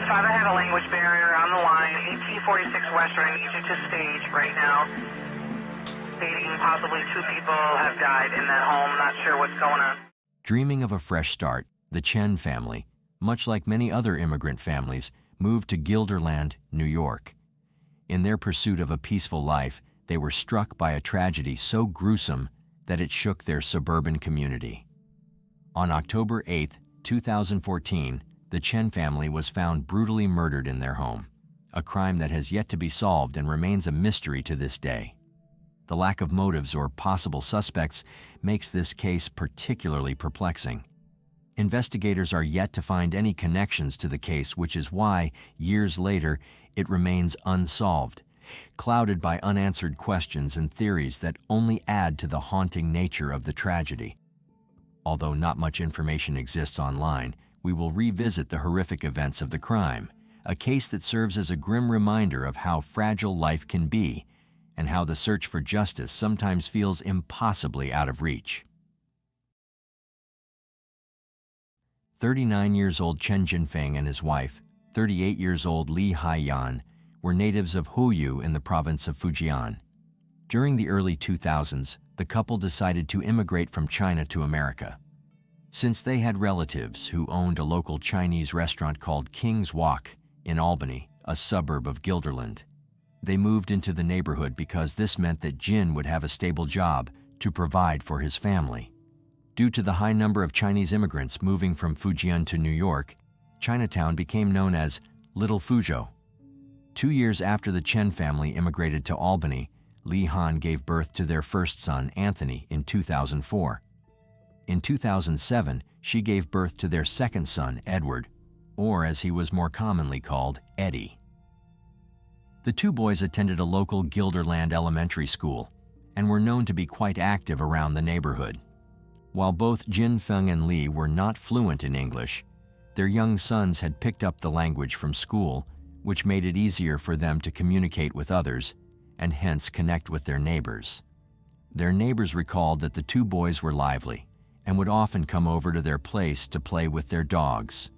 father had a language barrier on the line. 1846 Western. I need you to stage right now. Stating possibly 2 people have died in that home. Not sure what's going on. Dreaming of a fresh start, the Chen family, much like many other immigrant families, moved to Guilderland, New York. In their pursuit of a peaceful life, they were struck by a tragedy so gruesome that it shook their suburban community. On October 8, 2014, the Chen family was found brutally murdered in their home, a crime that has yet to be solved and remains a mystery to this day. The lack of motives or possible suspects makes this case particularly perplexing. Investigators are yet to find any connections to the case, which is why, years later, it remains unsolved, clouded by unanswered questions and theories that only add to the haunting nature of the tragedy. Although not much information exists online, we will revisit the horrific events of the crime, a case that serves as a grim reminder of how fragile life can be and how the search for justice sometimes feels impossibly out of reach. 39 years old Chen Jinfeng and his wife, 38 years old Li Haiyan, were natives of Huyu in the province of Fujian. During the early 2000s, the couple decided to immigrate from China to America. Since they had relatives who owned a local Chinese restaurant called King's Walk in Albany, a suburb of Guilderland, they moved into the neighborhood because this meant that Jin would have a stable job to provide for his family. Due to the high number of Chinese immigrants moving from Fujian to New York, Chinatown became known as Little Fuzhou. 2 years after the Chen family immigrated to Albany, Li Han gave birth to their first son, Anthony, in 2004. In 2007, she gave birth to their second son, Edward, or as he was more commonly called, Eddie. The 2 boys attended a local Guilderland elementary school and were known to be quite active around the neighborhood. While both Jinfeng and Li were not fluent in English, their young sons had picked up the language from school, which made it easier for them to communicate with others and hence connect with their neighbors. Their neighbors recalled that the 2 boys were lively and would often come over to their place to play with their dogs.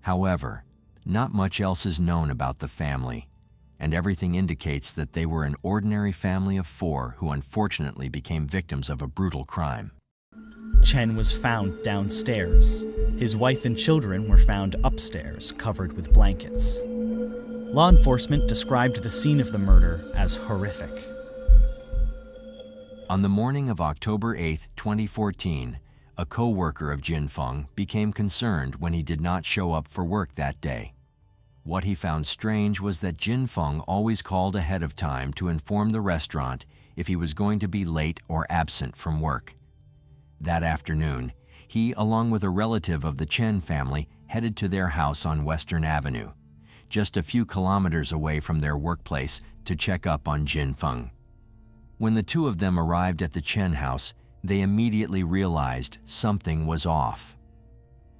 However, not much else is known about the family, and everything indicates that they were an ordinary family of 4 who unfortunately became victims of a brutal crime. Chen was found downstairs. His wife and children were found upstairs, covered with blankets. Law enforcement described the scene of the murder as horrific. On the morning of October 8, 2014, a co-worker of Jinfeng became concerned when he did not show up for work that day. What he found strange was that Jinfeng always called ahead of time to inform the restaurant if he was going to be late or absent from work. That afternoon, he, along with a relative of the Chen family, headed to their house on Western Avenue, just a few kilometers away from their workplace, to check up on Jinfeng. When the 2 of them arrived at the Chen house, they immediately realized something was off.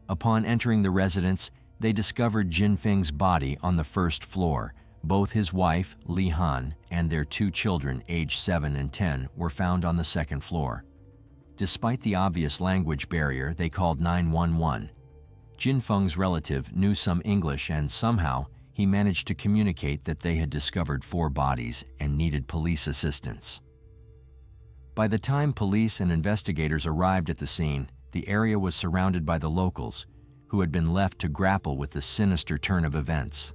Upon entering the residence, they discovered Jinfeng's body on the first floor. Both his wife, Li Han, and their 2 children, aged 7 and 10, were found on the second floor. Despite the obvious language barrier, they called 911. Jinfeng's relative knew some English, and somehow he managed to communicate that they had discovered 4 bodies and needed police assistance. By the time police and investigators arrived at the scene, the area was surrounded by the locals, who had been left to grapple with the sinister turn of events.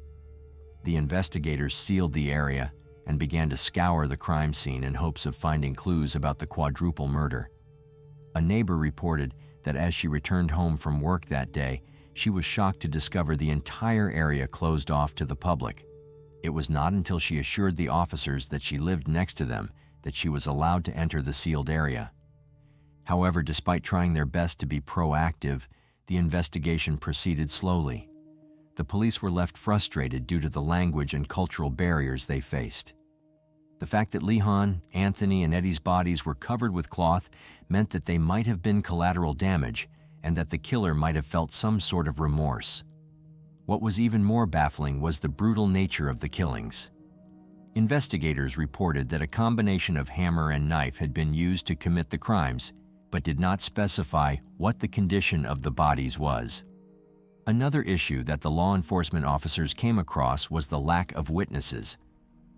The investigators sealed the area and began to scour the crime scene in hopes of finding clues about the quadruple murder. A neighbor reported that as she returned home from work that day, she was shocked to discover the entire area closed off to the public. It was not until she assured the officers that she lived next to them that she was allowed to enter the sealed area. However, despite trying their best to be proactive, the investigation proceeded slowly. The police were left frustrated due to the language and cultural barriers they faced. The fact that Li Han, Anthony, and Eddie's bodies were covered with cloth meant that they might have been collateral damage and that the killer might have felt some sort of remorse. What was even more baffling was the brutal nature of the killings. Investigators reported that a combination of hammer and knife had been used to commit the crimes, but did not specify what the condition of the bodies was. Another issue that the law enforcement officers came across was the lack of witnesses.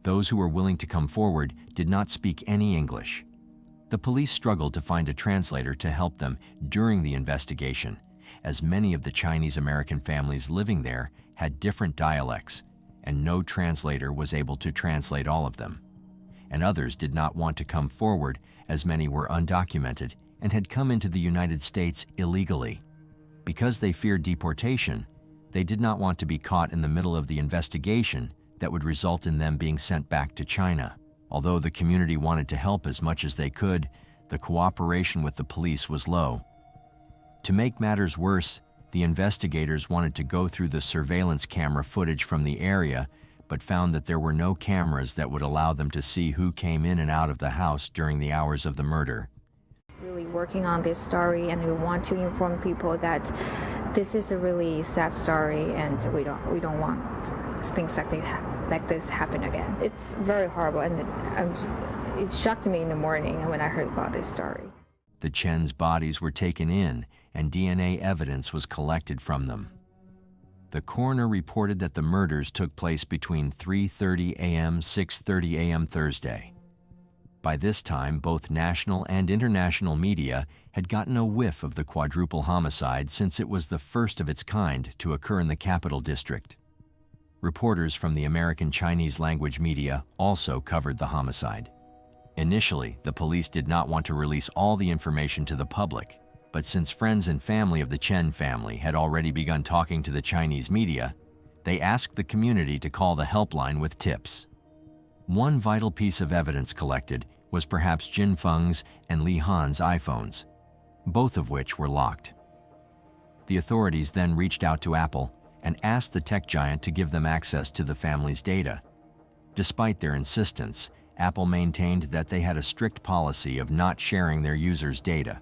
Those who were willing to come forward did not speak any English. The police struggled to find a translator to help them during the investigation, as many of the Chinese American families living there had different dialects, and no translator was able to translate all of them. And others did not want to come forward, as many were undocumented and had come into the United States illegally. Because they feared deportation, they did not want to be caught in the middle of the investigation that would result in them being sent back to China. Although the community wanted to help as much as they could, the cooperation with the police was low. To make matters worse, the investigators wanted to go through the surveillance camera footage from the area, but found that there were no cameras that would allow them to see who came in and out of the house during the hours of the murder. Really working on this story, and we want to inform people that this is a really sad story, and we don't want things like this happen again. It's very horrible, and it shocked me in the morning when I heard about this story. The Chen's bodies were taken in, and DNA evidence was collected from them. The coroner reported that the murders took place between 3:30 a.m. 6:30 a.m. Thursday. By this time, both national and international media had gotten a whiff of the quadruple homicide, since it was the first of its kind to occur in the Capital District. Reporters from the American Chinese language media also covered the homicide. Initially, the police did not want to release all the information to the public, but since friends and family of the Chen family had already begun talking to the Chinese media, they asked the community to call the helpline with tips. One vital piece of evidence collected was perhaps Jin Feng's and Li Han's iPhones, both of which were locked. The authorities then reached out to Apple and asked the tech giant to give them access to the family's data. Despite their insistence, Apple maintained that they had a strict policy of not sharing their users' data.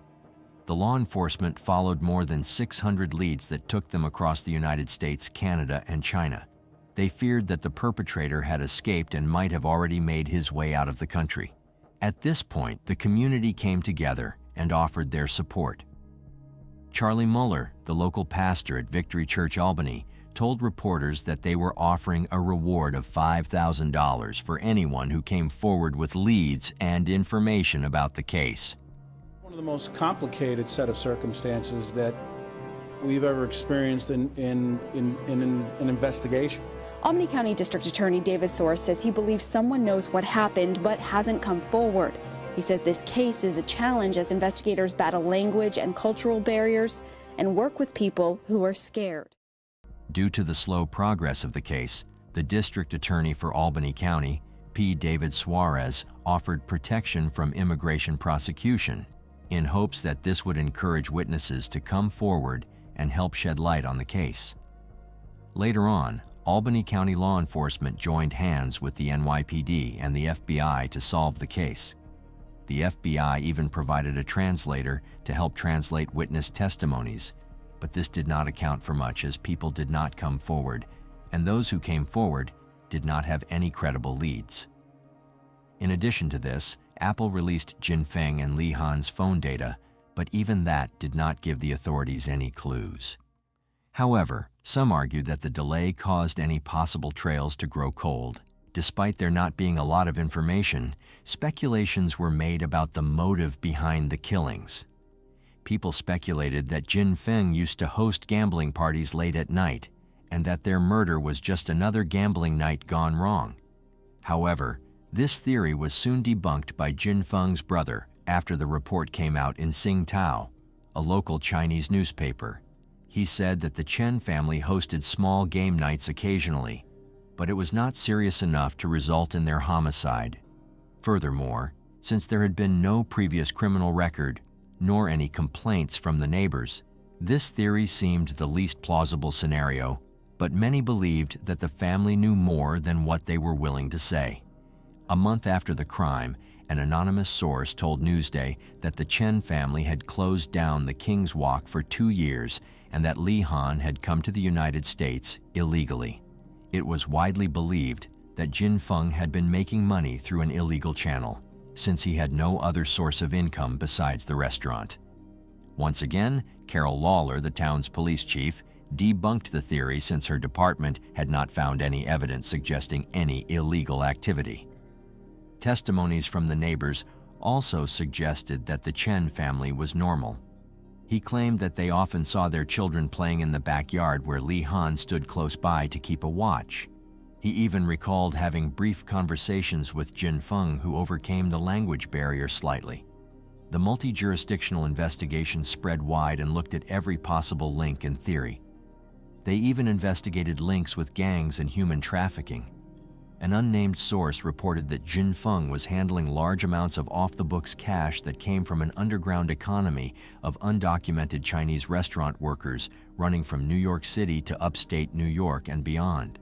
The law enforcement followed more than 600 leads that took them across the United States, Canada, and China. They feared that the perpetrator had escaped and might have already made his way out of the country. At this point, the community came together and offered their support. Charlie Muller, the local pastor at Victory Church, Albany, told reporters that they were offering a reward of $5,000 for anyone who came forward with leads and information about the case. One of the most complicated set of circumstances that we've ever experienced in an investigation. Albany County District Attorney David Soares says he believes someone knows what happened but hasn't come forward. He says this case is a challenge as investigators battle language and cultural barriers and work with people who are scared. Due to the slow progress of the case, the district attorney for Albany County, P. David Suarez, offered protection from immigration prosecution in hopes that this would encourage witnesses to come forward and help shed light on the case. Later on, Albany County law enforcement joined hands with the NYPD and the FBI to solve the case. The FBI even provided a translator to help translate witness testimonies, but this did not account for much as people did not come forward, and those who came forward did not have any credible leads. In addition to this, Apple released Jin Feng and Li Han's phone data, but even that did not give the authorities any clues. However, some argued that the delay caused any possible trails to grow cold. Despite there not being a lot of information, speculations were made about the motive behind the killings. People speculated that Jin Feng used to host gambling parties late at night, and that their murder was just another gambling night gone wrong. However, this theory was soon debunked by Jin Feng's brother after the report came out in Tsingtao, a local Chinese newspaper. He said that the Chen family hosted small game nights occasionally, but it was not serious enough to result in their homicide. Furthermore, since there had been no previous criminal record, nor any complaints from the neighbors, this theory seemed the least plausible scenario, but many believed that the family knew more than what they were willing to say. A month after the crime, an anonymous source told Newsday that the Chen family had closed down the King's Walk for 2 years and that Li Han had come to the United States illegally. It was widely believed that Jin Feng had been making money through an illegal channel, since he had no other source of income besides the restaurant. Once again, Carol Lawler, the town's police chief, debunked the theory since her department had not found any evidence suggesting any illegal activity. Testimonies from the neighbors also suggested that the Chen family was normal. He claimed that they often saw their children playing in the backyard where Li Han stood close by to keep a watch. He even recalled having brief conversations with Jin Feng, who overcame the language barrier slightly. The multi-jurisdictional investigation spread wide and looked at every possible link and theory. They even investigated links with gangs and human trafficking. An unnamed source reported that Jin Feng was handling large amounts of off-the-books cash that came from an underground economy of undocumented Chinese restaurant workers running from New York City to upstate New York and beyond.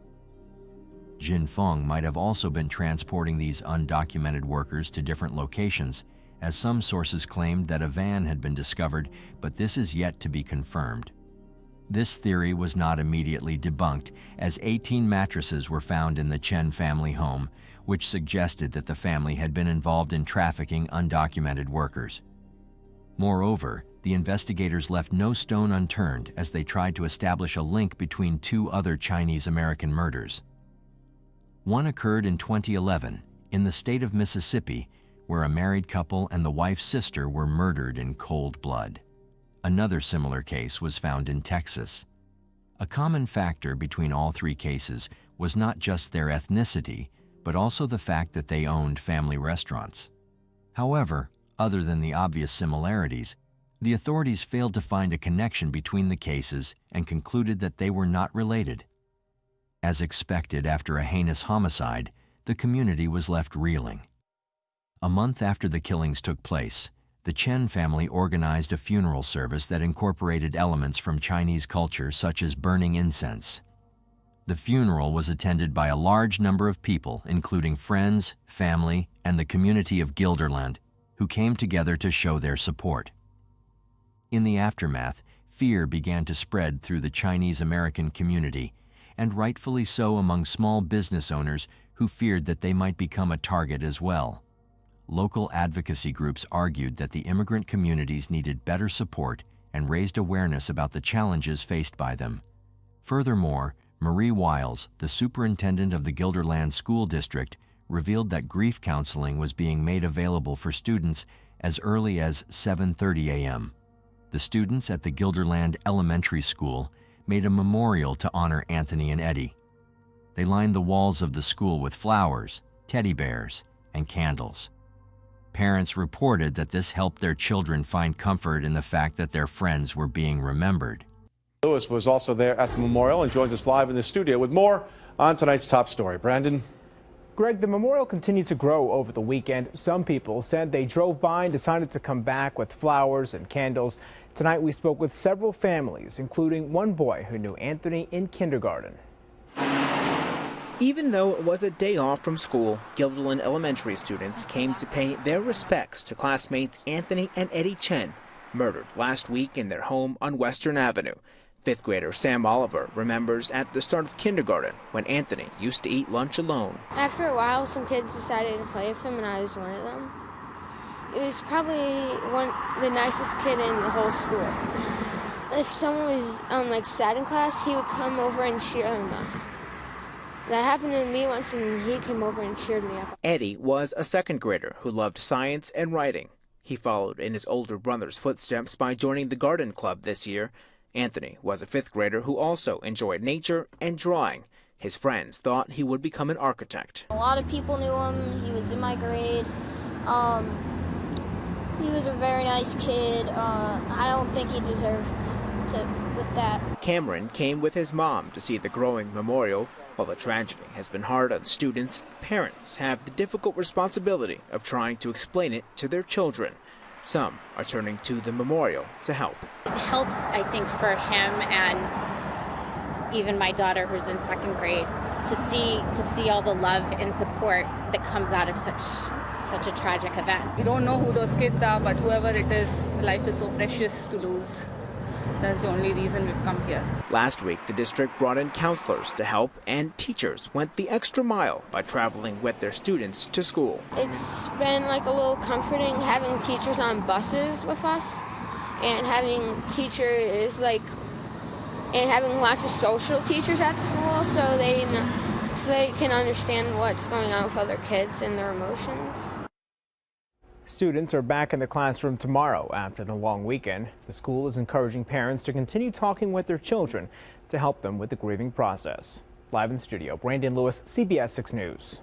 Jin Feng might have also been transporting these undocumented workers to different locations, as some sources claimed that a van had been discovered, but this is yet to be confirmed. This theory was not immediately debunked, as 18 mattresses were found in the Chen family home, which suggested that the family had been involved in trafficking undocumented workers. Moreover, the investigators left no stone unturned as they tried to establish a link between two other Chinese-American murders. One occurred in 2011 in the state of Mississippi, where a married couple and the wife's sister were murdered in cold blood. Another similar case was found in Texas. A common factor between all three cases was not just their ethnicity, but also the fact that they owned family restaurants. However, other than the obvious similarities, the authorities failed to find a connection between the cases and concluded that they were not related. As expected after a heinous homicide, the community was left reeling. A month after the killings took place, the Chen family organized a funeral service that incorporated elements from Chinese culture such as burning incense. The funeral was attended by a large number of people, including friends, family, and the community of Guilderland, who came together to show their support. In the aftermath, fear began to spread through the Chinese-American community, and rightfully so among small business owners who feared that they might become a target as well. Local advocacy groups argued that the immigrant communities needed better support and raised awareness about the challenges faced by them. Furthermore, Marie Wiles, the superintendent of the Guilderland School District, revealed that grief counseling was being made available for students as early as 7:30 a.m. The students at the Guilderland Elementary School made a memorial to honor Anthony and Eddie. They lined the walls of the school with flowers, teddy bears, and candles. Parents reported that this helped their children find comfort in the fact that their friends were being remembered. Lewis was also there at the memorial and joins us live in the studio with more on tonight's top story. Brandon? Greg, the memorial continued to grow over the weekend. Some people said they drove by and decided to come back with flowers and candles. Tonight we spoke with several families, including one boy who knew Anthony in kindergarten. Even though it was a day off from school, Guilderland Elementary students came to pay their respects to classmates Anthony and Eddie Chen, murdered last week in their home on Western Avenue. Fifth grader Sam Oliver remembers at the start of kindergarten when Anthony used to eat lunch alone. After a while, some kids decided to play with him, and I was one of them. It was probably the nicest kid in the whole school. If someone was sad in class, he would come over and cheer them up. That happened to me once, and he came over and cheered me up. Eddie was a second grader who loved science and writing. He followed in his older brother's footsteps by joining the garden club this year. Anthony was a fifth grader who also enjoyed nature and drawing. His friends thought he would become an architect. A lot of people knew him. He was in my grade. He was a very nice kid. I don't think he deserves with that. Cameron came with his mom to see the growing memorial. While the tragedy has been hard on students, parents have the difficult responsibility of trying to explain it to their children. Some are turning to the memorial to help. It helps, I think, for him and even my daughter, who's in second grade, to see all the love and support that comes out of such a tragic event. We don't know who those kids are, but whoever it is, life is so precious to lose. That's the only reason we've come here. Last week, the district brought in counselors to help, and teachers went the extra mile by traveling with their students to school. It's been a little comforting having teachers on buses with us, and having teachers and having lots of social teachers at school so they can understand what's going on with other kids and their emotions. Students are back in the classroom tomorrow after the long weekend. The school is encouraging parents to continue talking with their children to help them with the grieving process. Live in studio, Brandon Lewis, CBS 6 News.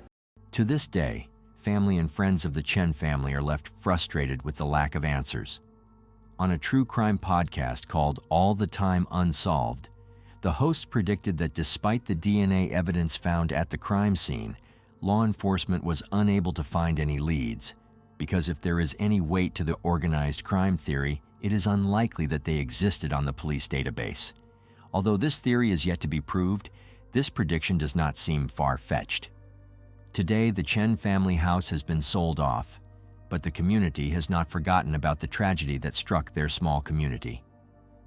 To this day, family and friends of the Chen family are left frustrated with the lack of answers. On a true crime podcast called All the Time Unsolved, the hosts predicted that despite the DNA evidence found at the crime scene, law enforcement was unable to find any leads, because if there is any weight to the organized crime theory, it is unlikely that they existed on the police database. Although this theory is yet to be proved, this prediction does not seem far-fetched. Today, the Chen family house has been sold off, but the community has not forgotten about the tragedy that struck their small community.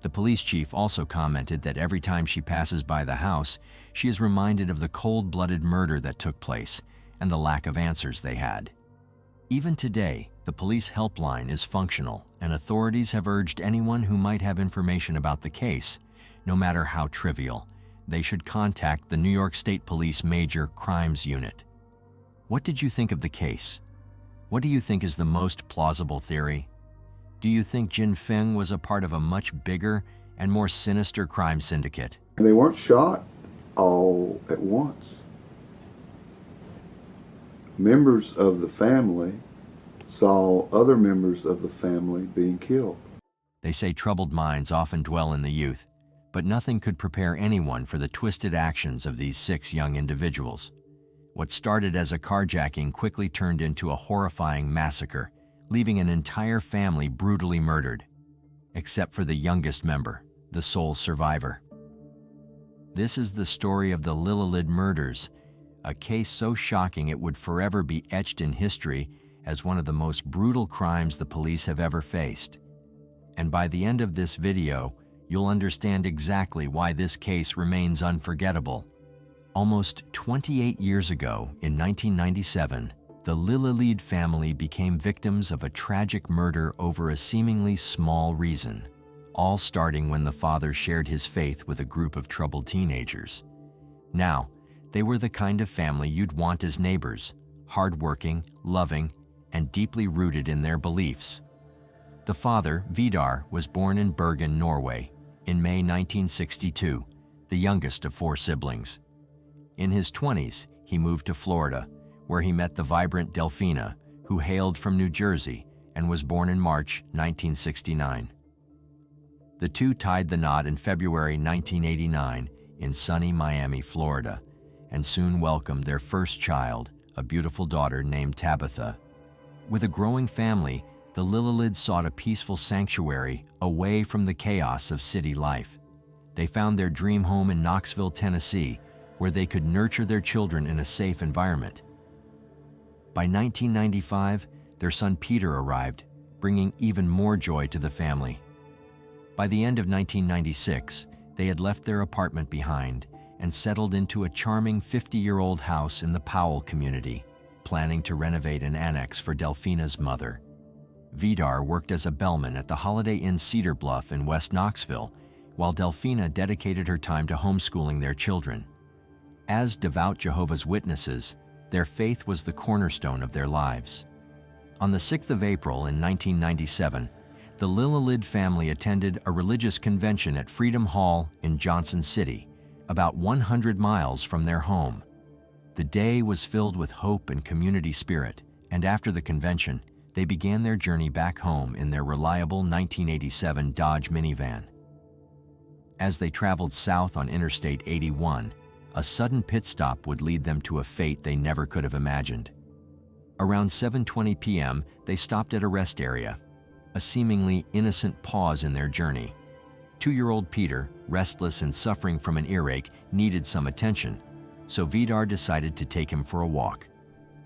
The police chief also commented that every time she passes by the house, she is reminded of the cold-blooded murder that took place and the lack of answers they had. Even today, the police helpline is functional, and authorities have urged anyone who might have information about the case, no matter how trivial, they should contact the New York State Police Major Crimes Unit. What did you think of the case? What do you think is the most plausible theory? Do you think Jin Feng was a part of a much bigger and more sinister crime syndicate? They weren't shot all at once. Members of the family saw other members of the family being killed. They say troubled minds often dwell in the youth, but nothing could prepare anyone for the twisted actions of these 6 young individuals. What started as a carjacking quickly turned into a horrifying massacre, leaving an entire family brutally murdered, except for the youngest member, the sole survivor. This is the story of the Lillelid murders, a case so shocking it would forever be etched in history as one of the most brutal crimes the police have ever faced. And by the end of this video, you'll understand exactly why this case remains unforgettable. Almost 28 years ago, in 1997, the Lillelid family became victims of a tragic murder over a seemingly small reason, all starting when the father shared his faith with a group of troubled teenagers. Now, they were the kind of family you'd want as neighbors, hardworking, loving, and deeply rooted in their beliefs. The father, Vidar, was born in Bergen, Norway, in May 1962, the youngest of 4 siblings. In his 20s, he moved to Florida, where he met the vibrant Delfina, who hailed from New Jersey and was born in March 1969. The two tied the knot in February 1989 in sunny Miami, Florida, and soon welcomed their first child, a beautiful daughter named Tabitha. With a growing family, the Lillelids sought a peaceful sanctuary away from the chaos of city life. They found their dream home in Knoxville, Tennessee, where they could nurture their children in a safe environment. By 1995, their son Peter arrived, bringing even more joy to the family. By the end of 1996, they had left their apartment behind and settled into a charming 50-year-old house in the Powell community, planning to renovate an annex for Delfina's mother. Vidar worked as a bellman at the Holiday Inn Cedar Bluff in West Knoxville, while Delfina dedicated her time to homeschooling their children. As devout Jehovah's Witnesses, their faith was the cornerstone of their lives. On the 6th of April in 1997, the Lillelid family attended a religious convention at Freedom Hall in Johnson City, about 100 miles from their home. The day was filled with hope and community spirit, and after the convention, they began their journey back home in their reliable 1987 Dodge minivan. As they traveled south on Interstate 81, a sudden pit stop would lead them to a fate they never could have imagined. Around 7:20 p.m., they stopped at a rest area, a seemingly innocent pause in their journey. 2-year-old Peter, restless and suffering from an earache, needed some attention, so Vidar decided to take him for a walk.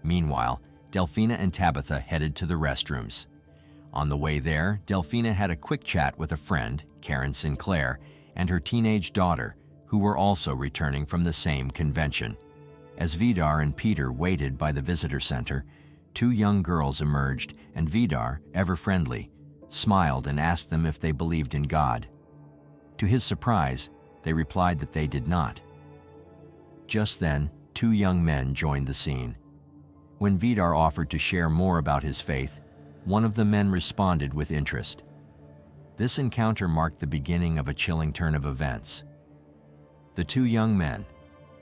Meanwhile, Delfina and Tabitha headed to the restrooms. On the way there, Delfina had a quick chat with a friend, Karen Sinclair, and her teenage daughter, who were also returning from the same convention. As Vidar and Peter waited by the visitor center, 2 young girls emerged, and Vidar, ever friendly, smiled and asked them if they believed in God. To his surprise, They replied that they did not. Just then, 2 young men joined the scene. When Vidar offered to share more about his faith, one of the men responded with interest. This encounter marked the beginning of a chilling turn of events. The 2 young men,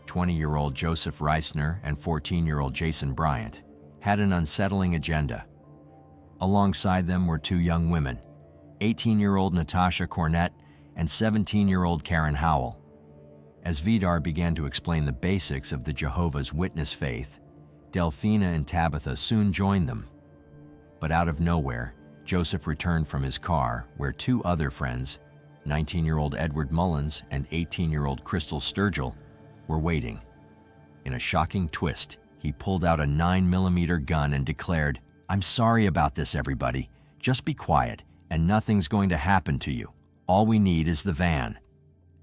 20-year-old Joseph Reisner and 14-year-old Jason Bryant, had an unsettling agenda. Alongside them were 2 young women, 18-year-old Natasha Cornett and 17-year-old Karen Howell. As Vidar began to explain the basics of the Jehovah's Witness faith, Delphina and Tabitha soon joined them. But out of nowhere, Joseph returned from his car where 2 other friends, 19-year-old Edward Mullins and 18-year-old Crystal Sturgill, were waiting. In a shocking twist, he pulled out a 9mm gun and declared, "I'm sorry about this, everybody. Just be quiet, and nothing's going to happen to you. All we need is the van."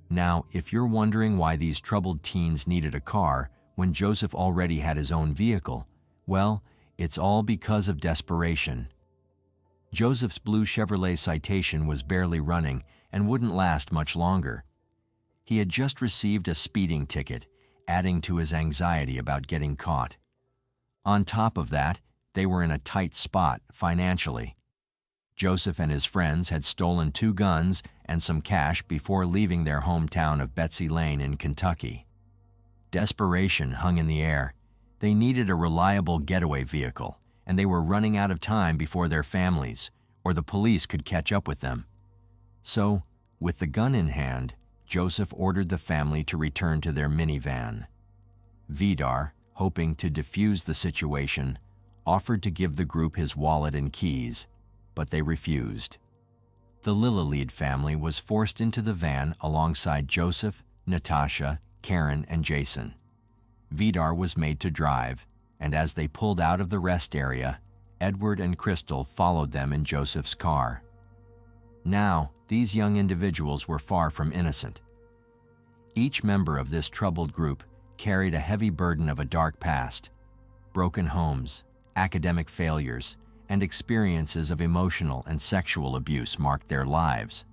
Now, if you're wondering why these troubled teens needed a car when Joseph already had his own vehicle, well, it's all because of desperation. Joseph's blue Chevrolet Citation was barely running and wouldn't last much longer. He had just received a speeding ticket, adding to his anxiety about getting caught. On top of that, they were in a tight spot financially. Joseph and his friends had stolen 2 guns and some cash before leaving their hometown of Betsy Lane in Kentucky. Desperation hung in the air. They needed a reliable getaway vehicle, and they were running out of time before their families or the police could catch up with them. So, with the gun in hand, Joseph ordered the family to return to their minivan. Vidar, hoping to defuse the situation, offered to give the group his wallet and keys, but they refused. The Lillalead family was forced into the van alongside Joseph, Natasha, Karen, and Jason. Vidar was made to drive, and as they pulled out of the rest area, Edward and Crystal followed them in Joseph's car. Now, these young individuals were far from innocent. Each member of this troubled group carried a heavy burden of a dark past. Broken homes, academic failures, and experiences of emotional and sexual abuse marked their lives.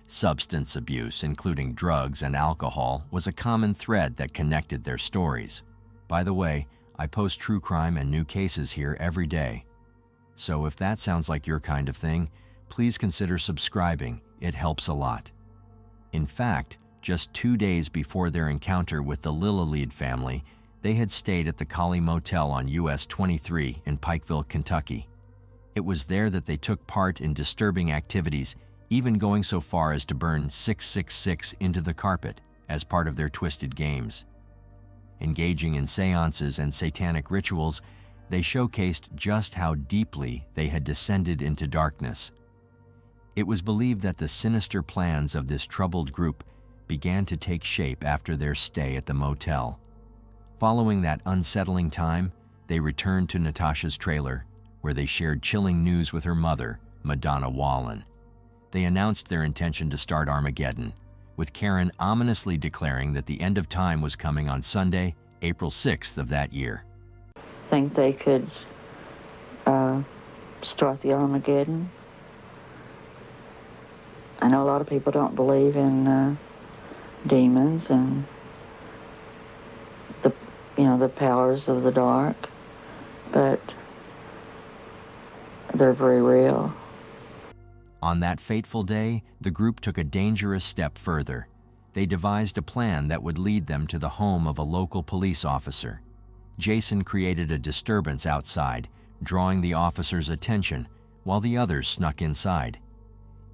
Substance abuse, including drugs and alcohol, was a common thread that connected their stories. By the way, I post true crime and new cases here every day. So if that sounds like your kind of thing, please consider subscribing. It helps a lot. In fact, just 2 days before their encounter with the Lillalead family, they had stayed at the Collie Motel on US 23 in Pikeville, Kentucky. It was there that they took part in disturbing activities, even going so far as to burn 666 into the carpet as part of their twisted games. Engaging in seances and satanic rituals, they showcased just how deeply they had descended into darkness. It was believed that the sinister plans of this troubled group began to take shape after their stay at the motel. Following that unsettling time, they returned to Natasha's trailer, where they shared chilling news with her mother, Madonna Wallen. They announced their intention to start Armageddon, with Karen ominously declaring that the end of time was coming on Sunday, April 6th of that year. Think they could start the Armageddon. I know a lot of people don't believe in demons and the powers of the dark, but they're very real. On that fateful day, the group took a dangerous step further. They devised a plan that would lead them to the home of a local police officer. Jason created a disturbance outside, drawing the officer's attention, while the others snuck inside.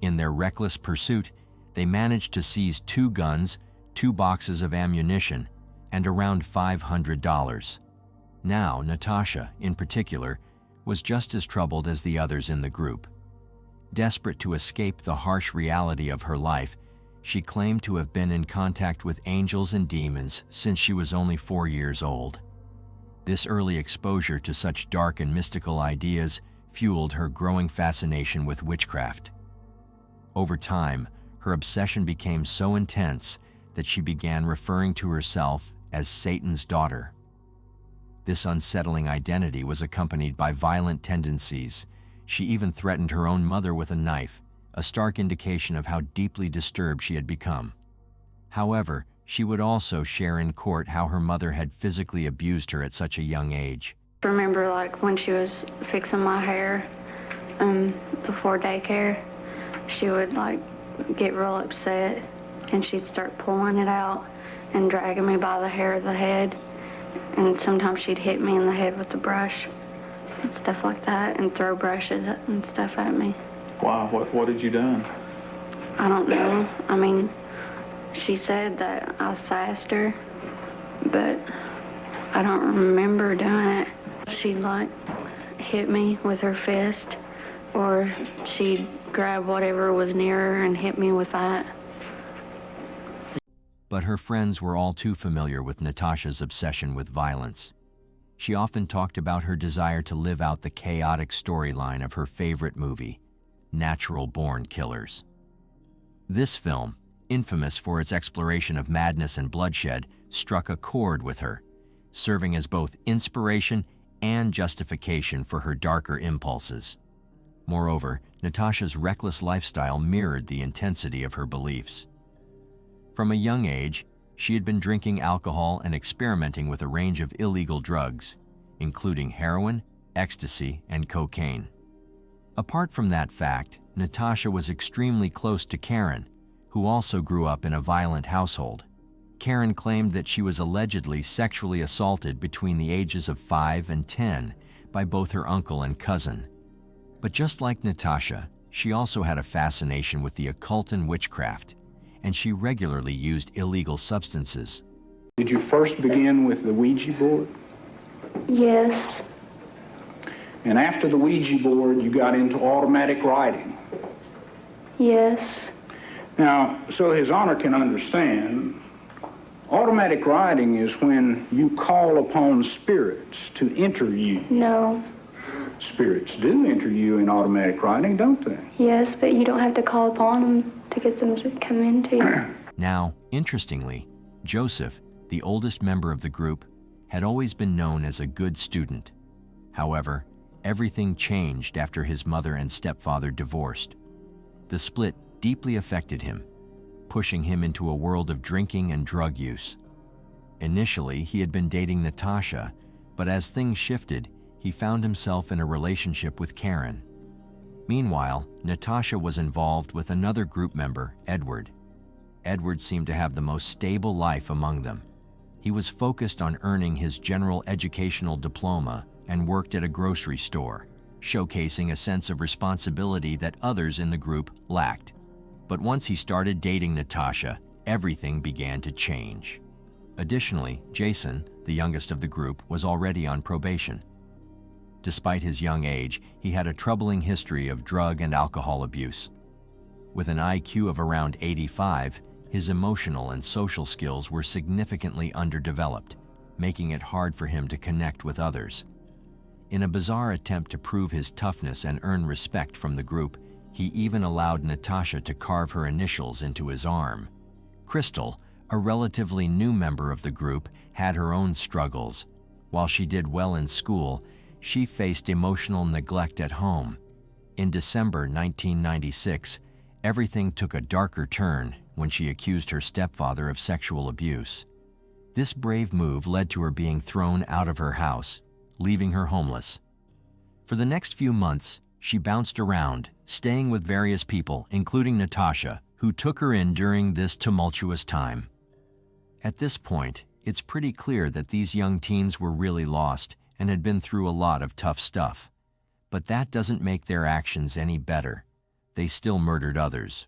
In their reckless pursuit, they managed to seize 2 guns, 2 boxes of ammunition, and around $500. Now, Natasha, in particular, was just as troubled as the others in the group. Desperate to escape the harsh reality of her life, she claimed to have been in contact with angels and demons since she was only 4 years old. This early exposure to such dark and mystical ideas fueled her growing fascination with witchcraft. Over time, her obsession became so intense that she began referring to herself as Satan's daughter. This unsettling identity was accompanied by violent tendencies. She even threatened her own mother with a knife, a stark indication of how deeply disturbed she had become. However, she would also share in court how her mother had physically abused her at such a young age. I remember like when she was fixing my hair before daycare, she would like get real upset and she'd start pulling it out and dragging me by the hair of the head, and sometimes she'd hit me in the head with a brush and stuff like that and throw brushes and stuff at me. Wow, what had you done? I don't know. I mean, she said that I sassed her, but I don't remember doing it. She'd like hit me with her fist, or she'd grab whatever was near her and hit me with that. But her friends were all too familiar with Natasha's obsession with violence. She often talked about her desire to live out the chaotic storyline of her favorite movie, Natural Born Killers. This film, infamous for its exploration of madness and bloodshed, struck a chord with her, serving as both inspiration and justification for her darker impulses. Moreover, Natasha's reckless lifestyle mirrored the intensity of her beliefs. From a young age, she had been drinking alcohol and experimenting with a range of illegal drugs, including heroin, ecstasy, and cocaine. Apart from that fact, Natasha was extremely close to Karen, who also grew up in a violent household. Karen claimed that she was allegedly sexually assaulted between the ages of 5 and 10 by both her uncle and cousin. But just like Natasha, she also had a fascination with the occult and witchcraft, and she regularly used illegal substances. Did you first begin with the Ouija board? Yes. And after the Ouija board, you got into automatic writing? Yes. Now, so His Honor can understand, automatic writing is when you call upon spirits to enter you. No. Spirits do enter you in automatic writing, don't they? Yes, but you don't have to call upon them to get them to come into you. Now, interestingly, Joseph, the oldest member of the group, had always been known as a good student. However, everything changed after his mother and stepfather divorced. The split deeply affected him, pushing him into a world of drinking and drug use. Initially, he had been dating Natasha, but as things shifted, he found himself in a relationship with Karen. Meanwhile, Natasha was involved with another group member, Edward. Edward seemed to have the most stable life among them. He was focused on earning his general educational diploma and worked at a grocery store, showcasing a sense of responsibility that others in the group lacked. But once he started dating Natasha, everything began to change. Additionally, Jason, the youngest of the group, was already on probation. Despite his young age, he had a troubling history of drug and alcohol abuse. With an IQ of around 85, his emotional and social skills were significantly underdeveloped, making it hard for him to connect with others. In a bizarre attempt to prove his toughness and earn respect from the group, he even allowed Natasha to carve her initials into his arm. Crystal, a relatively new member of the group, had her own struggles. While she did well in school, she faced emotional neglect at home. In December 1996, everything took a darker turn when she accused her stepfather of sexual abuse. This brave move led to her being thrown out of her house, leaving her homeless. For the next few months, she bounced around, staying with various people, including Natasha, who took her in during this tumultuous time. At this point, it's pretty clear that these young teens were really lost and had been through a lot of tough stuff. But that doesn't make their actions any better. They still murdered others.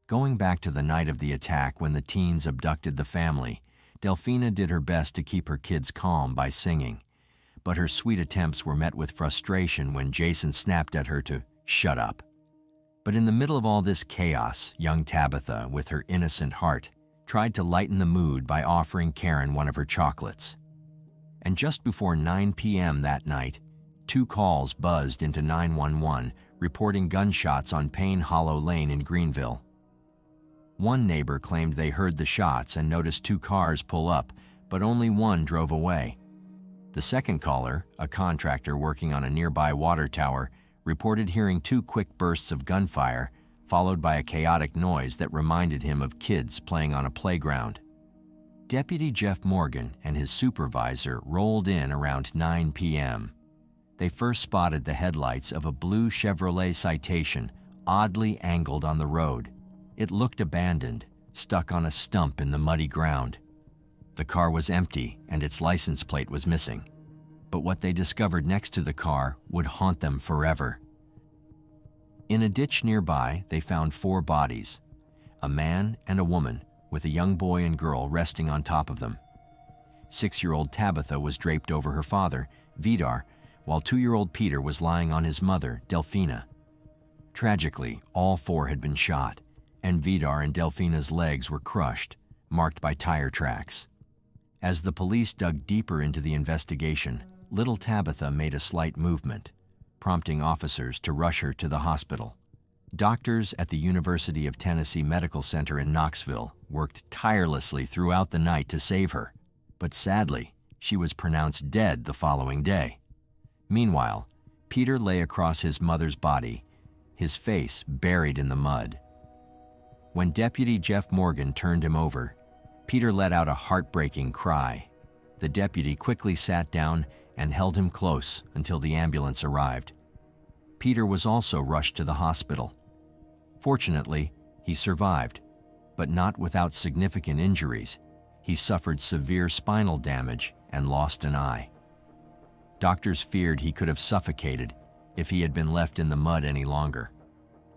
Going back to the night of the attack when the teens abducted the family, Delphina did her best to keep her kids calm by singing. But her sweet attempts were met with frustration when Jason snapped at her to shut up. But in the middle of all this chaos, young Tabitha, with her innocent heart, tried to lighten the mood by offering Karen one of her chocolates. And just before 9 p.m. that night, 2 calls buzzed into 911 reporting gunshots on Payne Hollow Lane in Greenville. One neighbor claimed they heard the shots and noticed 2 cars pull up, but only one drove away. The second caller, a contractor working on a nearby water tower, reported hearing 2 quick bursts of gunfire, followed by a chaotic noise that reminded him of kids playing on a playground. Deputy Jeff Morgan and his supervisor rolled in around 9 p.m. They first spotted the headlights of a blue Chevrolet Citation oddly angled on the road. It looked abandoned, stuck on a stump in the muddy ground. The car was empty and its license plate was missing. But what they discovered next to the car would haunt them forever. In a ditch nearby, they found 4 bodies, a man and a woman with a young boy and girl resting on top of them. 6-year-old Tabitha was draped over her father, Vidar, while 2-year-old Peter was lying on his mother, Delfina. Tragically, all 4 had been shot, and Vidar and Delfina's legs were crushed, marked by tire tracks. As the police dug deeper into the investigation, little Tabitha made a slight movement, prompting officers to rush her to the hospital. Doctors at the University of Tennessee Medical Center in Knoxville worked tirelessly throughout the night to save her, but sadly, she was pronounced dead the following day. Meanwhile, Peter lay across his mother's body, his face buried in the mud. When Deputy Jeff Morgan turned him over, Peter let out a heartbreaking cry. The deputy quickly sat down and held him close until the ambulance arrived. Peter was also rushed to the hospital. Fortunately, he survived, but not without significant injuries. He suffered severe spinal damage and lost an eye. Doctors feared he could have suffocated if he had been left in the mud any longer.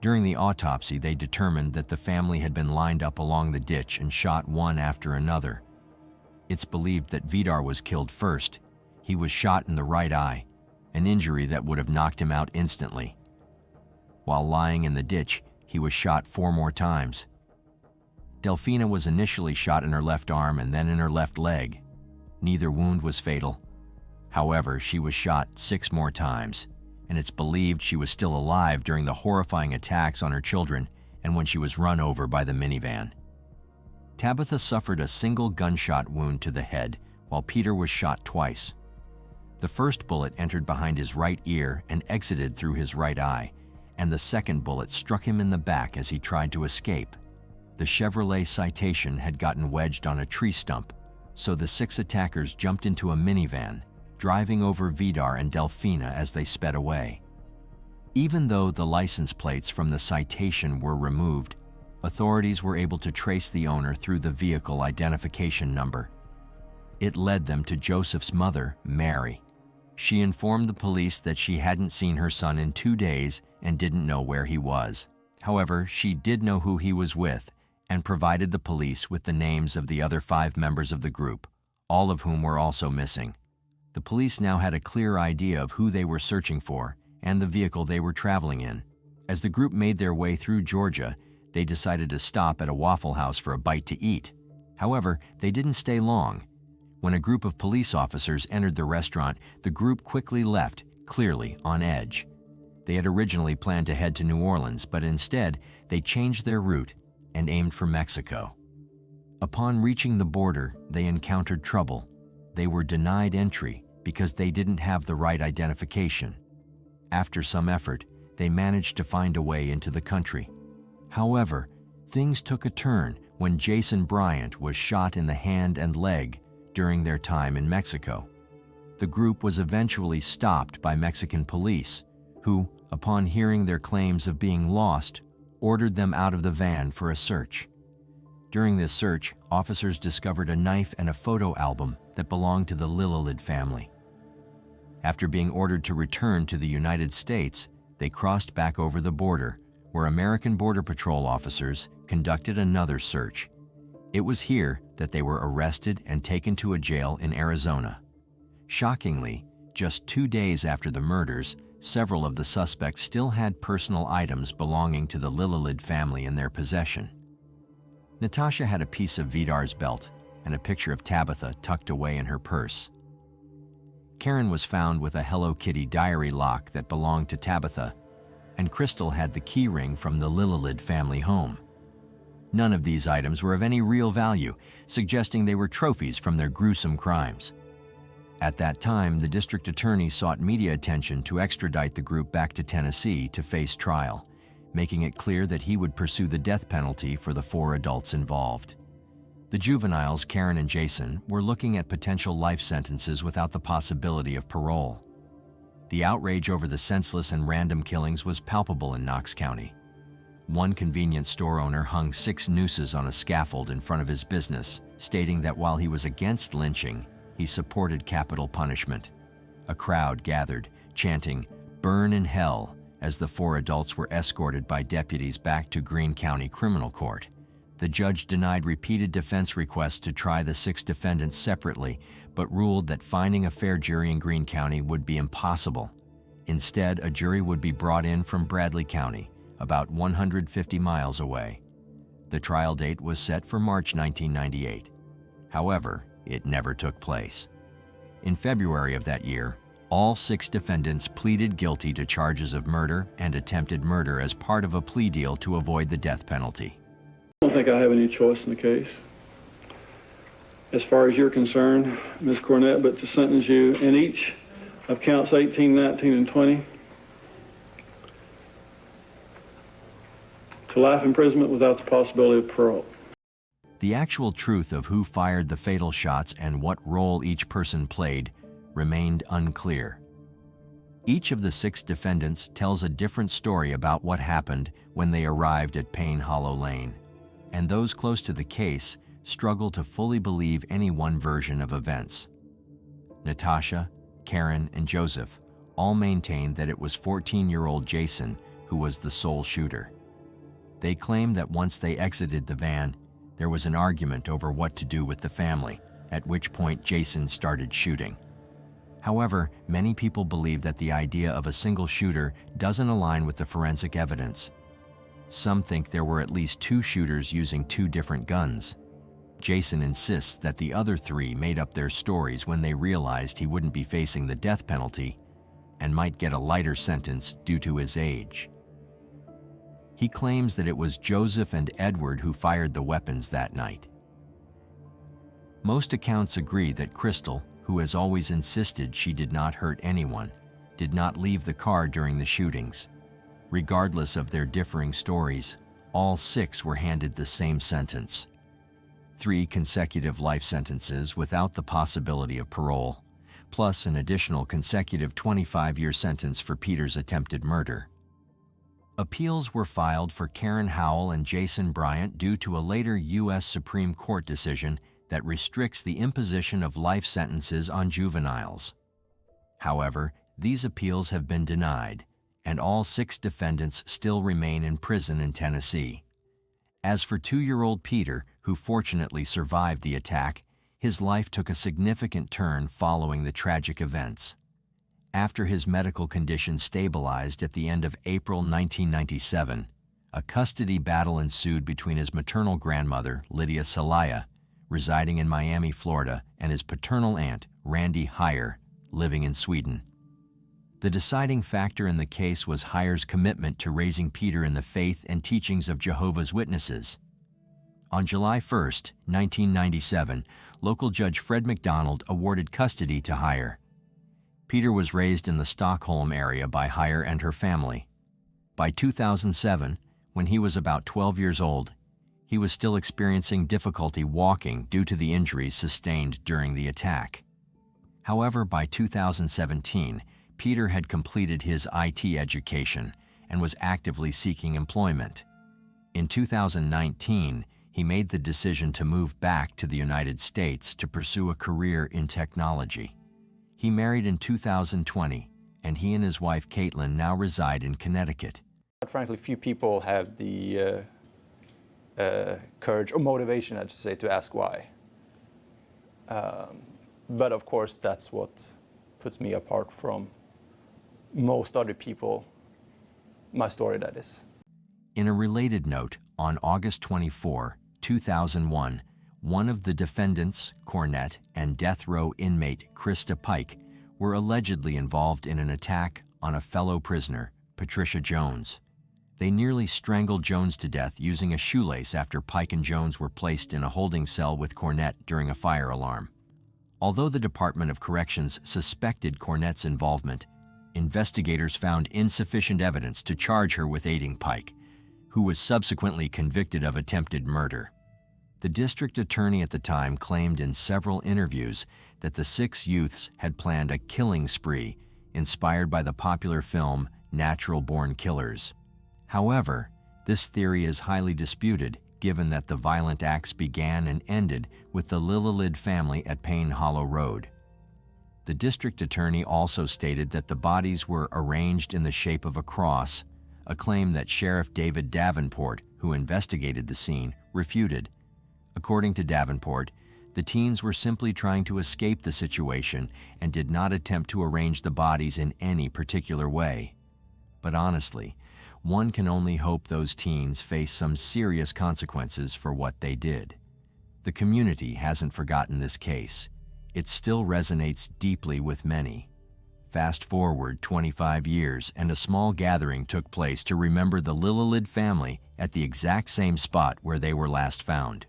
During the autopsy, they determined that the family had been lined up along the ditch and shot one after another. It's believed that Vidar was killed first. He was shot in the right eye, an injury that would have knocked him out instantly. While lying in the ditch, he was shot 4 more times. Delfina was initially shot in her left arm and then in her left leg. Neither wound was fatal. However, she was shot 6 more times, and it's believed she was still alive during the horrifying attacks on her children and when she was run over by the minivan. Tabitha suffered a single gunshot wound to the head, while Peter was shot twice. The first bullet entered behind his right ear and exited through his right eye, and the second bullet struck him in the back as he tried to escape. The Chevrolet Citation had gotten wedged on a tree stump, so the 6 attackers jumped into a minivan, driving over Vidar and Delfina as they sped away. Even though the license plates from the Citation were removed, authorities were able to trace the owner through the vehicle identification number. It led them to Joseph's mother, Mary. She informed the police that she hadn't seen her son in 2 days and didn't know where he was. However, she did know who he was with and provided the police with the names of the other 5 members of the group, all of whom were also missing. The police now had a clear idea of who they were searching for and the vehicle they were traveling in. As the group made their way through Georgia, they decided to stop at a Waffle House for a bite to eat. However, they didn't stay long. When a group of police officers entered the restaurant, the group quickly left, clearly on edge. They had originally planned to head to New Orleans, but instead, they changed their route and aimed for Mexico. Upon reaching the border, they encountered trouble. They were denied entry because they didn't have the right identification. After some effort, they managed to find a way into the country. However, things took a turn when Jason Bryant was shot in the hand and leg during their time in Mexico. The group was eventually stopped by Mexican police, who, upon hearing their claims of being lost, ordered them out of the van for a search. During this search, officers discovered a knife and a photo album that belonged to the Lillelid family. After being ordered to return to the United States, they crossed back over the border, where American Border Patrol officers conducted another search. It was here that they were arrested and taken to a jail in Arizona. Shockingly, just 2 days after the murders, several of the suspects still had personal items belonging to the Lillelid family in their possession. Natasha had a piece of Vidar's belt and a picture of Tabitha tucked away in her purse. Karen was found with a Hello Kitty diary lock that belonged to Tabitha, and Crystal had the key ring from the Lillelid family home. None of these items were of any real value, suggesting they were trophies from their gruesome crimes. At that time, the district attorney sought media attention to extradite the group back to Tennessee to face trial, making it clear that he would pursue the death penalty for the 4 adults involved. The juveniles, Karen and Jason, were looking at potential life sentences without the possibility of parole. The outrage over the senseless and random killings was palpable in Knox County. One convenience store owner hung 6 nooses on a scaffold in front of his business, stating that while he was against lynching, he supported capital punishment. A crowd gathered, chanting, "Burn in hell," as the 4 adults were escorted by deputies back to Greene County Criminal Court. The judge denied repeated defense requests to try the 6 defendants separately, but ruled that finding a fair jury in Greene County would be impossible. Instead, a jury would be brought in from Bradley County, about 150 miles away. The trial date was set for March 1998. However, it never took place. In February of that year, all 6 defendants pleaded guilty to charges of murder and attempted murder as part of a plea deal to avoid the death penalty. I don't think I have any choice in the case, as far as you're concerned, Ms. Cornett, but to sentence you in each of counts 18, 19, and 20 to life imprisonment without the possibility of parole. The actual truth of who fired the fatal shots and what role each person played remained unclear. Each of the 6 defendants tells a different story about what happened when they arrived at Payne Hollow Lane, and those close to the case struggle to fully believe any one version of events. Natasha, Karen, and Joseph all maintain that it was 14-year-old Jason who was the sole shooter. They claim that once they exited the van, there was an argument over what to do with the family, at which point Jason started shooting. However, many people believe that the idea of a single shooter doesn't align with the forensic evidence. Some think there were at least 2 shooters using 2 different guns. Jason insists that the other 3 made up their stories when they realized he wouldn't be facing the death penalty and might get a lighter sentence due to his age. He claims that it was Joseph and Edward who fired the weapons that night. Most accounts agree that Crystal, who has always insisted she did not hurt anyone, did not leave the car during the shootings. Regardless of their differing stories, all 6 were handed the same sentence: 3 consecutive life sentences without the possibility of parole, plus an additional consecutive 25-year sentence for Peter's attempted murder. Appeals were filed for Karen Howell and Jason Bryant due to a later U.S. Supreme Court decision that restricts the imposition of life sentences on juveniles. However, these appeals have been denied, and all 6 defendants still remain in prison in Tennessee. As for 2-year-old Peter, who fortunately survived the attack, his life took a significant turn following the tragic events. After his medical condition stabilized at the end of April 1997, a custody battle ensued between his maternal grandmother, Lydia Celaya, residing in Miami, Florida, and his paternal aunt, Randy Heyer, living in Sweden. The deciding factor in the case was Heyer's commitment to raising Peter in the faith and teachings of Jehovah's Witnesses. On July 1, 1997, local Judge Fred McDonald awarded custody to Heyer. Peter was raised in the Stockholm area by Heyer and her family. By 2007, when he was about 12 years old, he was still experiencing difficulty walking due to the injuries sustained during the attack. However, by 2017, Peter had completed his IT education and was actively seeking employment. In 2019, he made the decision to move back to the United States to pursue a career in technology. He married in 2020, and he and his wife Caitlin now reside in Connecticut. Frankly, few people have the courage or motivation, I should say, to ask why. But of course, that's what puts me apart from most other people, my story that is. In a related note, on August 24, 2001, one of the defendants, Cornett, and death row inmate Krista Pike were allegedly involved in an attack on a fellow prisoner, Patricia Jones. They nearly strangled Jones to death using a shoelace after Pike and Jones were placed in a holding cell with Cornett during a fire alarm. Although the Department of Corrections suspected Cornett's involvement, investigators found insufficient evidence to charge her with aiding Pike, who was subsequently convicted of attempted murder. The district attorney at the time claimed in several interviews that the 6 youths had planned a killing spree inspired by the popular film Natural Born Killers. However, this theory is highly disputed given that the violent acts began and ended with the Lillelid family at Payne Hollow Road. The district attorney also stated that the bodies were arranged in the shape of a cross, a claim that Sheriff David Davenport, who investigated the scene, refuted. According to Davenport, the teens were simply trying to escape the situation and did not attempt to arrange the bodies in any particular way. But honestly, one can only hope those teens face some serious consequences for what they did. The community hasn't forgotten this case. It still resonates deeply with many. Fast forward 25 years, and a small gathering took place to remember the Lillelid family at the exact same spot where they were last found.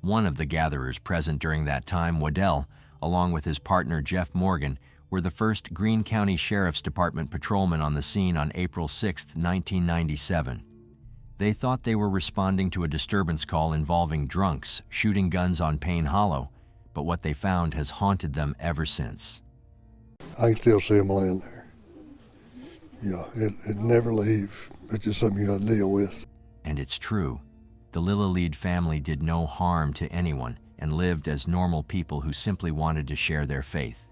One of the gatherers present during that time, Waddell, along with his partner Jeff Morgan, were the first Greene County Sheriff's Department patrolmen on the scene on April 6, 1997. They thought they were responding to a disturbance call involving drunks shooting guns on Payne Hollow, but what they found has haunted them ever since. I can still see them laying there. Yeah, it never leaves. It's just something you got to deal with. And it's true. The Lillelid family did no harm to anyone and lived as normal people who simply wanted to share their faith.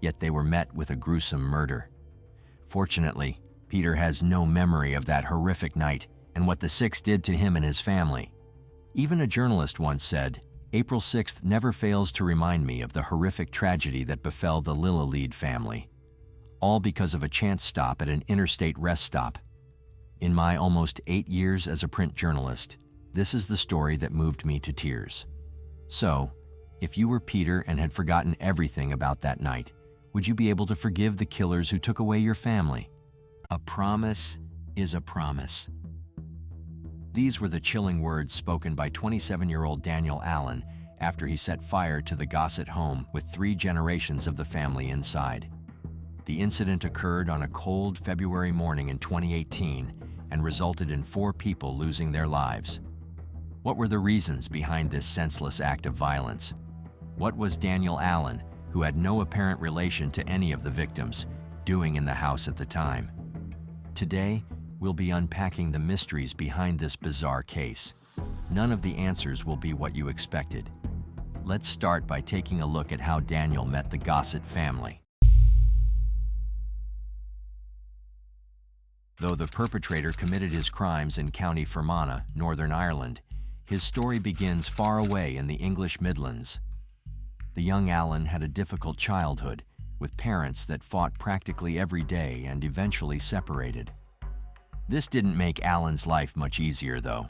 Yet they were met with a gruesome murder. Fortunately, Peter has no memory of that horrific night and what the 6 did to him and his family. Even a journalist once said, "April 6th never fails to remind me of the horrific tragedy that befell the Lillelid family, all because of a chance stop at an interstate rest stop." In my almost 8 years as a print journalist, this is the story that moved me to tears. So, if you were Peter and had forgotten everything about that night, would you be able to forgive the killers who took away your family? A promise is a promise. These were the chilling words spoken by 27-year-old Daniel Allen after he set fire to the Gossett home with 3 generations of the family inside. The incident occurred on a cold February morning in 2018 and resulted in 4 people losing their lives. What were the reasons behind this senseless act of violence? What was Daniel Allen, who had no apparent relation to any of the victims, doing in the house at the time? Today, we'll be unpacking the mysteries behind this bizarre case. None of the answers will be what you expected. Let's start by taking a look at how Daniel met the Gossett family. Though the perpetrator committed his crimes in County Fermanagh, Northern Ireland, his story begins far away in the English Midlands. The young Allen had a difficult childhood, with parents that fought practically every day and eventually separated. This didn't make Allen's life much easier, though.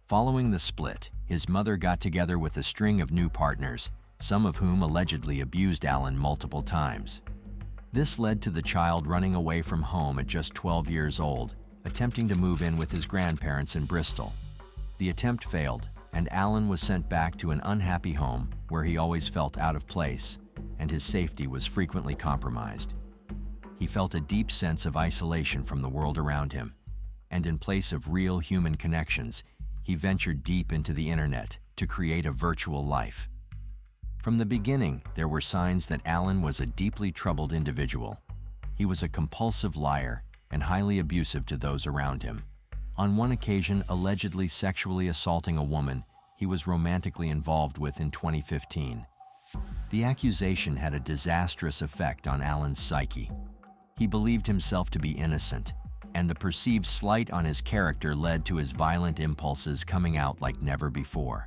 Following the split, his mother got together with a string of new partners, some of whom allegedly abused Allen multiple times. This led to the child running away from home at just 12 years old, attempting to move in with his grandparents in Bristol. The attempt failed, and Allen was sent back to an unhappy home where he always felt out of place, and his safety was frequently compromised. He felt a deep sense of isolation from the world around him, and in place of real human connections, he ventured deep into the internet to create a virtual life. From the beginning, there were signs that Allen was a deeply troubled individual. He was a compulsive liar and highly abusive to those around him. On one occasion, allegedly sexually assaulting a woman he was romantically involved with in 2015. The accusation had a disastrous effect on Allen's psyche. He believed himself to be innocent, and the perceived slight on his character led to his violent impulses coming out like never before.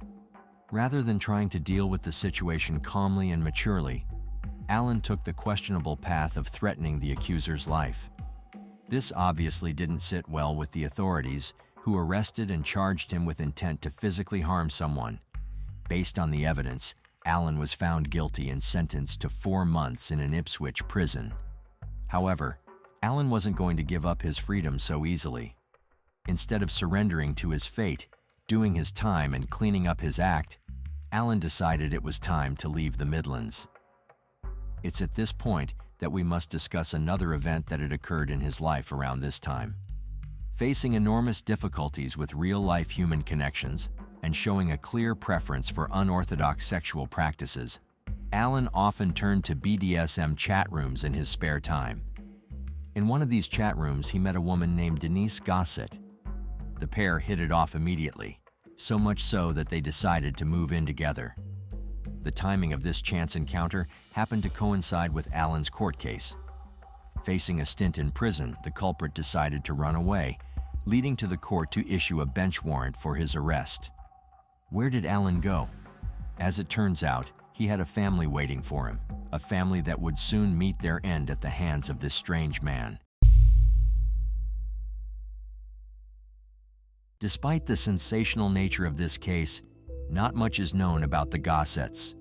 Rather than trying to deal with the situation calmly and maturely, Allen took the questionable path of threatening the accuser's life. This obviously didn't sit well with the authorities, who arrested and charged him with intent to physically harm someone. Based on the evidence, Allen was found guilty and sentenced to 4 months in an Ipswich prison. However, Allen wasn't going to give up his freedom so easily. Instead of surrendering to his fate, doing his time and cleaning up his act, Allen decided it was time to leave the Midlands. It's at this point that we must discuss another event that had occurred in his life around this time. Facing enormous difficulties with real-life human connections and showing a clear preference for unorthodox sexual practices, Alan often turned to BDSM chat rooms in his spare time. In one of these chat rooms, he met a woman named Denise Gossett. The pair hit it off immediately, so much so that they decided to move in together. The timing of this chance encounter happened to coincide with Alan's court case. Facing a stint in prison, the culprit decided to run away, leading to the court to issue a bench warrant for his arrest. Where did Alan go? As it turns out, he had a family waiting for him, a family that would soon meet their end at the hands of this strange man. Despite the sensational nature of this case, not much is known about the Gossetts.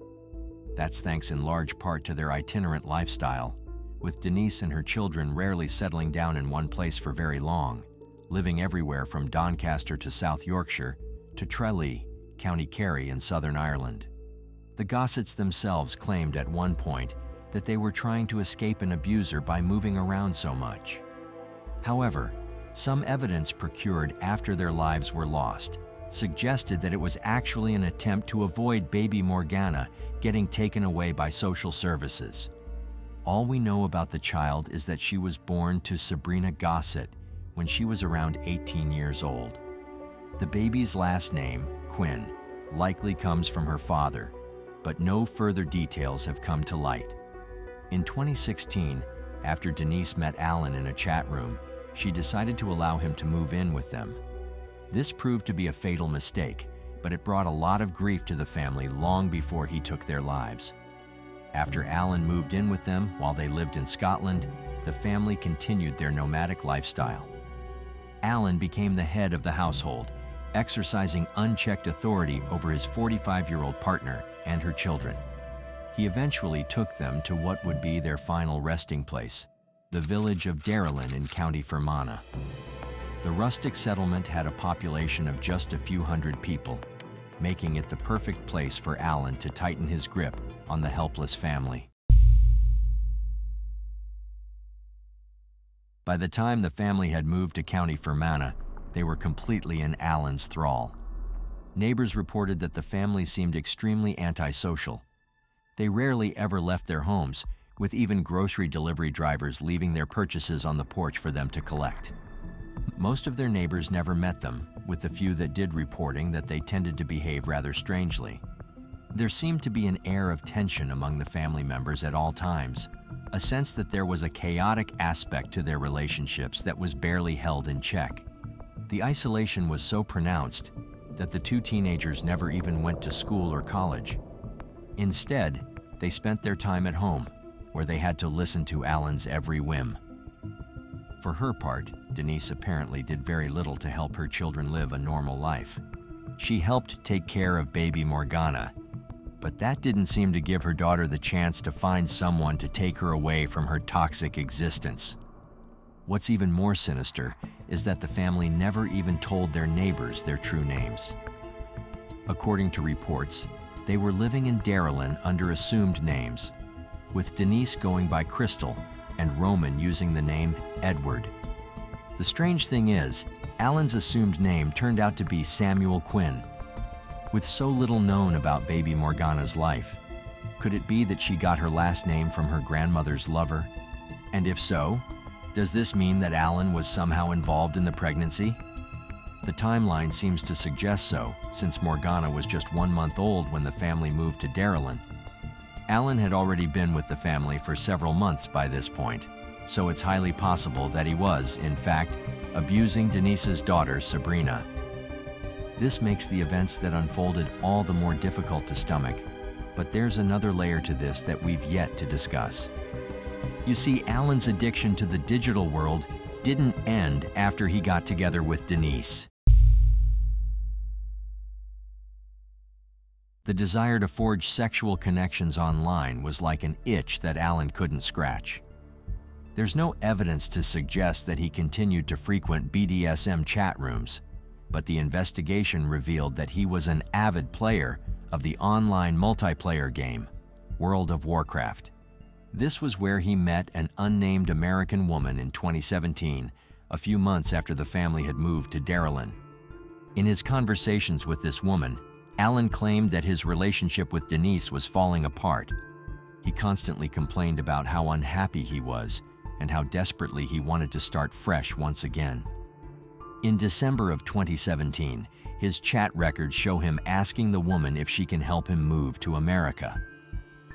That's thanks in large part to their itinerant lifestyle, with Denise and her children rarely settling down in one place for very long, living everywhere from Doncaster to South Yorkshire to Tralee, County Kerry in Southern Ireland. The Gossetts themselves claimed at one point that they were trying to escape an abuser by moving around so much. However, some evidence procured after their lives were lost suggested that it was actually an attempt to avoid baby Morgana getting taken away by social services. All we know about the child is that she was born to Sabrina Gossett when she was around 18 years old. The baby's last name, Quinn, likely comes from her father, but no further details have come to light. In 2016, after Denise met Alan in a chat room, she decided to allow him to move in with them. This proved to be a fatal mistake, but it brought a lot of grief to the family long before he took their lives. After Alan moved in with them while they lived in Scotland, the family continued their nomadic lifestyle. Alan became the head of the household, exercising unchecked authority over his 45-year-old partner and her children. He eventually took them to what would be their final resting place, the village of Darylin in County Fermanagh. The rustic settlement had a population of just a few hundred people, making it the perfect place for Alan to tighten his grip on the helpless family. By the time the family had moved to County Fermanagh, they were completely in Alan's thrall. Neighbors reported that the family seemed extremely antisocial. They rarely ever left their homes, with even grocery delivery drivers leaving their purchases on the porch for them to collect. Most of their neighbors never met them, with the few that did reporting that they tended to behave rather strangely. There seemed to be an air of tension among the family members at all times, a sense that there was a chaotic aspect to their relationships that was barely held in check. The isolation was so pronounced that the two teenagers never even went to school or college. Instead, they spent their time at home, where they had to listen to Alan's every whim. For her part, Denise apparently did very little to help her children live a normal life. She helped take care of baby Morgana, but that didn't seem to give her daughter the chance to find someone to take her away from her toxic existence. What's even more sinister is that the family never even told their neighbors their true names. According to reports, they were living in Darylin under assumed names, with Denise going by Crystal and Roman using the name Edward. The strange thing is, Alan's assumed name turned out to be Samuel Quinn. With so little known about baby Morgana's life, could it be that she got her last name from her grandmother's lover? And if so, does this mean that Alan was somehow involved in the pregnancy? The timeline seems to suggest so, since Morgana was just 1 month old when the family moved to Darylin. Alan had already been with the family for several months by this point, so it's highly possible that he was, in fact, abusing Denise's daughter, Sabrina. This makes the events that unfolded all the more difficult to stomach, but there's another layer to this that we've yet to discuss. You see, Alan's addiction to the digital world didn't end after he got together with Denise. The desire to forge sexual connections online was like an itch that Alan couldn't scratch. There's no evidence to suggest that he continued to frequent BDSM chat rooms, but the investigation revealed that he was an avid player of the online multiplayer game, World of Warcraft. This was where he met an unnamed American woman in 2017, a few months after the family had moved to Darylin. In his conversations with this woman, Alan claimed that his relationship with Denise was falling apart. He constantly complained about how unhappy he was and how desperately he wanted to start fresh once again. In December of 2017, his chat records show him asking the woman if she can help him move to America.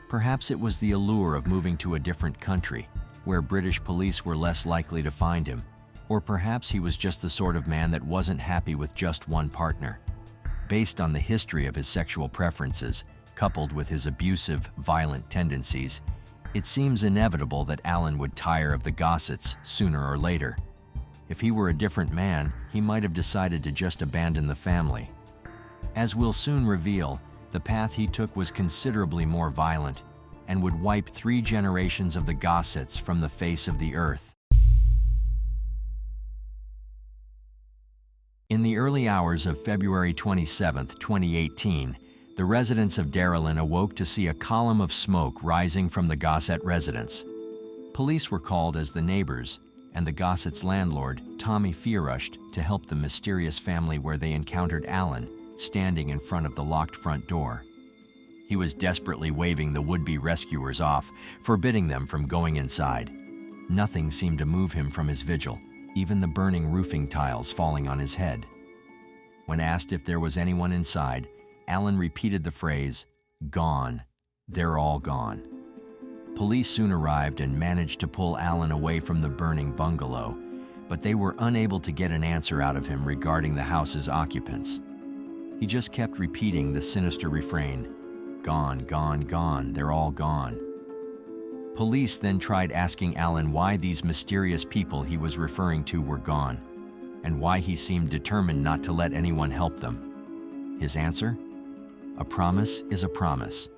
Perhaps it was the allure of moving to a different country, where British police were less likely to find him, or perhaps he was just the sort of man that wasn't happy with just one partner. Based on the history of his sexual preferences, coupled with his abusive, violent tendencies, it seems inevitable that Alan would tire of the gossips sooner or later. If he were a different man, he might have decided to just abandon the family. As we'll soon reveal, the path he took was considerably more violent and would wipe 3 generations of the gossips from the face of the earth. In the early hours of February 27, 2018, the residents of Darylin awoke to see a column of smoke rising from the Gossett residence. Police were called as the neighbors, and the Gossett's landlord, Tommy, rushed to help the mysterious family, where they encountered Alan standing in front of the locked front door. He was desperately waving the would-be rescuers off, forbidding them from going inside. Nothing seemed to move him from his vigil, even the burning roofing tiles falling on his head. When asked if there was anyone inside, Alan repeated the phrase, "Gone. They're all gone." Police soon arrived and managed to pull Alan away from the burning bungalow, but they were unable to get an answer out of him regarding the house's occupants. He just kept repeating the sinister refrain, "Gone, gone, gone, they're all gone." Police then tried asking Alan why these mysterious people he was referring to were gone, and why he seemed determined not to let anyone help them. His answer? A promise is a promise.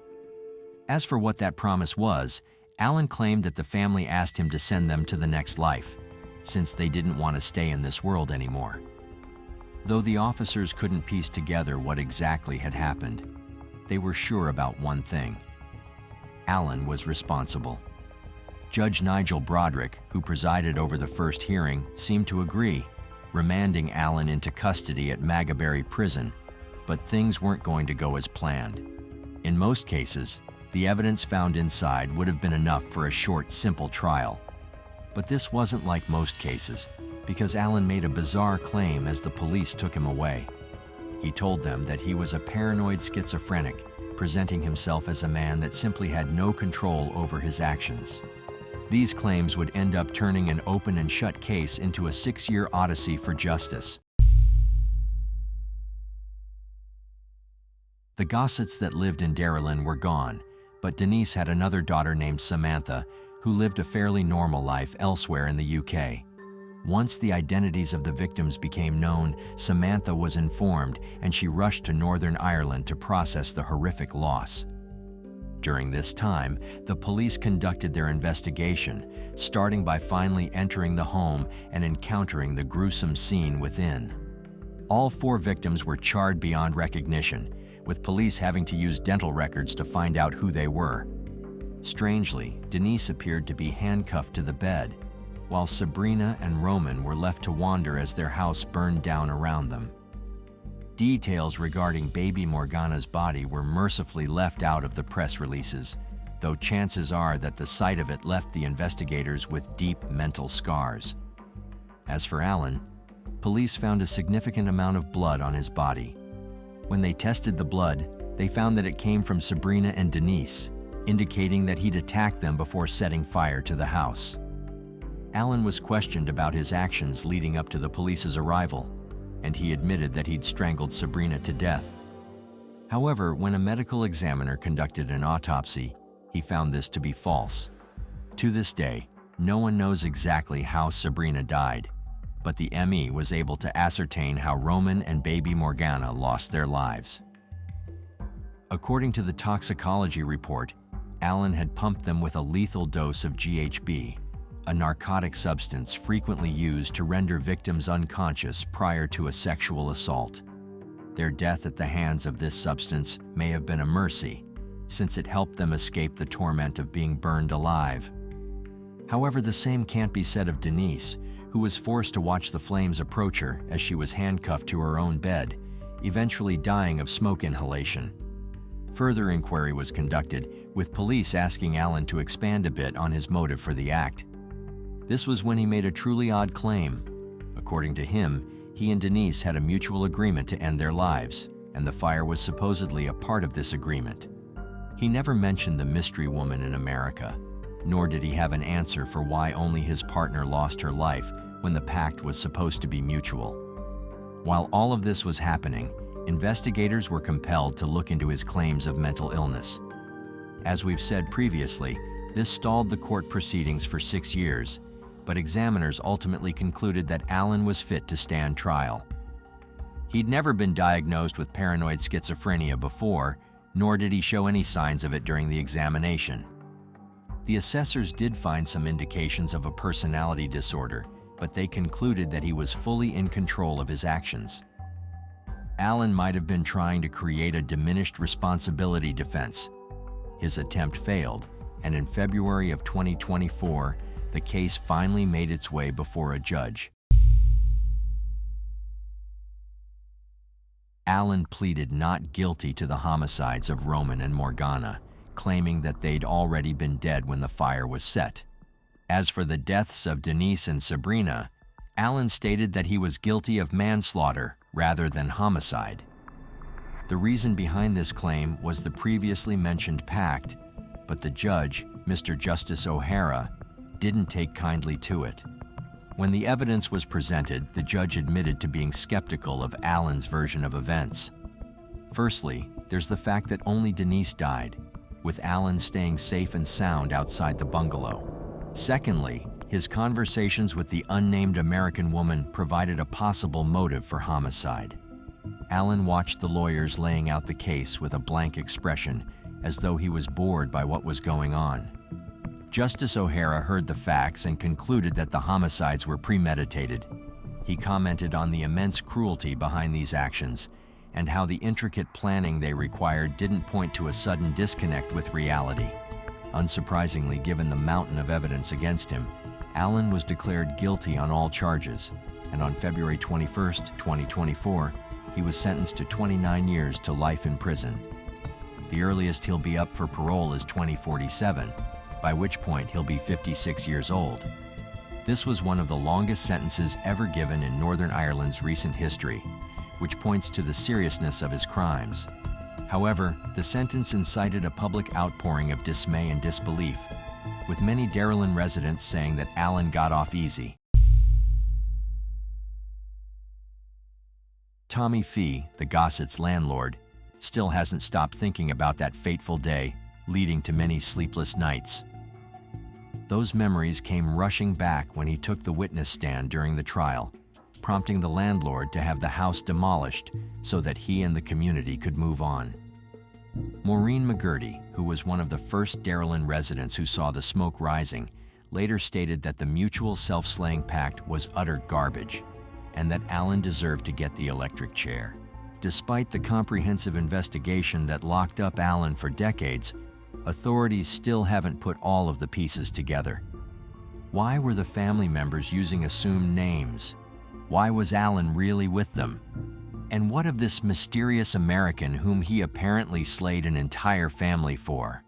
As for what that promise was, Alan claimed that the family asked him to send them to the next life, since they didn't want to stay in this world anymore. Though the officers couldn't piece together what exactly had happened, they were sure about one thing. Alan was responsible. Judge Nigel Broderick, who presided over the first hearing, seemed to agree, remanding Alan into custody at Magaberry Prison, but things weren't going to go as planned. In most cases, the evidence found inside would have been enough for a short, simple trial. But this wasn't like most cases, because Alan made a bizarre claim as the police took him away. He told them that he was a paranoid schizophrenic, presenting himself as a man that simply had no control over his actions. These claims would end up turning an open and shut case into a 6-year odyssey for justice. The Gossets that lived in Darylin were gone, but Denise had another daughter named Samantha, who lived a fairly normal life elsewhere in the UK. Once the identities of the victims became known, Samantha was informed, and she rushed to Northern Ireland to process the horrific loss. During this time, the police conducted their investigation, starting by finally entering the home and encountering the gruesome scene within. All 4 victims were charred beyond recognition, with police having to use dental records to find out who they were. Strangely, Denise appeared to be handcuffed to the bed, while Sabrina and Roman were left to wander as their house burned down around them. Details regarding baby Morgana's body were mercifully left out of the press releases, though chances are that the sight of it left the investigators with deep mental scars. As for Alan, police found a significant amount of blood on his body. When they tested the blood, they found that it came from Sabrina and Denise, indicating that he'd attacked them before setting fire to the house. Alan was questioned about his actions leading up to the police's arrival, and he admitted that he'd strangled Sabrina to death. However, when a medical examiner conducted an autopsy, he found this to be false. To this day, no one knows exactly how Sabrina died, but the ME was able to ascertain how Roman and baby Morgana lost their lives. According to the toxicology report, Alan had pumped them with a lethal dose of GHB, a narcotic substance frequently used to render victims unconscious prior to a sexual assault. Their death at the hands of this substance may have been a mercy, since it helped them escape the torment of being burned alive. However, the same can't be said of Denise, who was forced to watch the flames approach her as she was handcuffed to her own bed, eventually dying of smoke inhalation. Further inquiry was conducted, with police asking Alan to expand a bit on his motive for the act. This was when he made a truly odd claim. According to him, he and Denise had a mutual agreement to end their lives, and the fire was supposedly a part of this agreement. He never mentioned the mystery woman in America, nor did he have an answer for why only his partner lost her life when the pact was supposed to be mutual. While all of this was happening, investigators were compelled to look into his claims of mental illness. As we've said previously, this stalled the court proceedings for 6 years, but examiners ultimately concluded that Alan was fit to stand trial. He'd never been diagnosed with paranoid schizophrenia before, nor did he show any signs of it during the examination. The assessors did find some indications of a personality disorder, but they concluded that he was fully in control of his actions. Alan might have been trying to create a diminished responsibility defense. His attempt failed, and in February of 2024, the case finally made its way before a judge. Alan pleaded not guilty to the homicides of Roman and Morgana, claiming that they'd already been dead when the fire was set. As for the deaths of Denise and Sabrina, Alan stated that he was guilty of manslaughter rather than homicide. The reason behind this claim was the previously mentioned pact, but the judge, Mr. Justice O'Hara, didn't take kindly to it. When the evidence was presented, the judge admitted to being skeptical of Alan's version of events. Firstly, there's the fact that only Denise died, with Alan staying safe and sound outside the bungalow. Secondly, his conversations with the unnamed American woman provided a possible motive for homicide. Alan watched the lawyers laying out the case with a blank expression, as though he was bored by what was going on. Justice O'Hara heard the facts and concluded that the homicides were premeditated. He commented on the immense cruelty behind these actions and how the intricate planning they required didn't point to a sudden disconnect with reality. Unsurprisingly, given the mountain of evidence against him, Alan was declared guilty on all charges, and on February 21, 2024, he was sentenced to 29 years to life in prison. The earliest he'll be up for parole is 2047, by which point he'll be 56 years old. This was one of the longest sentences ever given in Northern Ireland's recent history, which points to the seriousness of his crimes. However, the sentence incited a public outpouring of dismay and disbelief, with many Darylin residents saying that Alan got off easy. Tommy Fee, the Gossett's landlord, still hasn't stopped thinking about that fateful day, leading to many sleepless nights. Those memories came rushing back when he took the witness stand during the trial, prompting the landlord to have the house demolished so that he and the community could move on. Maureen McGurty, who was one of the first Darylin residents who saw the smoke rising, later stated that the mutual self-slaying pact was utter garbage and that Alan deserved to get the electric chair. Despite the comprehensive investigation that locked up Alan for decades, authorities still haven't put all of the pieces together. Why were the family members using assumed names? Why was Alan really with them? And what of this mysterious American whom he apparently slayed an entire family for?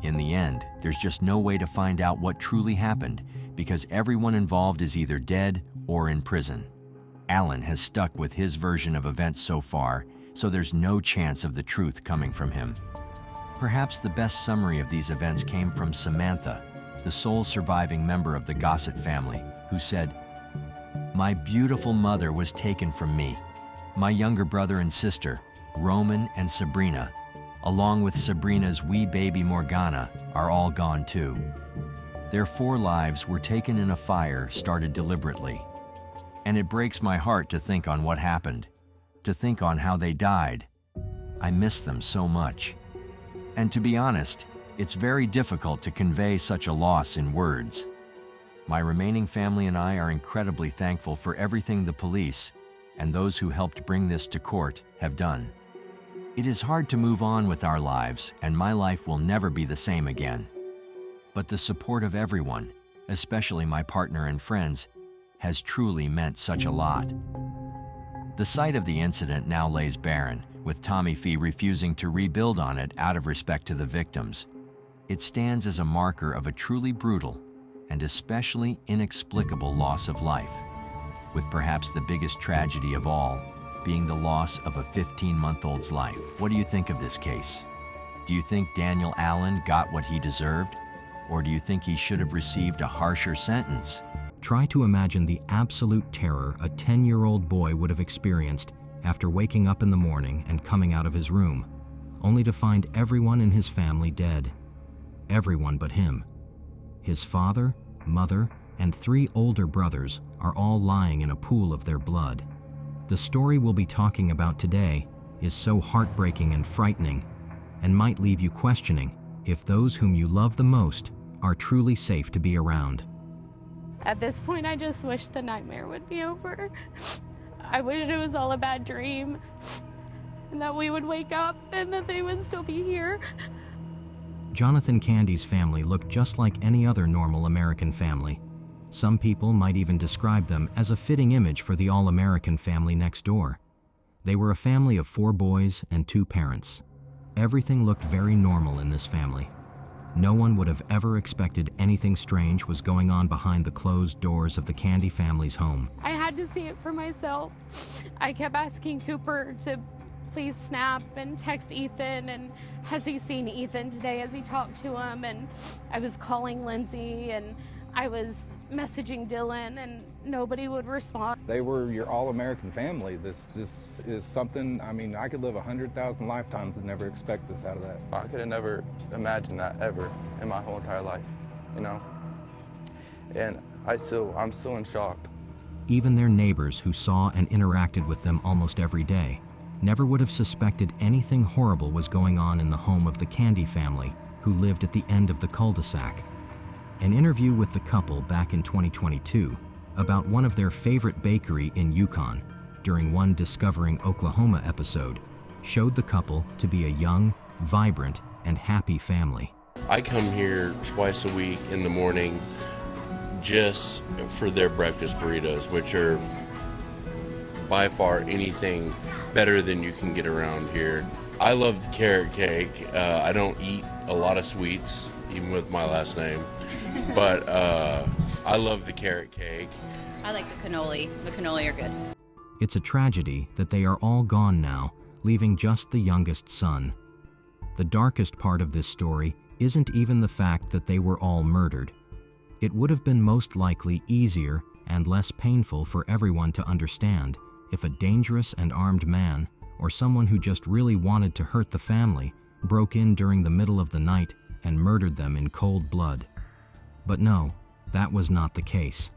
In the end, there's just no way to find out what truly happened because everyone involved is either dead or in prison. Alan has stuck with his version of events so far, so there's no chance of the truth coming from him. Perhaps the best summary of these events came from Samantha, the sole surviving member of the Gossett family, who said, "My beautiful mother was taken from me. My younger brother and sister, Roman and Sabrina, along with Sabrina's wee baby Morgana, are all gone too. Their 4 lives were taken in a fire started deliberately. And it breaks my heart to think on what happened, to think on how they died. I miss them so much. And to be honest, it's very difficult to convey such a loss in words. My remaining family and I are incredibly thankful for everything the police and those who helped bring this to court have done. It is hard to move on with our lives, and my life will never be the same again. But the support of everyone, especially my partner and friends, has truly meant such a lot. The site of the incident now lays barren, with Tommy Fee refusing to rebuild on it out of respect to the victims. It stands as a marker of a truly brutal and especially inexplicable loss of life, with perhaps the biggest tragedy of all being the loss of a 15-month-old's life. What do you think of this case? Do you think Daniel Allen got what he deserved, or do you think he should have received a harsher sentence? Try to imagine the absolute terror a 10-year-old boy would have experienced after waking up in the morning and coming out of his room, only to find everyone in his family dead. Everyone but him. His father, mother, and 3 older brothers are all lying in a pool of their blood. The story we'll be talking about today is so heartbreaking and frightening, and might leave you questioning if those whom you love the most are truly safe to be around. At this point, I just wish the nightmare would be over. I wish it was all a bad dream, and that we would wake up and that they would still be here. Jonathan Candy's family looked just like any other normal American family. Some people might even describe them as a fitting image for the all-American family next door. They were a family of 4 boys and 2 parents. Everything looked very normal in this family. No one would have ever expected anything strange was going on behind the closed doors of the Candy family's home. I had to see it for myself. I kept asking Cooper to please snap and text Ethan, and has he seen Ethan today? Has he talked to him? And I was calling Lindsay, and I was messaging Dylan, and nobody would respond. They were your all-American family. This is something, I mean, I could live 100,000 lifetimes and never expect this out of that. I could have never imagined that ever in my whole entire life, you know? And I'm still in shock. Even their neighbors who saw and interacted with them almost every day never would have suspected anything horrible was going on in the home of the Candy family, who lived at the end of the cul-de-sac. An interview with the couple back in 2022 about one of their favorite bakery in Yukon during one Discovering Oklahoma episode showed the couple to be a young, vibrant, and happy family. I come here twice a week in the morning just for their breakfast burritos, which are by far anything better than you can get around here. I love the carrot cake. I don't eat a lot of sweets, even with my last name. But I love the carrot cake. I like the cannoli. The cannoli are good. It's a tragedy that they are all gone now, leaving just the youngest son. The darkest part of this story isn't even the fact that they were all murdered. It would have been most likely easier and less painful for everyone to understand if a dangerous and armed man, or someone who just really wanted to hurt the family, broke in during the middle of the night and murdered them in cold blood. But no, that was not the case.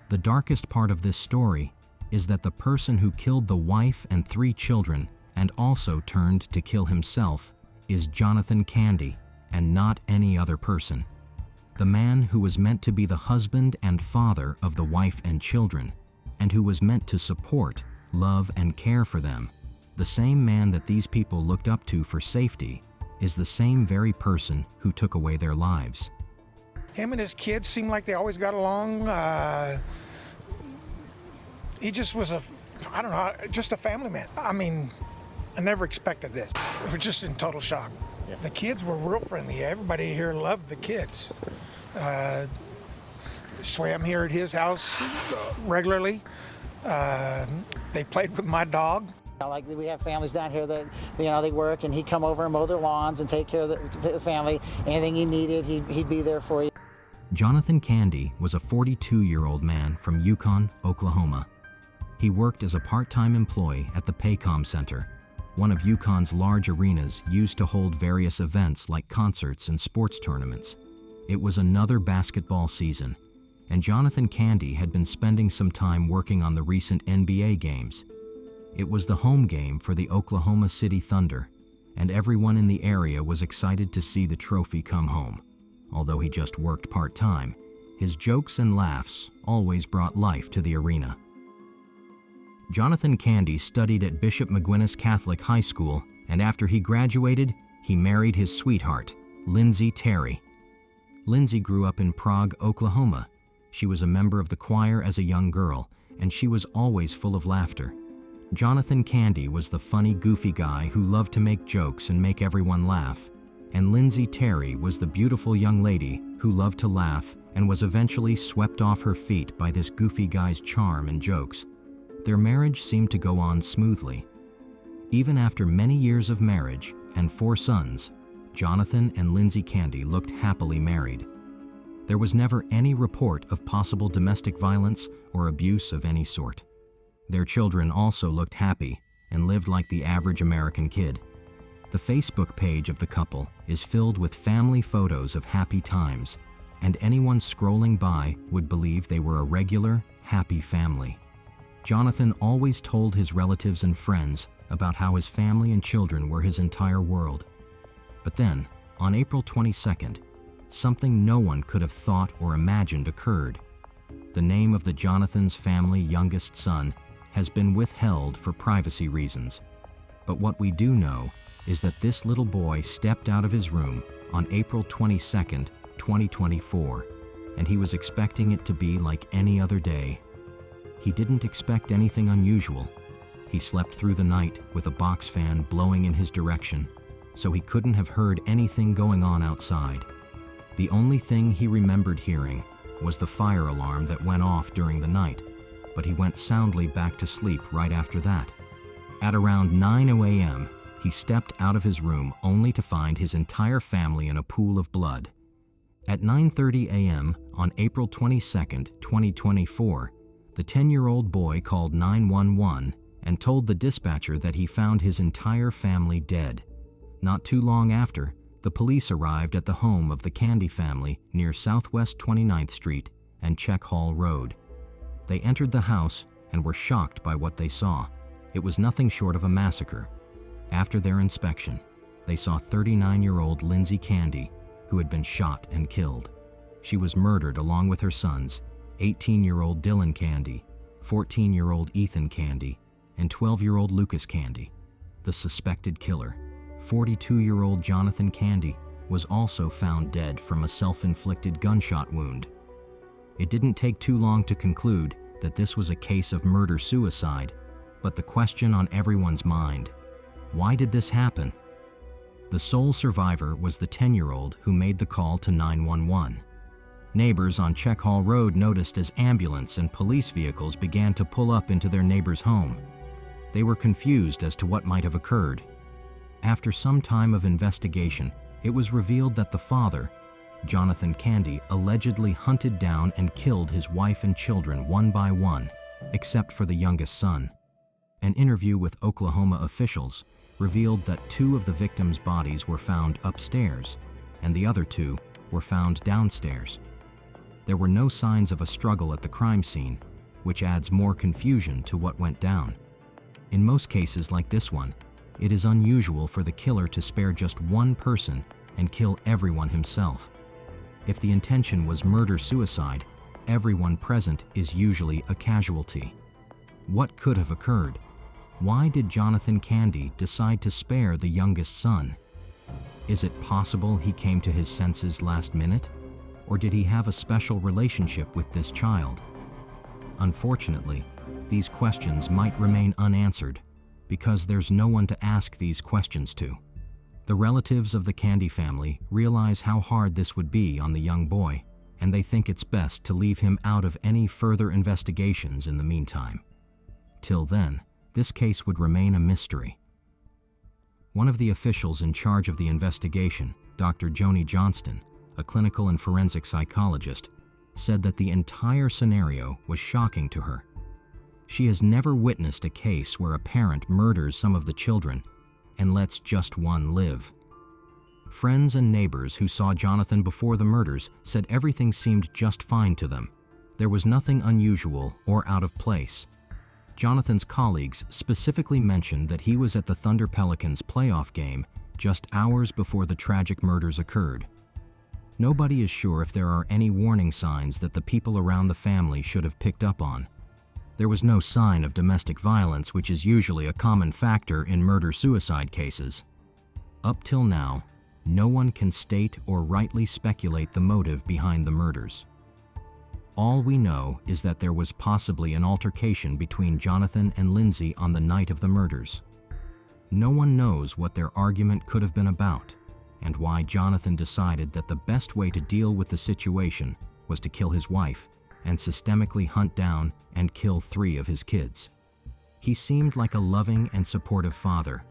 The darkest part of this story is that the person who killed the wife and 3 children and also turned to kill himself is Jonathan Candy, and not any other person. The man who was meant to be the husband and father of the wife and children, and who was meant to support, love, and care for them, the same man that these people looked up to for safety, is the same very person who took away their lives. Him and his kids seemed like they always got along. He just was just a family man. I mean, I never expected this. We were just in total shock. Yeah. The kids were real friendly. Everybody here loved the kids. Swam here at his house regularly. They played with my dog. Like we have families down here that, they work, and he'd come over and mow their lawns and take care of the family. Anything you needed, he'd be there for you. Jonathan Candy was a 42-year-old man from Yukon, Oklahoma. He worked as a part-time employee at the Paycom Center, one of Yukon's large arenas used to hold various events like concerts and sports tournaments. It was another basketball season, and Jonathan Candy had been spending some time working on the recent NBA games. It was the home game for the Oklahoma City Thunder, and everyone in the area was excited to see the trophy come home. Although he just worked part-time, his jokes and laughs always brought life to the arena. Jonathan Candy studied at Bishop McGuinness Catholic High School, and after he graduated, he married his sweetheart, Lindsay Terry. Lindsay grew up in Prague, Oklahoma. She was a member of the choir as a young girl, and she was always full of laughter. Jonathan Candy was the funny, goofy guy who loved to make jokes and make everyone laugh. And Lindsay Terry was the beautiful young lady who loved to laugh and was eventually swept off her feet by this goofy guy's charm and jokes. Their marriage seemed to go on smoothly. Even after many years of marriage and 4 sons, Jonathan and Lindsay Candy looked happily married. There was never any report of possible domestic violence or abuse of any sort. Their children also looked happy and lived like the average American kid. The Facebook page of the couple is filled with family photos of happy times, and anyone scrolling by would believe they were a regular, happy family. Jonathan always told his relatives and friends about how his family and children were his entire world. But then, on April 22nd, something no one could have thought or imagined occurred. The name of the Jonathan's family youngest son has been withheld for privacy reasons. But what we do know is that this little boy stepped out of his room on April 22nd, 2024, and he was expecting it to be like any other day. He didn't expect anything unusual. He slept through the night with a box fan blowing in his direction, so he couldn't have heard anything going on outside. The only thing he remembered hearing was the fire alarm that went off during the night, but he went soundly back to sleep right after that. At around 9 a.m., he stepped out of his room only to find his entire family in a pool of blood. At 9:30 a.m. on April 22nd, 2024, the 10-year-old boy called 911 and told the dispatcher that he found his entire family dead. Not too long after, the police arrived at the home of the Candy family near Southwest 29th Street and Check Hall Road. They entered the house and were shocked by what they saw. It was nothing short of a massacre. After their inspection, they saw 39-year-old Lindsay Candy, who had been shot and killed. She was murdered along with her sons, 18-year-old Dylan Candy, 14-year-old Ethan Candy, and 12-year-old Lucas Candy. The suspected killer, 42-year-old Jonathan Candy, was also found dead from a self-inflicted gunshot wound. It didn't take too long to conclude that this was a case of murder-suicide, but the question on everyone's mind: why did this happen? The sole survivor was the 10-year-old who made the call to 911. Neighbors on Check Hall Road noticed as ambulance and police vehicles began to pull up into their neighbor's home. They were confused as to what might have occurred. After some time of investigation, it was revealed that the father, Jonathan Candy, allegedly hunted down and killed his wife and children one by one, except for the youngest son. An interview with Oklahoma officials revealed that 2 of the victims' bodies were found upstairs, and the other 2 were found downstairs. There were no signs of a struggle at the crime scene, which adds more confusion to what went down. In most cases like this one, it is unusual for the killer to spare just one person and kill everyone himself. If the intention was murder-suicide, everyone present is usually a casualty. What could have occurred? Why did Jonathan Candy decide to spare the youngest son? Is it possible he came to his senses last minute? Or did he have a special relationship with this child? Unfortunately, these questions might remain unanswered because there's no one to ask these questions to. The relatives of the Candy family realize how hard this would be on the young boy, and they think it's best to leave him out of any further investigations in the meantime. Till then, this case would remain a mystery. One of the officials in charge of the investigation, Dr. Joni Johnston, a clinical and forensic psychologist, said that the entire scenario was shocking to her. She has never witnessed a case where a parent murders some of the children and lets just one live. Friends and neighbors who saw Jonathan before the murders said everything seemed just fine to them. There was nothing unusual or out of place. Jonathan's colleagues specifically mentioned that he was at the Thunder Pelicans playoff game just hours before the tragic murders occurred. Nobody is sure if there are any warning signs that the people around the family should have picked up on. There was no sign of domestic violence, which is usually a common factor in murder-suicide cases. Up till now, no one can state or rightly speculate the motive behind the murders. All we know is that there was possibly an altercation between Jonathan and Lindsay on the night of the murders. No one knows what their argument could have been about, and why Jonathan decided that the best way to deal with the situation was to kill his wife and systemically hunt down and kill 3 of his kids. He seemed like a loving and supportive father,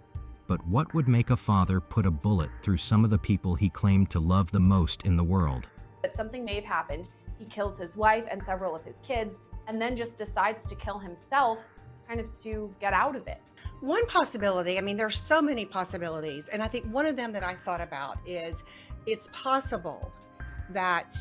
but what would make a father put a bullet through some of the people he claimed to love the most in the world? But something may have happened. He kills his wife and several of his kids, and then just decides to kill himself, kind of to get out of it. One possibility, I mean, there's so many possibilities, and I think one of them that I've thought about is it's possible that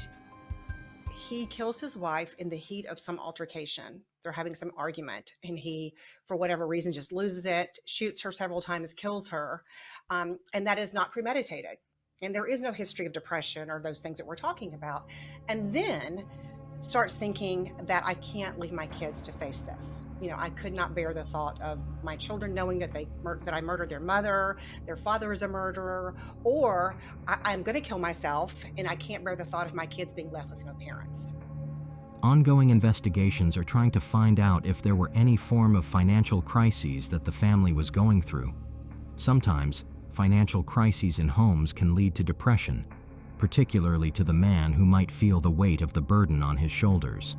he kills his wife in the heat of some altercation. They're having some argument, and he, for whatever reason, just loses it, shoots her several times, kills her, and that is not premeditated. And there is no history of depression or those things that we're talking about. And then starts thinking that I can't leave my kids to face this. You know, I could not bear the thought of my children knowing that I murdered their mother, their father is a murderer, or I'm going to kill myself, and I can't bear the thought of my kids being left with no parents. Ongoing investigations are trying to find out if there were any form of financial crises that the family was going through. Sometimes, financial crises in homes can lead to depression, particularly to the man who might feel the weight of the burden on his shoulders.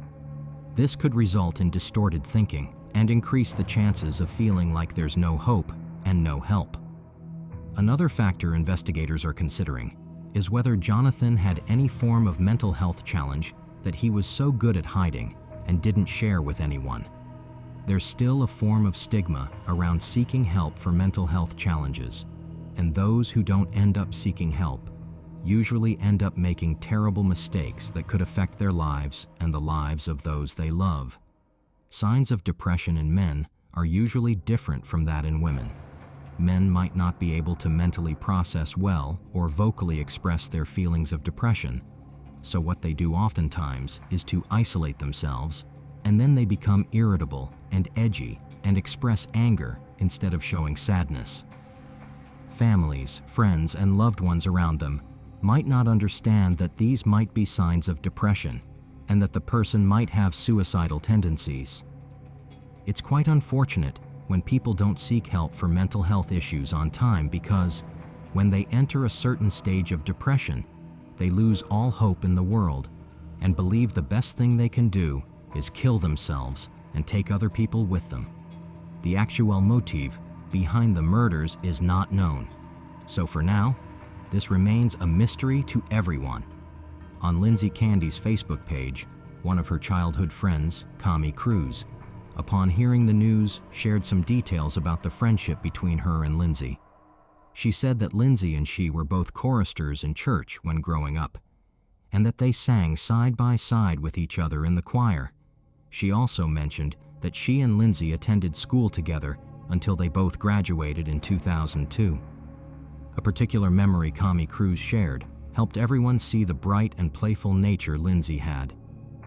This could result in distorted thinking and increase the chances of feeling like there's no hope and no help. Another factor investigators are considering is whether Jonathan had any form of mental health challenge that he was so good at hiding and didn't share with anyone. There's still a form of stigma around seeking help for mental health challenges, and those who don't end up seeking help usually end up making terrible mistakes that could affect their lives and the lives of those they love. Signs of depression in men are usually different from that in women. Men might not be able to mentally process well or vocally express their feelings of depression, so what they do oftentimes is to isolate themselves, and then they become irritable and edgy and express anger instead of showing sadness. Families, friends, and loved ones around them might not understand that these might be signs of depression and that the person might have suicidal tendencies. It's quite unfortunate when people don't seek help for mental health issues on time because when they enter a certain stage of depression, they lose all hope in the world and believe the best thing they can do is kill themselves and take other people with them. The actual motive behind the murders is not known, so for now, this remains a mystery to everyone. On Lindsay Candy's Facebook page, one of her childhood friends, Connie Cruz, upon hearing the news, shared some details about the friendship between her and Lindsay. She said that Lindsay and she were both choristers in church when growing up, and that they sang side by side with each other in the choir. She also mentioned that she and Lindsay attended school together until they both graduated in 2002. A particular memory Connie Cruz shared helped everyone see the bright and playful nature Lindsay had.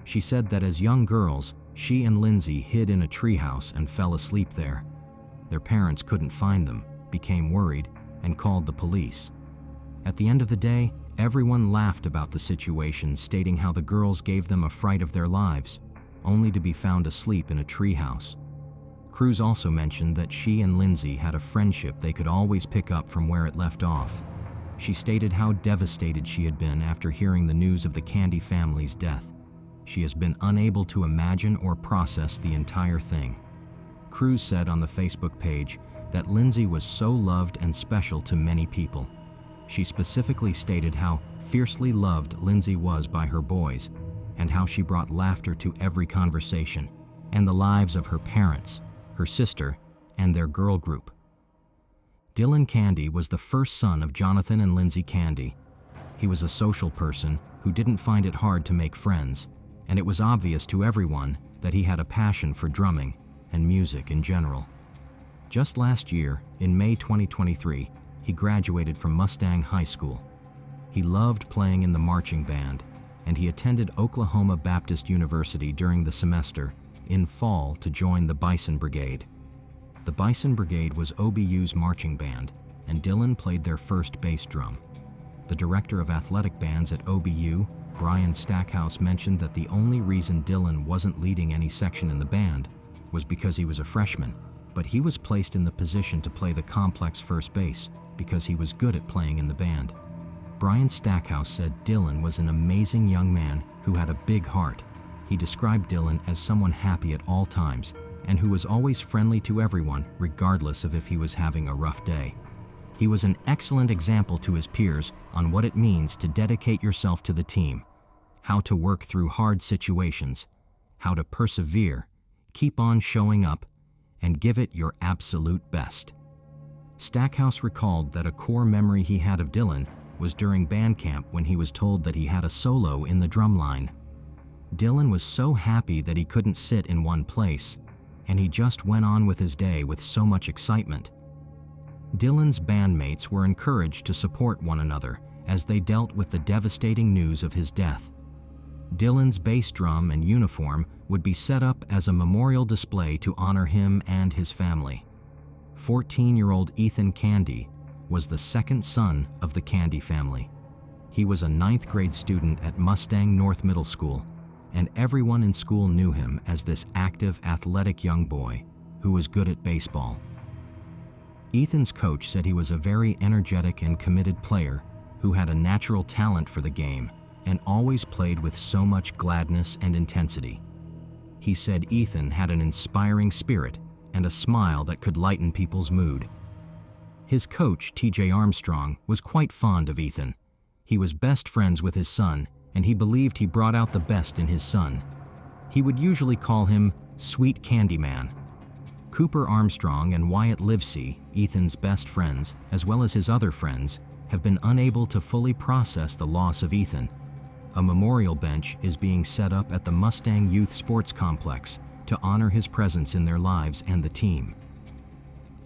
She said that as young girls, she and Lindsay hid in a treehouse and fell asleep there. Their parents couldn't find them, became worried, and called the police. At the end of the day, everyone laughed about the situation, stating how the girls gave them a fright of their lives, only to be found asleep in a treehouse. Cruz also mentioned that she and Lindsay had a friendship they could always pick up from where it left off. She stated how devastated she had been after hearing the news of the Candy family's death. She has been unable to imagine or process the entire thing. Cruz said on the Facebook page that Lindsay was so loved and special to many people. She specifically stated how fiercely loved Lindsay was by her boys, and how she brought laughter to every conversation, and the lives of her parents, her sister, and their girl group. Dylan Candy was the first son of Jonathan and Lindsay Candy. He was a social person who didn't find it hard to make friends, and it was obvious to everyone that he had a passion for drumming and music in general. Just last year, in May 2023, he graduated from Mustang High School. He loved playing in the marching band, and he attended Oklahoma Baptist University during the semester in fall to join the Bison Brigade. The Bison Brigade was OBU's marching band, and Dylan played their first bass drum. The director of athletic bands at OBU, Brian Stackhouse mentioned that the only reason Dylan wasn't leading any section in the band was because he was a freshman, but he was placed in the position to play the complex first base because he was good at playing in the band. Brian Stackhouse said Dylan was an amazing young man who had a big heart. He described Dylan as someone happy at all times and who was always friendly to everyone, regardless of if he was having a rough day. He was an excellent example to his peers on what it means to dedicate yourself to the team, how to work through hard situations, how to persevere, keep on showing up, and give it your absolute best. Stackhouse recalled that a core memory he had of Dylan was during band camp when he was told that he had a solo in the drum line. Dylan was so happy that he couldn't sit in one place, and he just went on with his day with so much excitement. Dylan's bandmates were encouraged to support one another as they dealt with the devastating news of his death. Dylan's bass drum and uniform would be set up as a memorial display to honor him and his family. 14-year-old Ethan Candy was the second son of the Candy family. He was a 9th grade student at Mustang North Middle School, and everyone in school knew him as this active, athletic young boy who was good at baseball. Ethan's coach said he was a very energetic and committed player who had a natural talent for the game and always played with so much gladness and intensity. He said Ethan had an inspiring spirit and a smile that could lighten people's mood. His coach, TJ Armstrong, was quite fond of Ethan. He was best friends with his son, and he believed he brought out the best in his son. He would usually call him Sweet Candy Man. Cooper Armstrong and Wyatt Livesey, Ethan's best friends, as well as his other friends, have been unable to fully process the loss of Ethan. A memorial bench is being set up at the Mustang Youth Sports Complex to honor his presence in their lives and the team.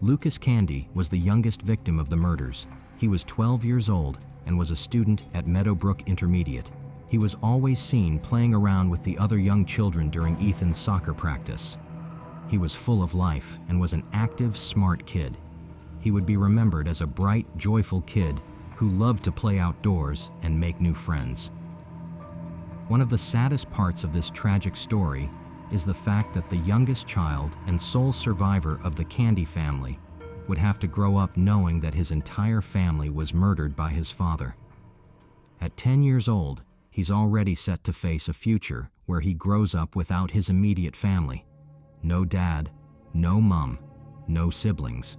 Lucas Candy was the youngest victim of the murders. He was 12 years old and was a student at Meadowbrook Intermediate. He was always seen playing around with the other young children during Ethan's soccer practice. He was full of life and was an active, smart kid. He would be remembered as a bright, joyful kid who loved to play outdoors and make new friends. One of the saddest parts of this tragic story is the fact that the youngest child and sole survivor of the Candy family would have to grow up knowing that his entire family was murdered by his father. At 10 years old, he's already set to face a future where he grows up without his immediate family. No dad, no mom, no siblings.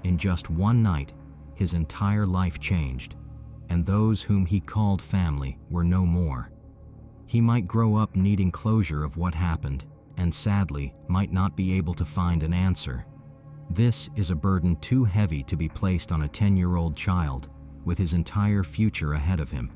In just one night, his entire life changed, and those whom he called family were no more. He might grow up needing closure of what happened, and sadly, might not be able to find an answer. This is a burden too heavy to be placed on a 10-year-old child with his entire future ahead of him.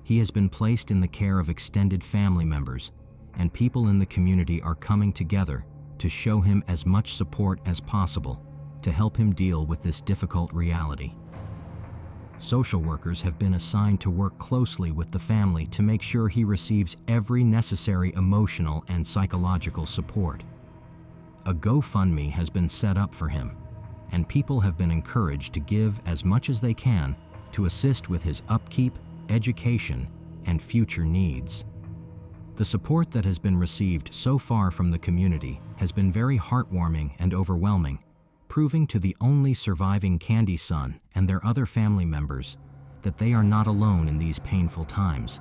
He has been placed in the care of extended family members, and people in the community are coming together to show him as much support as possible to help him deal with this difficult reality. Social workers have been assigned to work closely with the family to make sure he receives every necessary emotional and psychological support. A GoFundMe has been set up for him, and people have been encouraged to give as much as they can to assist with his upkeep, education, and future needs. The support that has been received so far from the community has been very heartwarming and overwhelming, proving to the only surviving Candy son and their other family members that they are not alone in these painful times.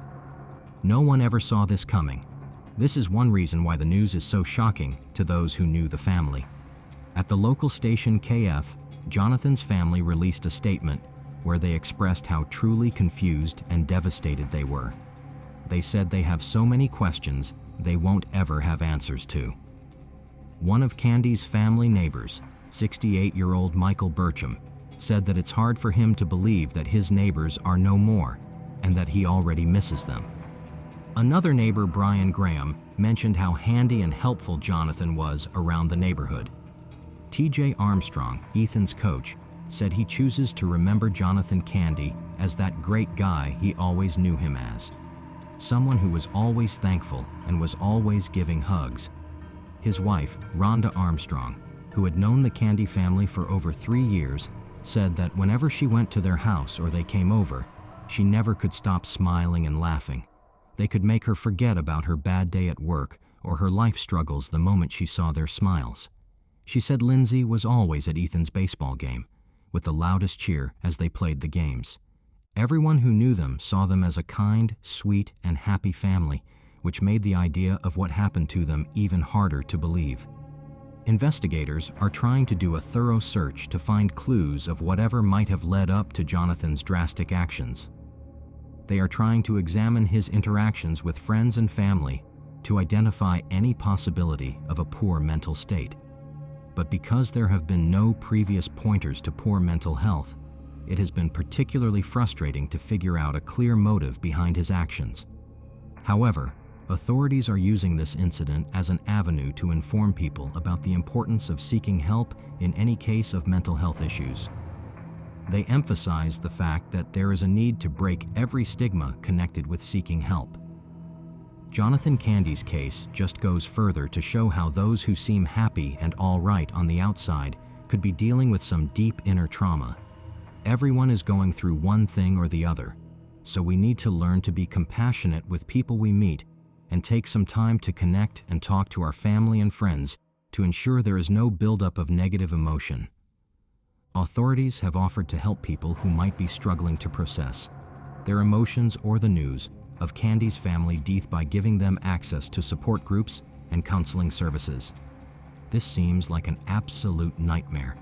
No one ever saw this coming. This is one reason why the news is so shocking to those who knew the family. At the local station KF, Jonathan's family released a statement where they expressed how truly confused and devastated they were. They said they have so many questions they won't ever have answers to. One of Candy's family neighbors, 68-year-old Michael Burcham, said that it's hard for him to believe that his neighbors are no more and that he already misses them. Another neighbor, Brian Graham, mentioned how handy and helpful Jonathan was around the neighborhood. TJ Armstrong, Ethan's coach, said he chooses to remember Jonathan Candy as that great guy he always knew him as. Someone who was always thankful and was always giving hugs. His wife, Rhonda Armstrong, who had known the Candy family for over 3 years, said that whenever she went to their house or they came over, she never could stop smiling and laughing, They could make her forget about her bad day at work or her life struggles the moment she saw their smiles. She said Lindsay was always at Ethan's baseball game, with the loudest cheer as they played the games. Everyone who knew them saw them as a kind, sweet, and happy family, which made the idea of what happened to them even harder to believe. Investigators are trying to do a thorough search to find clues of whatever might have led up to Jonathan's drastic actions. They are trying to examine his interactions with friends and family to identify any possibility of a poor mental state. But because there have been no previous pointers to poor mental health, it has been particularly frustrating to figure out a clear motive behind his actions. However, authorities are using this incident as an avenue to inform people about the importance of seeking help in any case of mental health issues. They emphasize the fact that there is a need to break every stigma connected with seeking help. Jonathan Candy's case just goes further to show how those who seem happy and all right on the outside could be dealing with some deep inner trauma. Everyone is going through one thing or the other, so we need to learn to be compassionate with people we meet and take some time to connect and talk to our family and friends to ensure there is no buildup of negative emotion. Authorities have offered to help people who might be struggling to process their emotions or the news of Candy's family death by giving them access to support groups and counseling services. This seems like an absolute nightmare.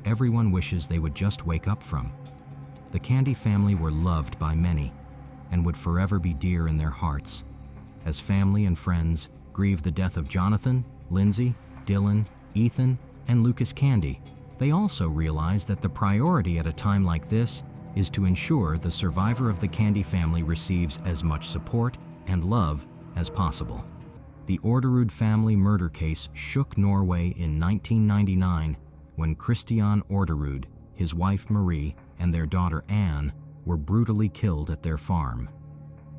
Everyone wishes they would just wake up from. The Candy family were loved by many and would forever be dear in their hearts. As family and friends grieve the death of Jonathan, Lindsay, Dylan, Ethan, and Lucas Candy, they also realize that the priority at a time like this is to ensure the survivor of the Candy family receives as much support and love as possible. The Orderud family murder case shook Norway in 1999 when Christian Orderud, his wife Marie, and their daughter Anne were brutally killed at their farm.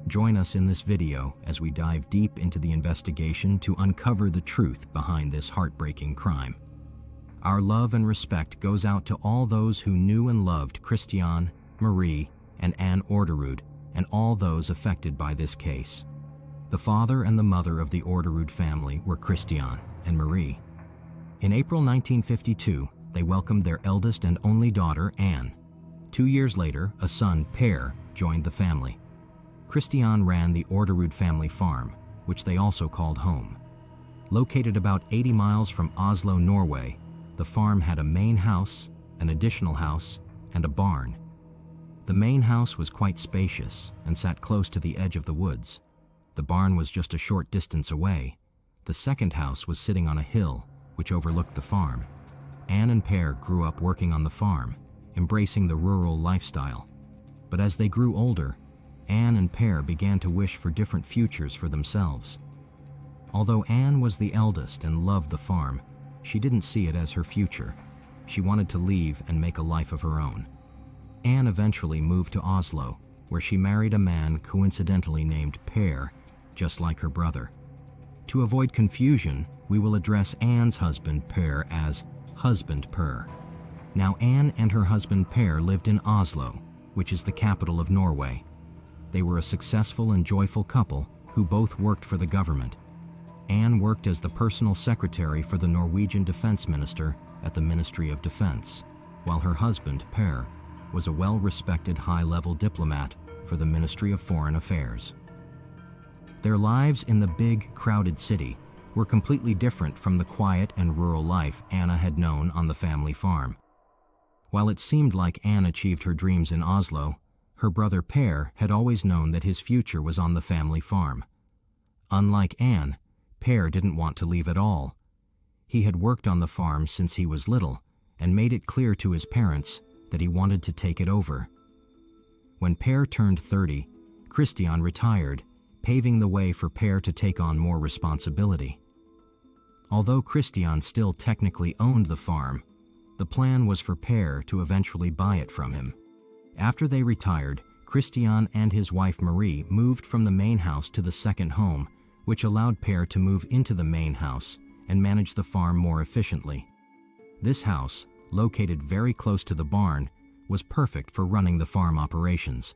Join us in this video as we dive deep into the investigation to uncover the truth behind this heartbreaking crime. Our love and respect goes out to all those who knew and loved Christian, Marie, and Anne Orderud, and all those affected by this case. The father and the mother of the Orderud family were Christian and Marie. In April 1952, they welcomed their eldest and only daughter, Anne. 2 years later, a son, Per, joined the family. Christian ran the Orderud family farm, which they also called home. Located about 80 miles from Oslo, Norway, the farm had a main house, an additional house, and a barn. The main house was quite spacious and sat close to the edge of the woods. The barn was just a short distance away. The second house was sitting on a hill, which overlooked the farm. Anne and Per grew up working on the farm, embracing the rural lifestyle. But as they grew older, Anne and Per began to wish for different futures for themselves. Although Anne was the eldest and loved the farm, she didn't see it as her future. She wanted to leave and make a life of her own. Anne eventually moved to Oslo, where she married a man coincidentally named Per, just like her brother. To avoid confusion, we will address Anne's husband Per as Husband Per. Now Anne and her husband Per lived in Oslo, which is the capital of Norway. They were a successful and joyful couple who both worked for the government. Anne worked as the personal secretary for the Norwegian defense minister at the Ministry of Defense, while her husband, Per, was a well-respected high-level diplomat for the Ministry of Foreign Affairs. Their lives in the big, crowded city were completely different from the quiet and rural life Anna had known on the family farm. While it seemed like Anne achieved her dreams in Oslo, her brother Per had always known that his future was on the family farm. Unlike Anne, Per didn't want to leave at all. He had worked on the farm since he was little and made it clear to his parents that he wanted to take it over. When Per turned 30, Christian retired, paving the way for Per to take on more responsibility. Although Christian still technically owned the farm, the plan was for Per to eventually buy it from him. After they retired, Christian and his wife Marie moved from the main house to the second home, which allowed Per to move into the main house and manage the farm more efficiently. This house, located very close to the barn, was perfect for running the farm operations.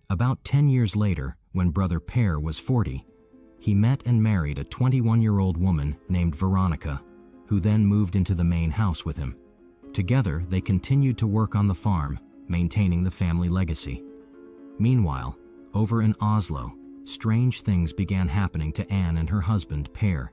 About 10 years later, when brother Per was 40, he met and married a 21-year-old woman named Veronica, who then moved into the main house with him. Together, they continued to work on the farm, maintaining the family legacy. Meanwhile, over in Oslo, strange things began happening to Anne and her husband, Per.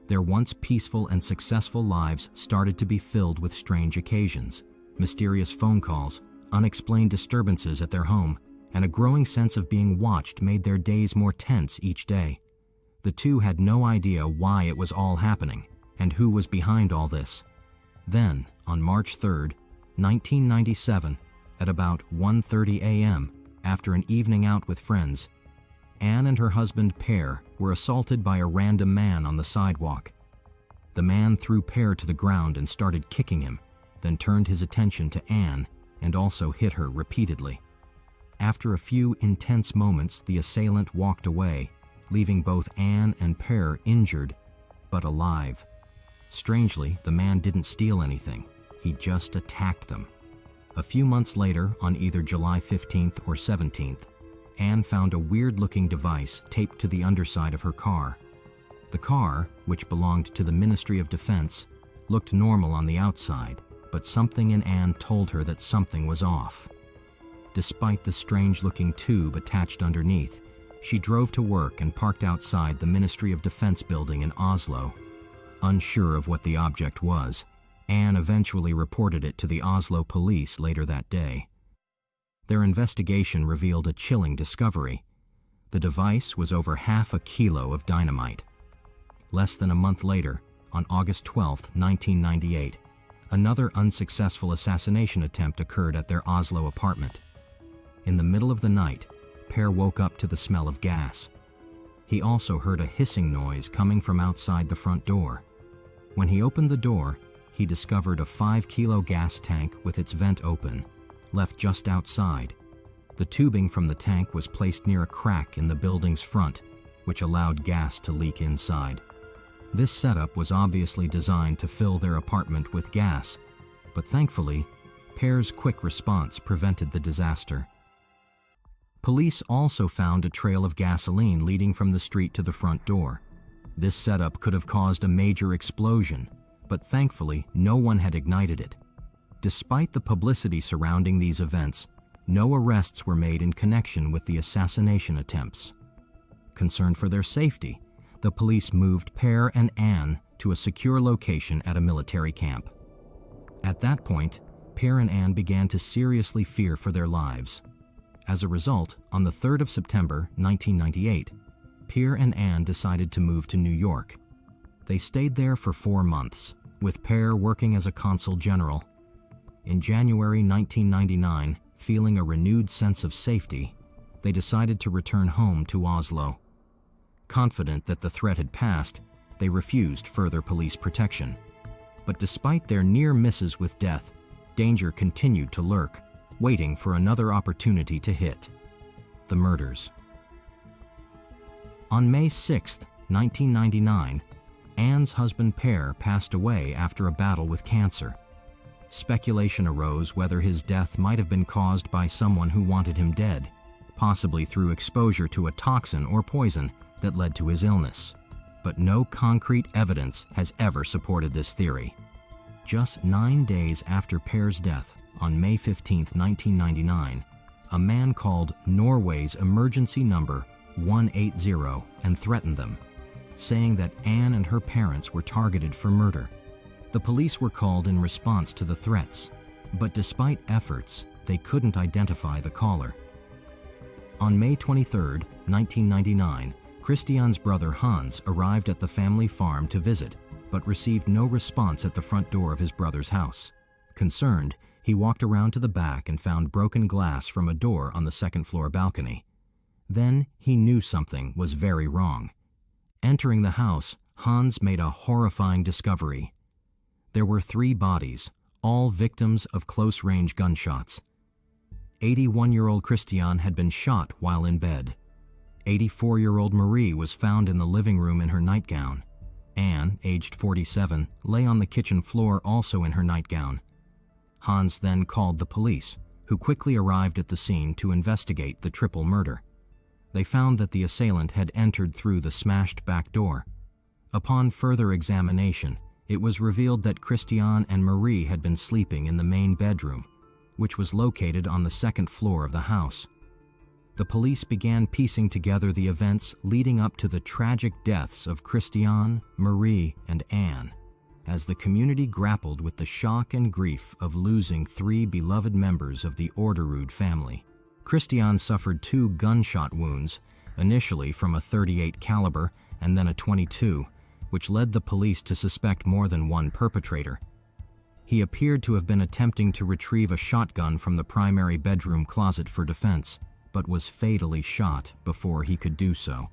Their once peaceful and successful lives started to be filled with strange occasions, mysterious phone calls, unexplained disturbances at their home, and a growing sense of being watched made their days more tense each day. The two had no idea why it was all happening and who was behind all this. Then, on March 3rd, 1997, at about 1:30 a.m., after an evening out with friends, Anne and her husband Per were assaulted by a random man on the sidewalk. The man threw Per to the ground and started kicking him, then turned his attention to Anne and also hit her repeatedly. After a few intense moments, the assailant walked away, leaving both Anne and Per injured, but alive. Strangely, the man didn't steal anything. He just attacked them. A few months later, on either July 15th or 17th, Anne found a weird-looking device taped to the underside of her car. The car, which belonged to the Ministry of Defense, looked normal on the outside, but something in Anne told her that something was off. Despite the strange-looking tube attached underneath, she drove to work and parked outside the Ministry of Defense building in Oslo. Unsure of what the object was, Anne eventually reported it to the Oslo police later that day. Their investigation revealed a chilling discovery. The device was over half a kilo of dynamite. Less than a month later, on August 12, 1998, another unsuccessful assassination attempt occurred at their Oslo apartment. In the middle of the night, Per woke up to the smell of gas. He also heard a hissing noise coming from outside the front door. When he opened the door, he discovered a 5-kilo gas tank with its vent open, left just outside. The tubing from the tank was placed near a crack in the building's front, which allowed gas to leak inside. This setup was obviously designed to fill their apartment with gas, but thankfully, Per's quick response prevented the disaster. Police also found a trail of gasoline leading from the street to the front door. This setup could have caused a major explosion, but thankfully, no one had ignited it. Despite the publicity surrounding these events, no arrests were made in connection with the assassination attempts. Concerned for their safety, the police moved Per and Anne to a secure location at a military camp. At that point, Per and Anne began to seriously fear for their lives. As a result, on the 3rd of September, 1998, Per and Anne decided to move to New York. They stayed there for 4 months, with Per working as a consul general. In January 1999, feeling a renewed sense of safety, they decided to return home to Oslo. Confident that the threat had passed, they refused further police protection. But despite their near misses with death, danger continued to lurk, waiting for another opportunity to hit: the murders. On May 6, 1999, Anne's husband Per passed away after a battle with cancer. Speculation arose whether his death might have been caused by someone who wanted him dead, possibly through exposure to a toxin or poison that led to his illness. But no concrete evidence has ever supported this theory. Just 9 days after Per's death, on May 15, 1999, a man called Norway's emergency number 180 and threatened them, saying that Anne and her parents were targeted for murder. The police were called in response to the threats, but despite efforts, they couldn't identify the caller. On May 23, 1999, Christian's brother Hans arrived at the family farm to visit, but received no response at the front door of his brother's house. Concerned, he walked around to the back and found broken glass from a door on the second-floor balcony. Then he knew something was very wrong. Entering the house, Hans made a horrifying discovery. There were 3 bodies, all victims of close-range gunshots. 81-year-old Christian had been shot while in bed. 84-year-old Marie was found in the living room in her nightgown. Anne, aged 47, lay on the kitchen floor also in her nightgown. Hans then called the police, who quickly arrived at the scene to investigate the triple murder. they found that the assailant had entered through the smashed back door. Upon further examination, it was revealed that Christian and Marie had been sleeping in the main bedroom, which was located on the second floor of the house. The police began piecing together the events leading up to the tragic deaths of Christian, Marie, and Anne, as the community grappled with the shock and grief of losing 3 beloved members of the Orderud family. Christian suffered 2 gunshot wounds, initially from a .38 caliber and then a .22, which led the police to suspect more than one perpetrator. He appeared to have been attempting to retrieve a shotgun from the primary bedroom closet for defense, but was fatally shot before he could do so.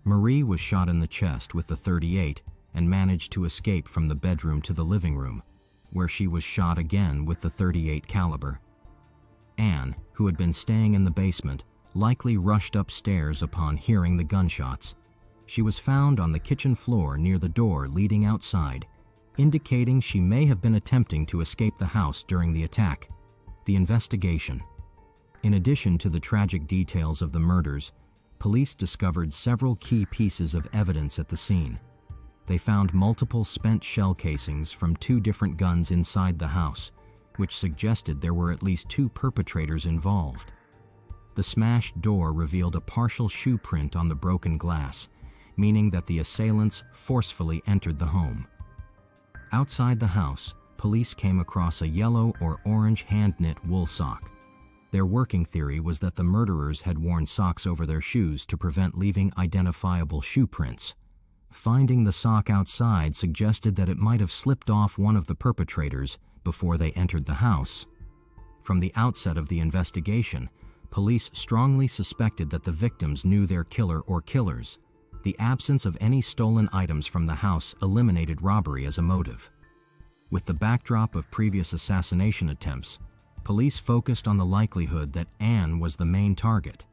Marie was shot in the chest with the .38 and managed to escape from the bedroom to the living room, where she was shot again with the .38 caliber. Anne, who had been staying in the basement, likely rushed upstairs upon hearing the gunshots. She was found on the kitchen floor near the door leading outside, indicating she may have been attempting to escape the house during the attack. The investigation. In addition to the tragic details of the murders, police discovered several key pieces of evidence at the scene. They found multiple spent shell casings from 2 different guns inside the house, which suggested there were at least 2 perpetrators involved. The smashed door revealed a partial shoe print on the broken glass, meaning that the assailants forcefully entered the home. Outside the house, police came across a yellow or orange hand-knit wool sock. Their working theory was that the murderers had worn socks over their shoes to prevent leaving identifiable shoe prints. Finding the sock outside suggested that it might have slipped off one of the perpetrators before they entered the house. From the outset of the investigation, police strongly suspected that the victims knew their killer or killers. The absence of any stolen items from the house eliminated robbery as a motive. With the backdrop of previous assassination attempts, police focused on the likelihood that Anne was the main target.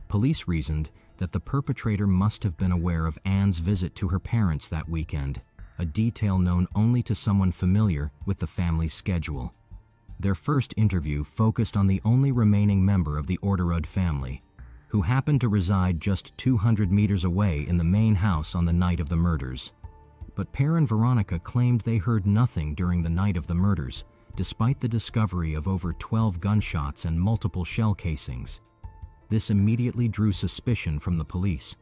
Police reasoned that the perpetrator must have been aware of Anne's visit to her parents that weekend, a detail known only to someone familiar with the family's schedule. Their first interview focused on the only remaining member of the Orderud family, who happened to reside just 200 meters away in the main house on the night of the murders. But Per and Veronica claimed they heard nothing during the night of the murders, despite the discovery of over 12 gunshots and multiple shell casings. This immediately drew suspicion from the police.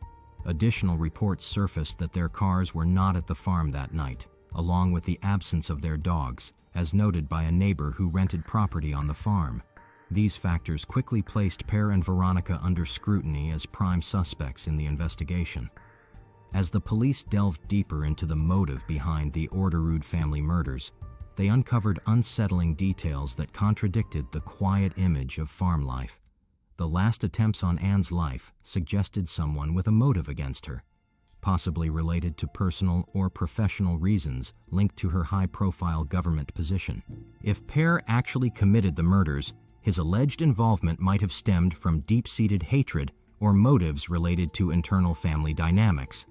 Additional reports surfaced that their cars were not at the farm that night, along with the absence of their dogs, as noted by a neighbor who rented property on the farm. These factors quickly placed Per and Veronica under scrutiny as prime suspects in the investigation. As the police delved deeper into the motive behind the Orderud family murders, they uncovered unsettling details that contradicted the quiet image of farm life. The last attempts on Anne's life suggested someone with a motive against her, possibly related to personal or professional reasons linked to her high-profile government position. If Per actually committed the murders, his alleged involvement might have stemmed from deep-seated hatred or motives related to internal family dynamics.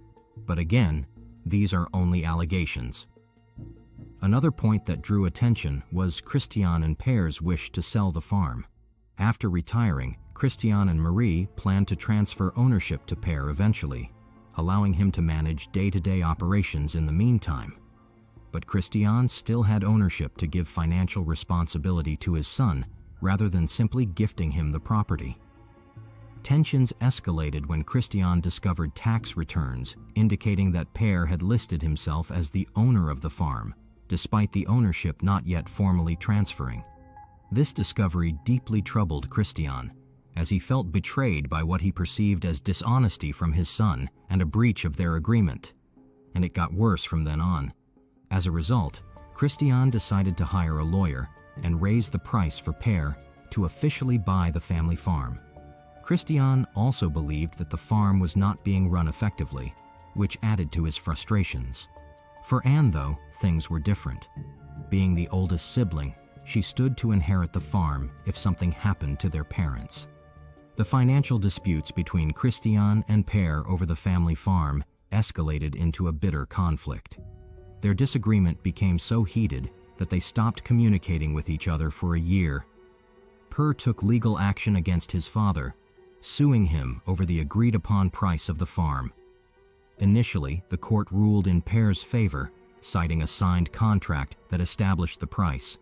But again, these are only allegations. Another point that drew attention was Christian and Per's wish to sell the farm. After retiring, Christian and Marie planned to transfer ownership to Per eventually, allowing him to manage day-to-day operations in the meantime. But Christian still had ownership to give financial responsibility to his son, rather than simply gifting him the property. Tensions escalated when Christian discovered tax returns indicating that Per had listed himself as the owner of the farm, despite the ownership not yet formally transferring. This discovery deeply troubled Christian, as he felt betrayed by what he perceived as dishonesty from his son and a breach of their agreement. And it got worse from then on. As a result, Christian decided to hire a lawyer and raise the price for Per to officially buy the family farm. Christian also believed that the farm was not being run effectively, which added to his frustrations. For Anne, though, things were different. Being the oldest sibling, she stood to inherit the farm if something happened to their parents. The financial disputes between Christian and Per over the family farm escalated into a bitter conflict. Their disagreement became so heated that they stopped communicating with each other for a year. Per took legal action against his father, suing him over the agreed-upon price of the farm. Initially, the court ruled in Per's favor, citing a signed contract that established the price.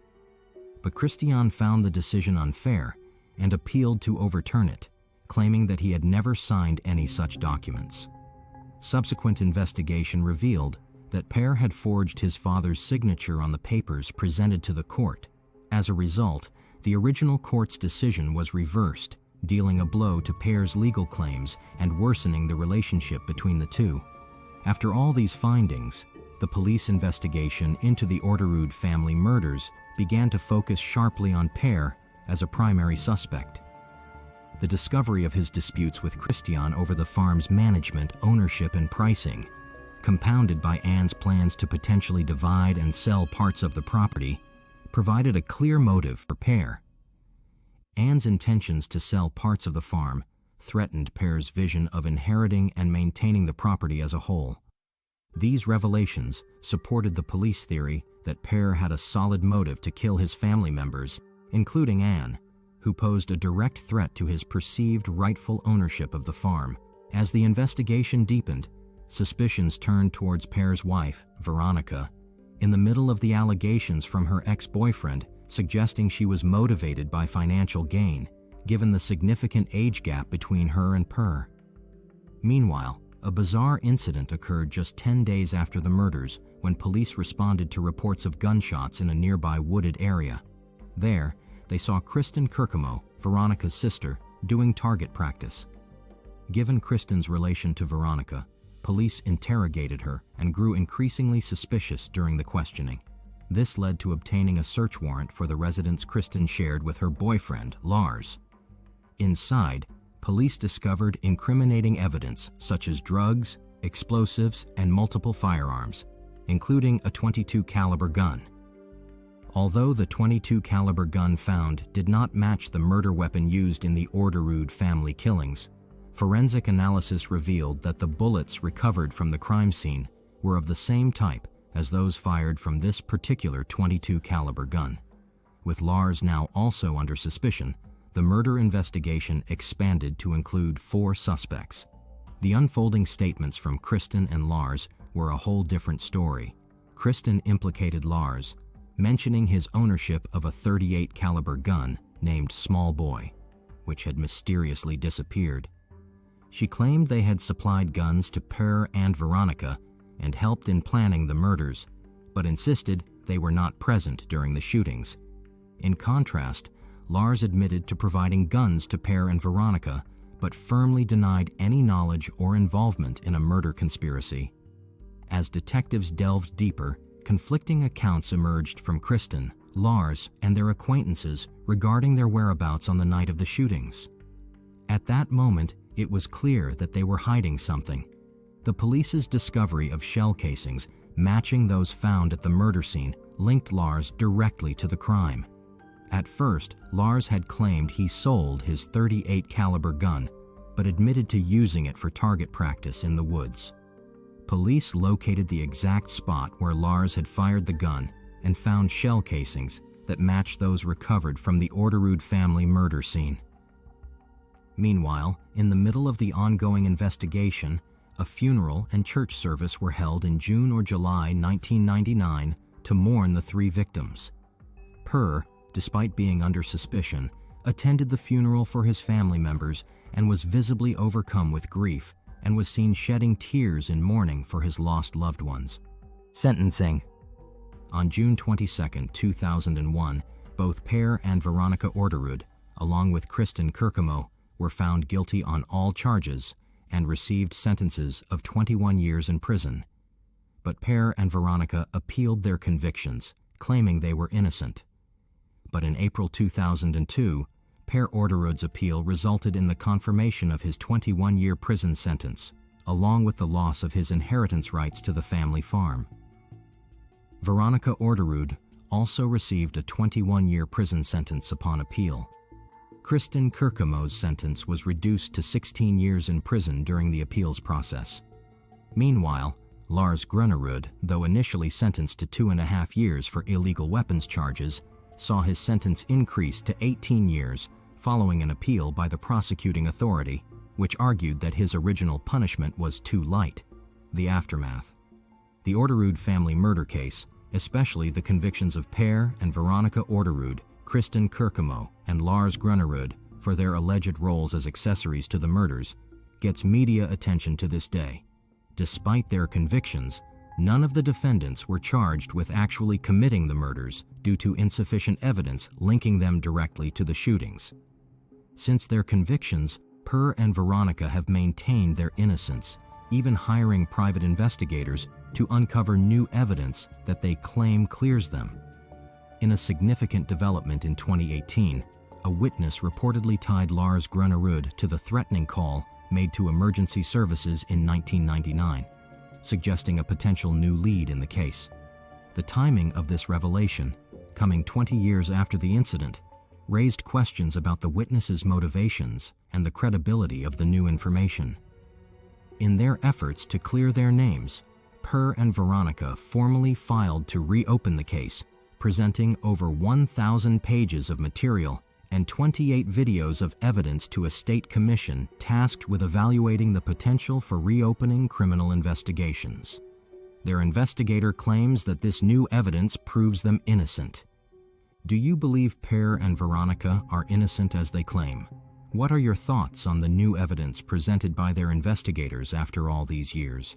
But Christian found the decision unfair and appealed to overturn it, claiming that he had never signed any such documents. Subsequent investigation revealed that Per had forged his father's signature on the papers presented to the court. As a result, the original court's decision was reversed, dealing a blow to Per's legal claims and worsening the relationship between the two. After all these findings, the police investigation into the Orderud family murders began to focus sharply on Per as a primary suspect. The discovery of his disputes with Christian over the farm's management, ownership, and pricing, compounded by Anne's plans to potentially divide and sell parts of the property, provided a clear motive for Per. Anne's intentions to sell parts of the farm threatened Per's vision of inheriting and maintaining the property as a whole. These revelations supported the police theory that Per had a solid motive to kill his family members, including Anne, who posed a direct threat to his perceived rightful ownership of the farm. As the investigation deepened, suspicions turned towards Per's wife, Veronica, in the middle of the allegations from her ex-boyfriend suggesting she was motivated by financial gain, given the significant age gap between her and Per. Meanwhile, a bizarre incident occurred just 10 days after the murders when police responded to reports of gunshots in a nearby wooded area. There, they saw Kristen Kirkemo, Veronica's sister, doing target practice. Given Kristen's relation to Veronica, police interrogated her and grew increasingly suspicious during the questioning. This led to obtaining a search warrant for the residence Kristen shared with her boyfriend, Lars. Inside, police discovered incriminating evidence such as drugs, explosives, and multiple firearms, including a .22 caliber gun. Although the .22 caliber gun found did not match the murder weapon used in the Orderud family killings, forensic analysis revealed that the bullets recovered from the crime scene were of the same type as those fired from this particular .22 caliber gun. With Lars now also under suspicion, the murder investigation expanded to include 4 suspects. The unfolding statements from Kristen and Lars were a whole different story. Kristen implicated Lars, mentioning his ownership of a .38 caliber gun named Small Boy, which had mysteriously disappeared. She claimed they had supplied guns to Per and Veronica and helped in planning the murders, but insisted they were not present during the shootings. In contrast, Lars admitted to providing guns to Per and Veronica, but firmly denied any knowledge or involvement in a murder conspiracy. As detectives delved deeper, conflicting accounts emerged from Kristen, Lars, and their acquaintances regarding their whereabouts on the night of the shootings. At that moment, it was clear that they were hiding something. The police's discovery of shell casings matching those found at the murder scene linked Lars directly to the crime. At first, Lars had claimed he sold his .38 caliber gun, but admitted to using it for target practice in the woods. Police located the exact spot where Lars had fired the gun and found shell casings that matched those recovered from the Orderud family murder scene. Meanwhile, in the middle of the ongoing investigation, a funeral and church service were held in June or July 1999 to mourn the 3 victims. Per, despite being under suspicion, attended the funeral for his family members and was visibly overcome with grief and was seen shedding tears in mourning for his lost loved ones. Sentencing. On June 22, 2001, both Per and Veronica Orderud, along with Kristen Kirkemo, were found guilty on all charges and received sentences of 21 years in prison. But Per and Veronica appealed their convictions, claiming they were innocent. But in April 2002, Per Orderud's appeal resulted in the confirmation of his 21-year prison sentence, along with the loss of his inheritance rights to the family farm. Veronica Orderud also received a 21-year prison sentence upon appeal. Kristen Kirkemo's sentence was reduced to 16 years in prison during the appeals process. Meanwhile, Lars Grönerud, though initially sentenced to 2.5 years for illegal weapons charges, saw his sentence increase to 18 years following an appeal by the prosecuting authority, which argued that his original punishment was too light. The aftermath. The Orderud family murder case, especially the convictions of Per and Veronica Orderud, Kristen Kirkemo, and Lars Grunnerud for their alleged roles as accessories to the murders, gets media attention to this day. Despite their convictions, none of the defendants were charged with actually committing the murders due to insufficient evidence linking them directly to the shootings. Since their convictions, Per and Veronica have maintained their innocence, even hiring private investigators to uncover new evidence that they claim clears them. In a significant development in 2018, a witness reportedly tied Lars Grunnerud to the threatening call made to emergency services in 1999, suggesting a potential new lead in the case. The timing of this revelation, coming 20 years after the incident, raised questions about the witness's motivations and the credibility of the new information. In their efforts to clear their names, Per and Veronica formally filed to reopen the case, presenting over 1,000 pages of material and 28 videos of evidence to a state commission tasked with evaluating the potential for reopening criminal investigations. Their investigator claims that this new evidence proves them innocent. Do you believe Per and Veronica are innocent as they claim? What are your thoughts on the new evidence presented by their investigators after all these years?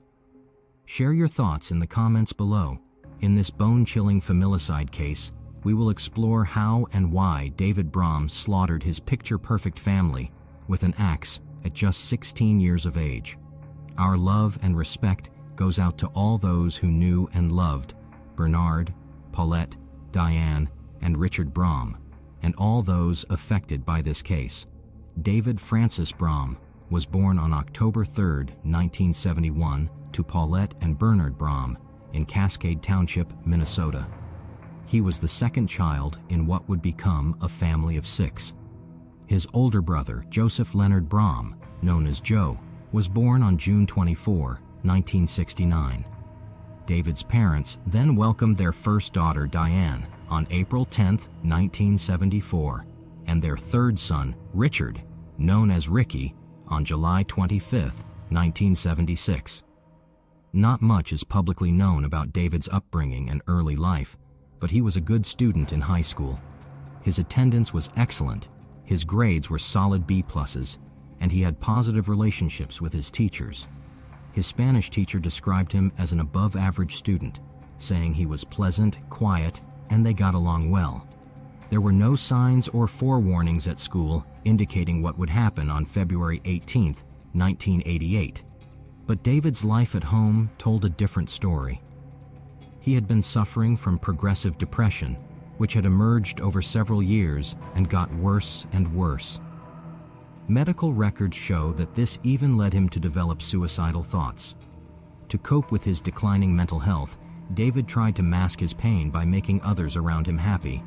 Share your thoughts in the comments below. In this bone-chilling familicide case, we will explore how and why David Brahm slaughtered his picture-perfect family with an axe at just 16 years of age. Our love and respect goes out to all those who knew and loved Bernard, Paulette, Diane, and Richard Brahm, and all those affected by this case. David Francis Brahm was born on October 3, 1971, to Paulette and Bernard Brahm in Cascade Township, Minnesota. He was the second child in what would become a family of 6. His older brother, Joseph Leonard Brahm, known as Joe, was born on June 24, 1969. David's parents then welcomed their first daughter, Diane, on April 10, 1974, and their third son, Richard, known as Ricky, on July 25, 1976. Not much is publicly known about David's upbringing and early life, but he was a good student in high school. His attendance was excellent, his grades were solid B+, and he had positive relationships with his teachers. His Spanish teacher described him as an above-average student, saying he was pleasant, quiet, and they got along well. There were no signs or forewarnings at school indicating what would happen on February 18, 1988. But David's life at home told a different story. He had been suffering from progressive depression, which had emerged over several years and got worse and worse. Medical records show that this even led him to develop suicidal thoughts. To cope with his declining mental health, David tried to mask his pain by making others around him happy.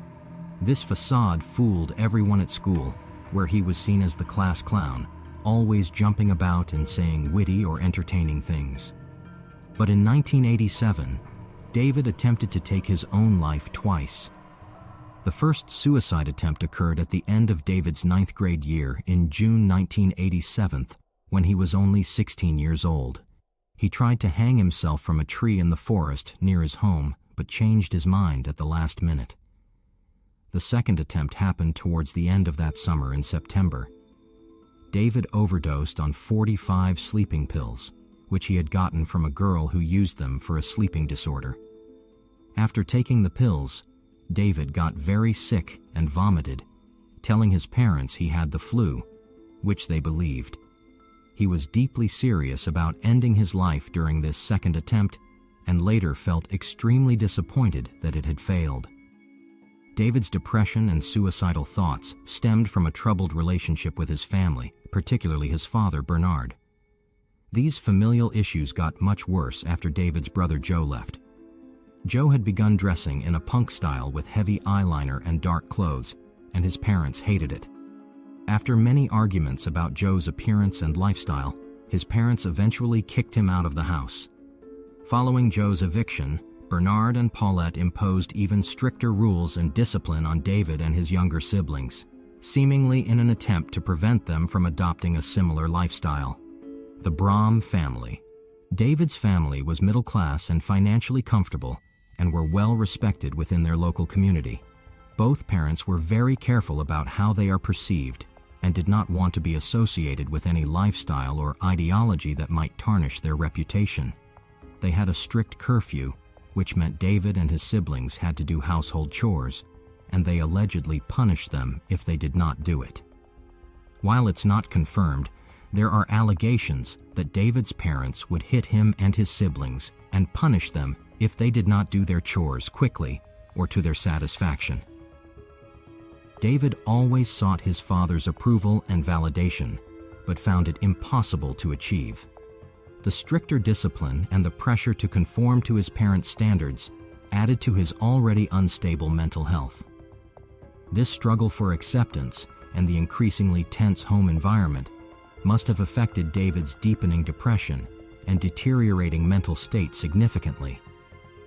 This facade fooled everyone at school, where he was seen as the class clown, always jumping about and saying witty or entertaining things. But in 1987, David attempted to take his own life twice. The first suicide attempt occurred at the end of David's 9th grade year in June 1987, when he was only 16 years old. He tried to hang himself from a tree in the forest near his home, but changed his mind at the last minute. The second attempt happened towards the end of that summer in September. David overdosed on 45 sleeping pills, which he had gotten from a girl who used them for a sleeping disorder. After taking the pills, David got very sick and vomited, telling his parents he had the flu, which they believed. He was deeply serious about ending his life during this second attempt and later felt extremely disappointed that it had failed. David's depression and suicidal thoughts stemmed from a troubled relationship with his family, particularly his father, Bernard. These familial issues got much worse after David's brother Joe left. Joe had begun dressing in a punk style with heavy eyeliner and dark clothes, and his parents hated it. After many arguments about Joe's appearance and lifestyle, his parents eventually kicked him out of the house. Following Joe's eviction, Bernard and Paulette imposed even stricter rules and discipline on David and his younger siblings. seemingly in an attempt to prevent them from adopting a similar lifestyle. The Brahm family. David's family was middle class and financially comfortable and were well respected within their local community. Both parents were very careful about how they are perceived and did not want to be associated with any lifestyle or ideology that might tarnish their reputation. They had a strict curfew, which meant David and his siblings had to do household chores, and they allegedly punished them if they did not do it. While it's not confirmed, there are allegations that David's parents would hit him and his siblings and punish them if they did not do their chores quickly or to their satisfaction. David always sought his father's approval and validation, but found it impossible to achieve. The stricter discipline and the pressure to conform to his parents' standards added to his already unstable mental health. This struggle for acceptance and the increasingly tense home environment must have affected David's deepening depression and deteriorating mental state significantly.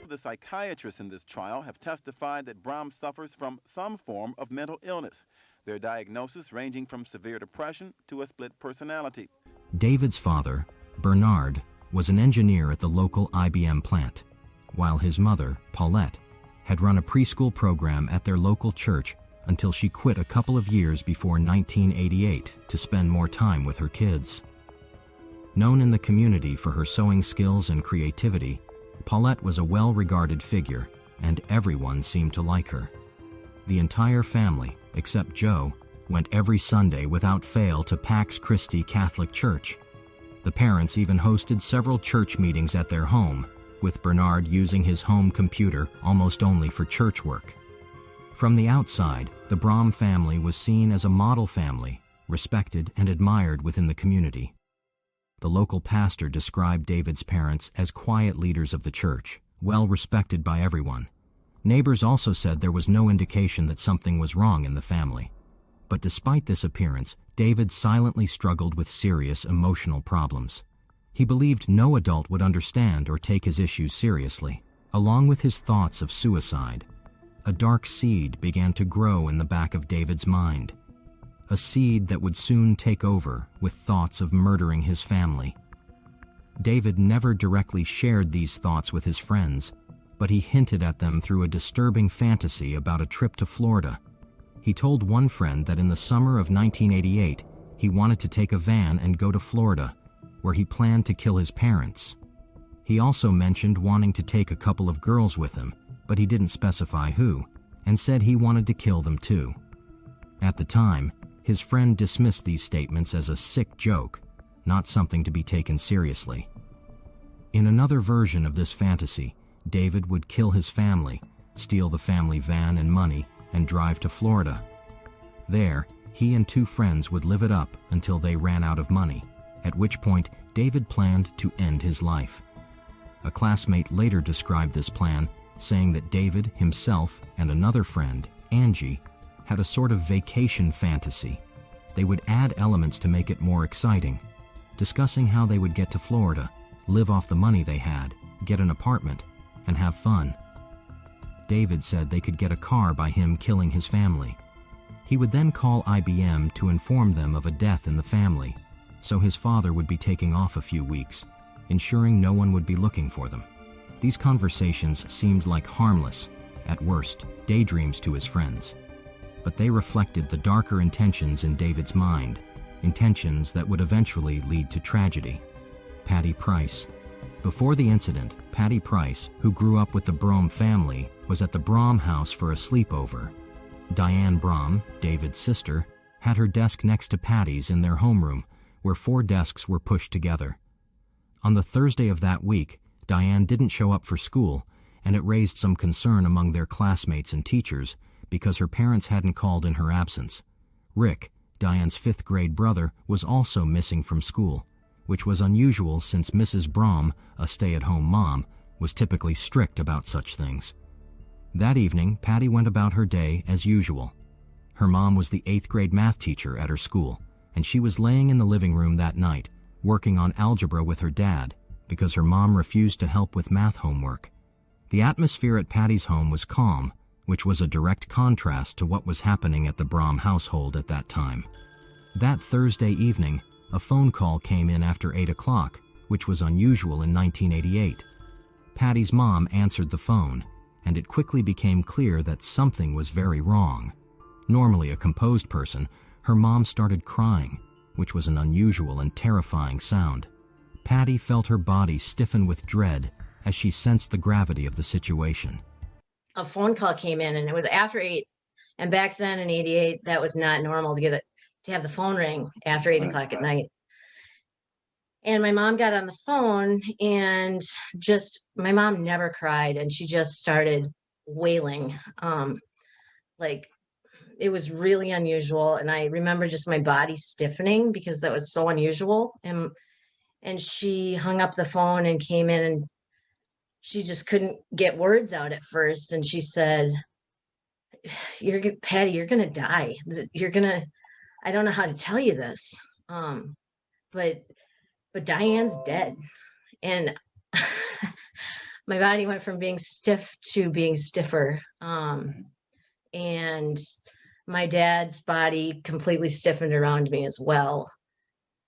The psychiatrists in this trial have testified that Brahm suffers from some form of mental illness, their diagnosis ranging from severe depression to a split personality. David's father, Bernard, was an engineer at the local IBM plant, while his mother, Paulette, had run a preschool program at their local church until she quit a couple of years before 1988 to spend more time with her kids. Known in the community for her sewing skills and creativity, Paulette was a well-regarded figure, and everyone seemed to like her. The entire family, except Joe, went every Sunday without fail to Pax Christi Catholic Church. The parents even hosted several church meetings at their home, with Bernard using his home computer almost only for church work. From the outside, the Brahm family was seen as a model family, respected and admired within the community. The local pastor described David's parents as quiet leaders of the church, well respected by everyone. Neighbors also said there was no indication that something was wrong in the family. But despite this appearance, David silently struggled with serious emotional problems. He believed no adult would understand or take his issues seriously. Along with his thoughts of suicide, a dark seed began to grow in the back of David's mind. A seed that would soon take over with thoughts of murdering his family. David never directly shared these thoughts with his friends, but he hinted at them through a disturbing fantasy about a trip to Florida. He told one friend that in the summer of 1988, he wanted to take a van and go to Florida, where he planned to kill his parents. He also mentioned wanting to take a couple of girls with him, but he didn't specify who, and said he wanted to kill them too. At the time, his friend dismissed these statements as a sick joke, not something to be taken seriously. In another version of this fantasy, David would kill his family, steal the family van and money, and drive to Florida. There, he and two friends would live it up until they ran out of money, at which point David planned to end his life. A classmate later described this plan, saying that David himself and another friend, Angie, had a sort of vacation fantasy. They would add elements to make it more exciting, discussing how they would get to Florida, live off the money they had, get an apartment, and have fun. David said they could get a car by him killing his family. He would then call IBM to inform them of a death in the family, so his father would be taking off a few weeks, ensuring no one would be looking for them. These conversations seemed like harmless, at worst, daydreams to his friends. But they reflected the darker intentions in David's mind, intentions that would eventually lead to tragedy. Patty Price. Before the incident, Patty Price, who grew up with the Brahm family, was at the Brahm house for a sleepover. Diane Brahm, David's sister, had her desk next to Patty's in their homeroom, where 4 desks were pushed together. On the Thursday of that week, Diane didn't show up for school, and it raised some concern among their classmates and teachers because her parents hadn't called in her absence. Rick, Diane's 5th grade brother, was also missing from school, which was unusual since Mrs. Brahm, a stay-at-home mom, was typically strict about such things. That evening, Patty went about her day as usual. Her mom was the 8th grade math teacher at her school, and she was laying in the living room that night, working on algebra with her dad, because her mom refused to help with math homework. The atmosphere at Patty's home was calm, which was a direct contrast to what was happening at the Brahm household at that time. That Thursday evening, a phone call came in after 8 o'clock, which was unusual in 1988. Patty's mom answered the phone, and it quickly became clear that something was very wrong. Normally a composed person, her mom started crying, which was an unusual and terrifying sound. Patty felt her body stiffen with dread as she sensed the gravity of the situation. A phone call came in, and it was after 8. And back then in 88, that was not normal to have the phone ring after 8 o'clock at night. And my mom got on the phone, and my mom never cried, and she just started wailing. It was really unusual. And I remember just my body stiffening because that was so unusual. And she hung up the phone and came in, and she just couldn't get words out at first. And she said, Patty, you're going to die. I don't know how to tell you this. But Diane's dead. And my body went from being stiff to being stiffer. And my dad's body completely stiffened around me as well.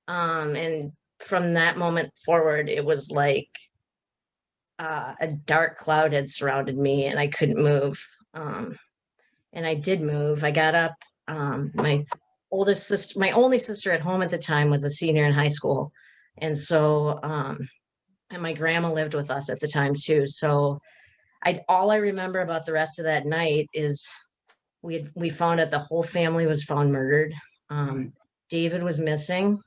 And from that moment forward, it was like a dark cloud had surrounded me, and I couldn't move. And I did move. I got up. My only sister at home at the time was a senior in high school. And so, and my grandma lived with us at the time too. So all I remember about the rest of that night is we found out the whole family was found murdered. David was missing.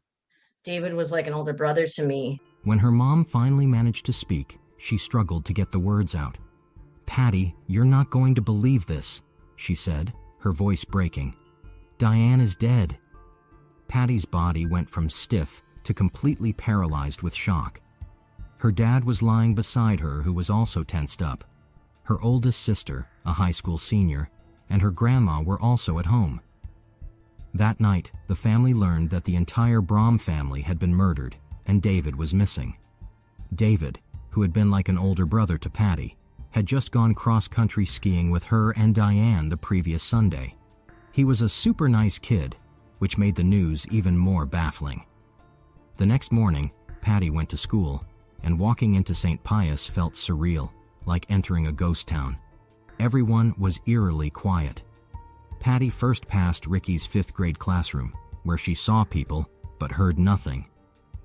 David was like an older brother to me. When her mom finally managed to speak, she struggled to get the words out. "Patty, you're not going to believe this," she said, her voice breaking. "Diane is dead." Patty's body went from stiff to completely paralyzed with shock. Her dad was lying beside her, who was also tensed up. Her oldest sister, a high school senior, and her grandma were also at home. That night, the family learned that the entire Brahm family had been murdered, and David was missing. David, who had been like an older brother to Patty, had just gone cross-country skiing with her and Diane the previous Sunday. He was a super nice kid, which made the news even more baffling. The next morning, Patty went to school, and walking into St. Pius felt surreal, like entering a ghost town. Everyone was eerily quiet. Patty first passed Ricky's 5th grade classroom, where she saw people but heard nothing.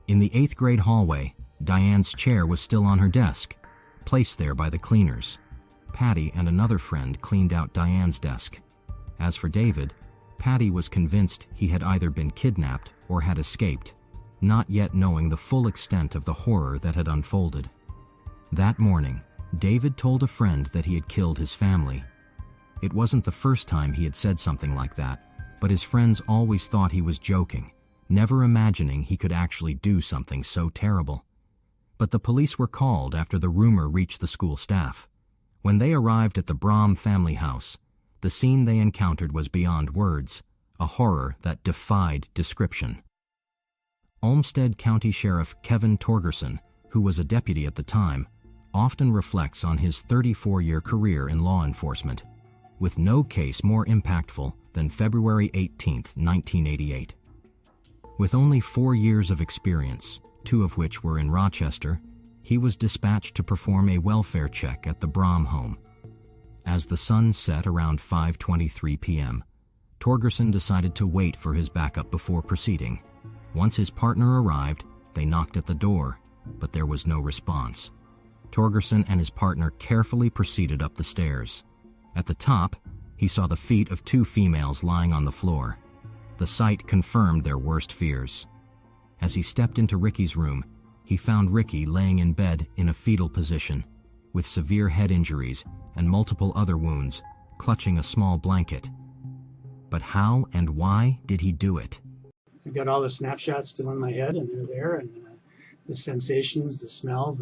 In the 8th grade hallway, Diane's chair was still on her desk, placed there by the cleaners. Patty and another friend cleaned out Diane's desk. As for David, Patty was convinced he had either been kidnapped or had escaped, not yet knowing the full extent of the horror that had unfolded. That morning, David told a friend that he had killed his family. It wasn't the first time he had said something like that, but his friends always thought he was joking, never imagining he could actually do something so terrible. But the police were called after the rumor reached the school staff. When they arrived at the Brahm family house, the scene they encountered was beyond words, a horror that defied description. Olmsted County Sheriff Kevin Torgerson, who was a deputy at the time, often reflects on his 34-year career in law enforcement, with no case more impactful than February 18, 1988. With only 4 years of experience, 2 of which were in Rochester, he was dispatched to perform a welfare check at the Brahm home. As the sun set around 5:23 p.m., Torgerson decided to wait for his backup before proceeding. Once his partner arrived, they knocked at the door, but there was no response. Torgerson and his partner carefully proceeded up the stairs. At the top, he saw the feet of 2 females lying on the floor. The sight confirmed their worst fears. As he stepped into Ricky's room, he found Ricky laying in bed in a fetal position, with severe head injuries and multiple other wounds, clutching a small blanket. But how and why did he do it? I've got all the snapshots still in my head, and they're there, and the sensations, the smell,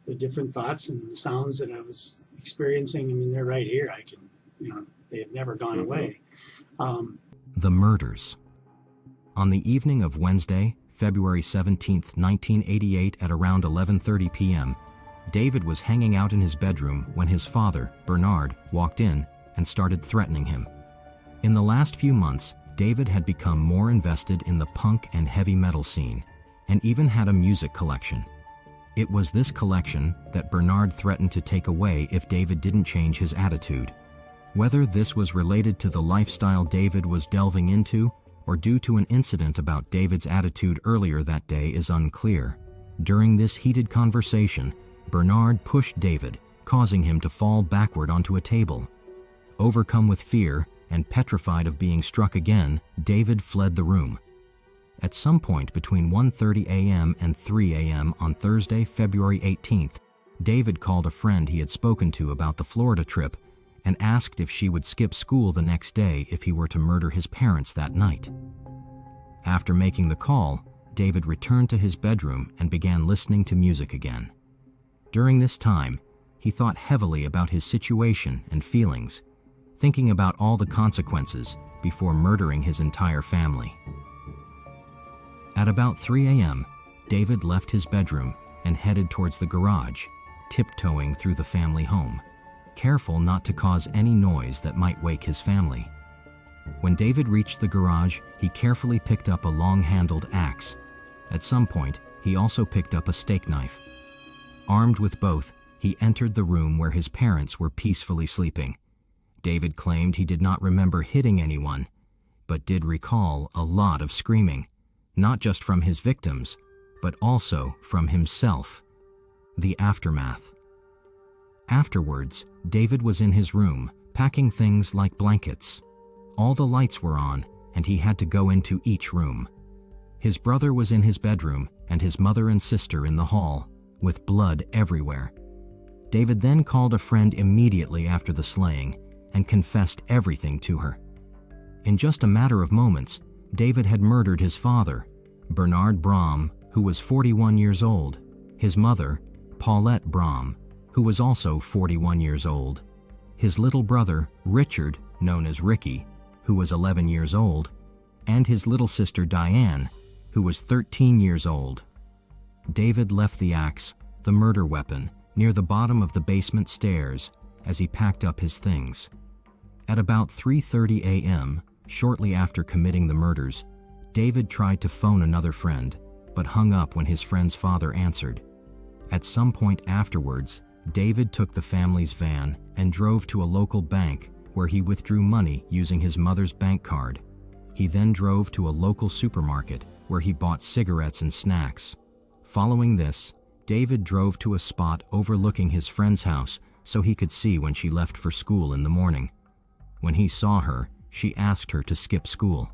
the different thoughts and the sounds that I was experiencing. I mean, they're right here. I can, they have never gone away. The murders. On the evening of Wednesday, February 17, 1988, at around 11:30 p.m., David was hanging out in his bedroom when his father, Bernard, walked in and started threatening him. In the last few months, David had become more invested in the punk and heavy metal scene, and even had a music collection. It was this collection that Bernard threatened to take away if David didn't change his attitude. Whether this was related to the lifestyle David was delving into, or due to an incident about David's attitude earlier that day, is unclear. During this heated conversation, Bernard pushed David, causing him to fall backward onto a table. Overcome with fear and petrified of being struck again, David fled the room. At some point between 1:30 a.m. and 3 a.m. on Thursday, February 18th, David called a friend he had spoken to about the Florida trip and asked if she would skip school the next day if he were to murder his parents that night. After making the call, David returned to his bedroom and began listening to music again. During this time, he thought heavily about his situation and feelings, thinking about all the consequences before murdering his entire family. At about 3 a.m., David left his bedroom and headed towards the garage, tiptoeing through the family home, careful not to cause any noise that might wake his family. When David reached the garage, he carefully picked up a long-handled axe. At some point, he also picked up a steak knife. Armed with both, he entered the room where his parents were peacefully sleeping. David claimed he did not remember hitting anyone, but did recall a lot of screaming, not just from his victims, but also from himself. The aftermath. Afterwards, David was in his room, packing things like blankets. All the lights were on, and he had to go into each room. His brother was in his bedroom, and his mother and sister in the hall, with blood everywhere. David then called a friend immediately after the slaying and confessed everything to her. In just a matter of moments, David had murdered his father, Bernard Braum, who was 41 years old, his mother, Paulette Braum, who was also 41 years old, his little brother, Richard, known as Ricky, who was 11 years old, and his little sister Diane, who was 13 years old. David left the axe, the murder weapon, near the bottom of the basement stairs as he packed up his things. At about 3:30 a.m., shortly after committing the murders, David tried to phone another friend, but hung up when his friend's father answered. At some point afterwards, David took the family's van and drove to a local bank where he withdrew money using his mother's bank card. He then drove to a local supermarket where he bought cigarettes and snacks. Following this, David drove to a spot overlooking his friend's house so he could see when she left for school in the morning. When he saw her, she asked her to skip school.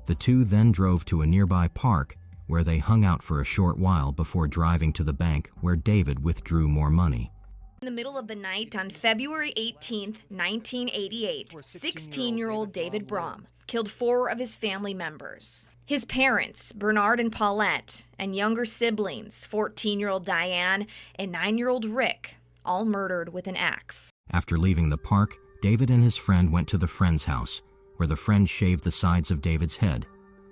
The two then drove to a nearby park where they hung out for a short while before driving to the bank where David withdrew more money. In the middle of the night on February 18, 1988, 16-year-old David Braum killed 4 of his family members. His parents, Bernard and Paulette, and younger siblings, 14-year-old Diane and 9-year-old Rick, all murdered with an axe. After leaving the park, David and his friend went to the friend's house, where the friend shaved the sides of David's head.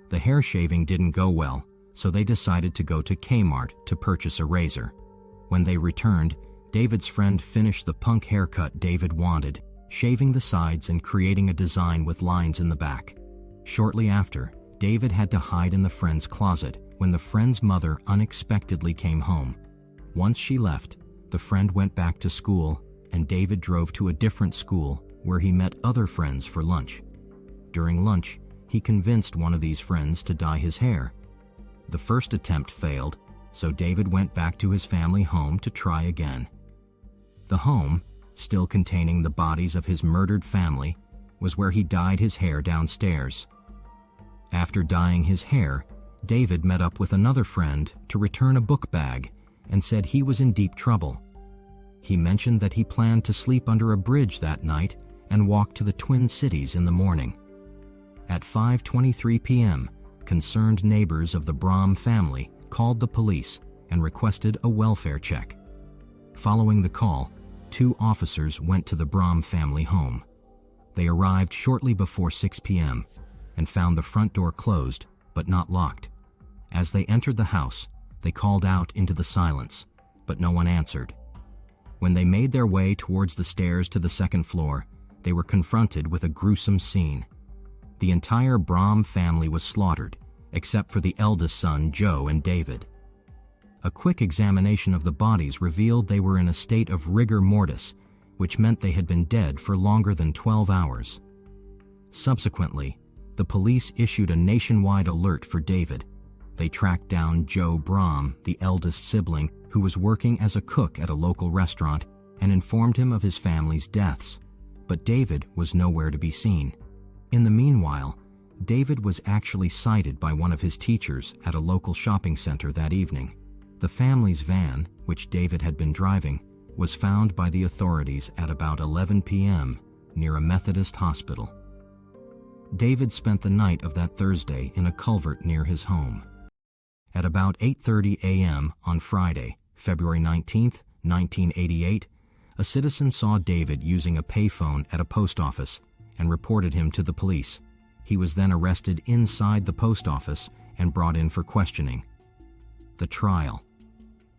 The hair shaving didn't go well, so they decided to go to Kmart to purchase a razor. When they returned, David's friend finished the punk haircut David wanted, shaving the sides and creating a design with lines in the back. Shortly after, David had to hide in the friend's closet when the friend's mother unexpectedly came home. Once she left, the friend went back to school, and David drove to a different school where he met other friends for lunch. During lunch, he convinced one of these friends to dye his hair. The first attempt failed, so David went back to his family home to try again. The home, still containing the bodies of his murdered family, was where he dyed his hair downstairs. After dyeing his hair, David met up with another friend to return a book bag and said he was in deep trouble. He mentioned that he planned to sleep under a bridge that night and walk to the Twin Cities in the morning. At 5:23 p.m., concerned neighbors of the Braum family called the police and requested a welfare check. Following the call, 2 officers went to the Braum family home. They arrived shortly before 6 p.m. and found the front door closed, but not locked. As they entered the house, they called out into the silence, but no one answered. When they made their way towards the stairs to the second floor, they were confronted with a gruesome scene. The entire Brom family was slaughtered, except for the eldest son, Joe, and David. A quick examination of the bodies revealed they were in a state of rigor mortis, which meant they had been dead for longer than 12 hours. Subsequently, the police issued a nationwide alert for David. They tracked down Joe Brom, the eldest sibling, who was working as a cook at a local restaurant, and informed him of his family's deaths. But David was nowhere to be seen. In the meanwhile, David was actually sighted by one of his teachers at a local shopping center that evening. The family's van, which David had been driving, was found by the authorities at about 11 p.m. near a Methodist hospital. David spent the night of that Thursday in a culvert near his home. At about 8:30 a.m. on Friday, February 19, 1988, a citizen saw David using a payphone at a post office and reported him to the police. He was then arrested inside the post office and brought in for questioning. The trial.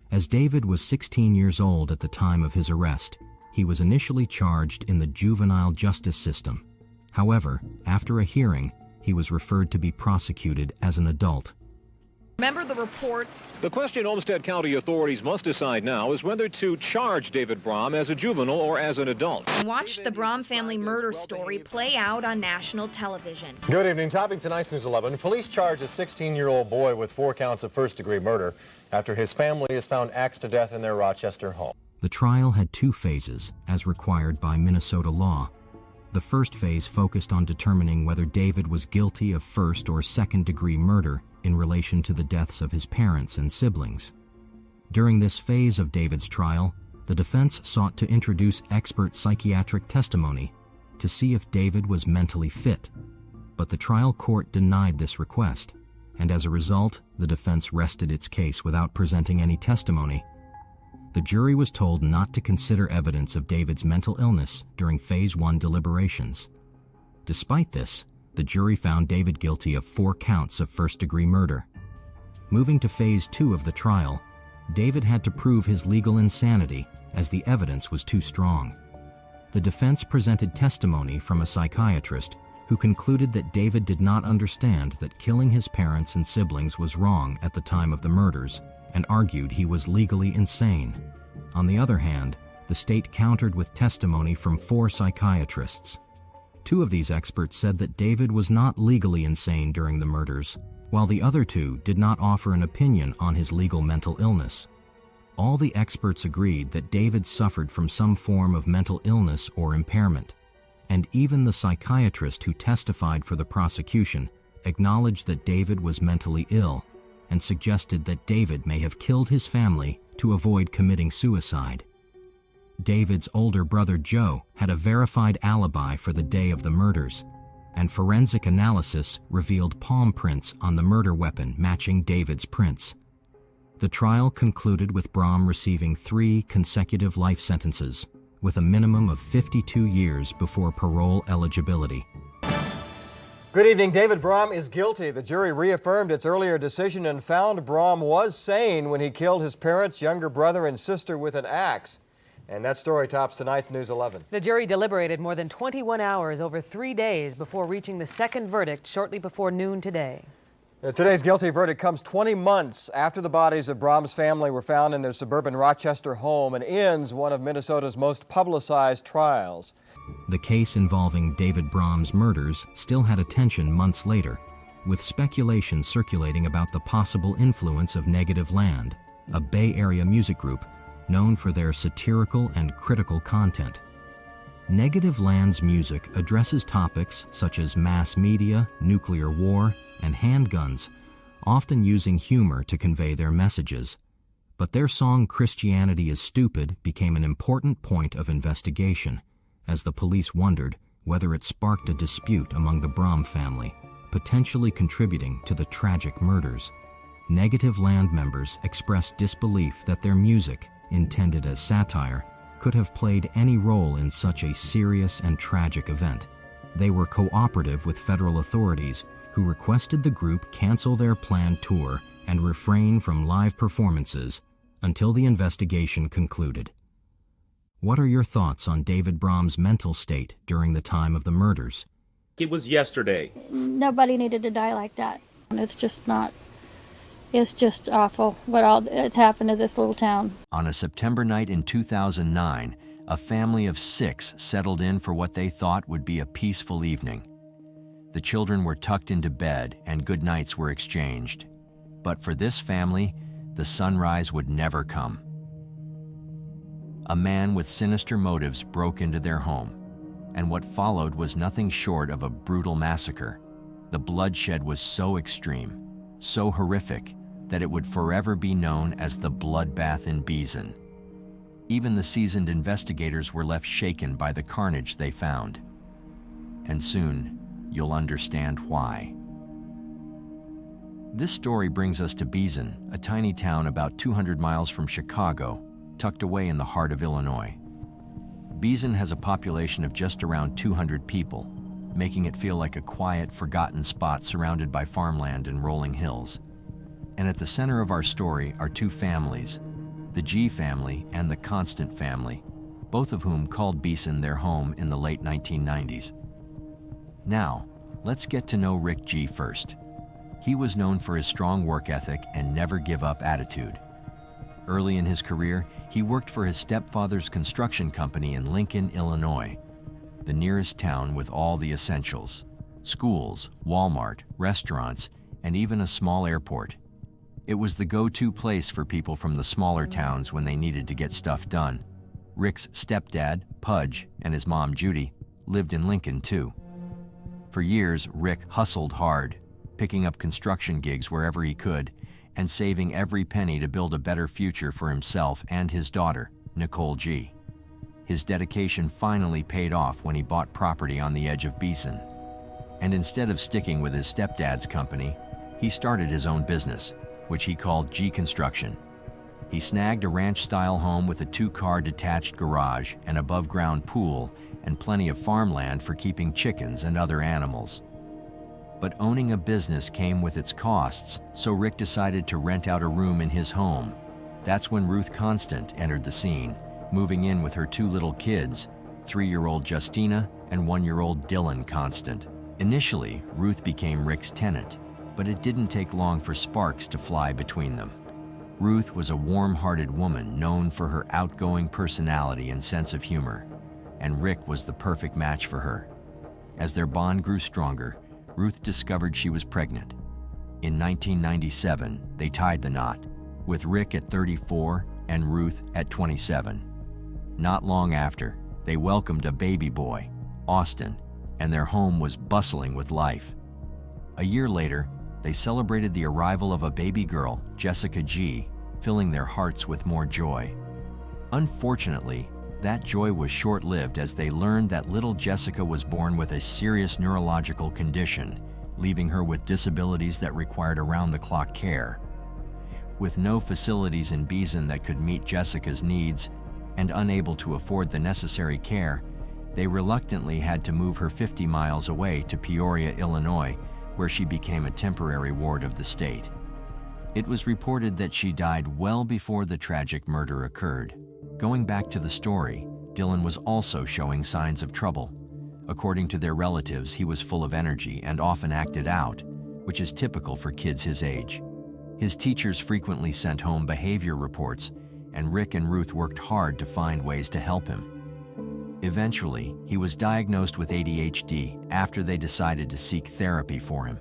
As David was 16 years old at the time of his arrest, he was initially charged in the juvenile justice system. However, after a hearing, he was referred to be prosecuted as an adult. Remember the reports? The question Olmsted County authorities must decide now is whether to charge David Brom as a juvenile or as an adult. Watch the Brom family murder story play out on national television. Good evening. Topping tonight's News 11, police charge a 16-year-old boy with 4 counts of first-degree murder after his family is found axed to death in their Rochester home. The trial had 2 phases, as required by Minnesota law. The first phase focused on determining whether David was guilty of first- or second-degree murder in relation to the deaths of his parents and siblings. During this phase of David's trial, the defense sought to introduce expert psychiatric testimony to see if David was mentally fit, but the trial court denied this request, and as a result, the defense rested its case without presenting any testimony. The jury was told not to consider evidence of David's mental illness during Phase 1 deliberations. Despite this, the jury found David guilty of 4 counts of first-degree murder. Moving to Phase 2 of the trial, David had to prove his legal insanity as the evidence was too strong. The defense presented testimony from a psychiatrist who concluded that David did not understand that killing his parents and siblings was wrong at the time of the murders, and argued he was legally insane. On the other hand, the state countered with testimony from 4 psychiatrists. 2 of these experts said that David was not legally insane during the murders, while the other 2 did not offer an opinion on his legal mental illness. All the experts agreed that David suffered from some form of mental illness or impairment, and even the psychiatrist who testified for the prosecution acknowledged that David was mentally ill and suggested that David may have killed his family to avoid committing suicide. David's older brother Joe had a verified alibi for the day of the murders, and forensic analysis revealed palm prints on the murder weapon matching David's prints. The trial concluded with Brom receiving 3 consecutive life sentences, with a minimum of 52 years before parole eligibility. Good evening. David Brom is guilty. The jury reaffirmed its earlier decision and found Brom was sane when he killed his parents, younger brother, and sister with an axe. And that story tops tonight's News 11. The jury deliberated more than 21 hours over 3 days before reaching the second verdict shortly before noon today. Today's guilty verdict comes 20 months after the bodies of Brom's family were found in their suburban Rochester home and ends one of Minnesota's most publicized trials. The case involving David Brom's murders still had attention months later, with speculation circulating about the possible influence of Negative Land, a Bay Area music group known for their satirical and critical content. Negative Land's music addresses topics such as mass media, nuclear war, and handguns, often using humor to convey their messages. But their song Christianity is Stupid became an important point of investigation, as the police wondered whether it sparked a dispute among the Brom family, potentially contributing to the tragic murders. Negative Land members expressed disbelief that their music, intended as satire, could have played any role in such a serious and tragic event. They were cooperative with federal authorities, who requested the group cancel their planned tour and refrain from live performances until the investigation concluded. What are your thoughts on David Brom's mental state during the time of the murders? It was yesterday. Nobody needed to die like that. It's just awful it's happened to this little town. On a September night in 2009, a family of 6 settled in for what they thought would be a peaceful evening. The children were tucked into bed and good nights were exchanged. But for this family, the sunrise would never come. A man with sinister motives broke into their home, and what followed was nothing short of a brutal massacre. The bloodshed was so extreme, so horrific, that it would forever be known as the bloodbath in Beeson. Even the seasoned investigators were left shaken by the carnage they found. And soon, you'll understand why. This story brings us to Beeson, a tiny town about 200 miles from Chicago, tucked away in the heart of Illinois. Beeson has a population of just around 200 people, making it feel like a quiet, forgotten spot surrounded by farmland and rolling hills. And at the center of our story are 2 families, the G family and the Constant family, both of whom called Beeson their home in the late 1990s. Now, let's get to know Rick G first. He was known for his strong work ethic and never-give-up attitude. Early in his career, he worked for his stepfather's construction company in Lincoln, Illinois, the nearest town with all the essentials: schools, Walmart, restaurants, and even a small airport. It was the go-to place for people from the smaller towns when they needed to get stuff done. Rick's stepdad, Pudge, and his mom, Judy, lived in Lincoln too. For years, Rick hustled hard, picking up construction gigs wherever he could, and saving every penny to build a better future for himself and his daughter, Nicole G. His dedication finally paid off when he bought property on the edge of Beeson. And instead of sticking with his stepdad's company, he started his own business, which he called G Construction. He snagged a ranch-style home with a 2-car detached garage, an above-ground pool, and plenty of farmland for keeping chickens and other animals. But owning a business came with its costs, so Rick decided to rent out a room in his home. That's when Ruth Constant entered the scene, moving in with her 2 little kids, 3-year-old Justina and 1-year-old Dylan Constant. Initially, Ruth became Rick's tenant, but it didn't take long for sparks to fly between them. Ruth was a warm-hearted woman known for her outgoing personality and sense of humor, and Rick was the perfect match for her. As their bond grew stronger, Ruth discovered she was pregnant. In 1997, they tied the knot, with Rick at 34 and Ruth at 27. Not long after, they welcomed a baby boy, Austin, and their home was bustling with life. A year later, they celebrated the arrival of a baby girl, Jessica G., filling their hearts with more joy. Unfortunately, that joy was short-lived as they learned that little Jessica was born with a serious neurological condition, leaving her with disabilities that required around-the-clock care. With no facilities in Beeson that could meet Jessica's needs and unable to afford the necessary care, they reluctantly had to move her 50 miles away to Peoria, Illinois, where she became a temporary ward of the state. It was reported that she died well before the tragic murder occurred. Going back to the story, Dylan was also showing signs of trouble. According to their relatives, he was full of energy and often acted out, which is typical for kids his age. His teachers frequently sent home behavior reports, and Rick and Ruth worked hard to find ways to help him. Eventually, he was diagnosed with ADHD after they decided to seek therapy for him.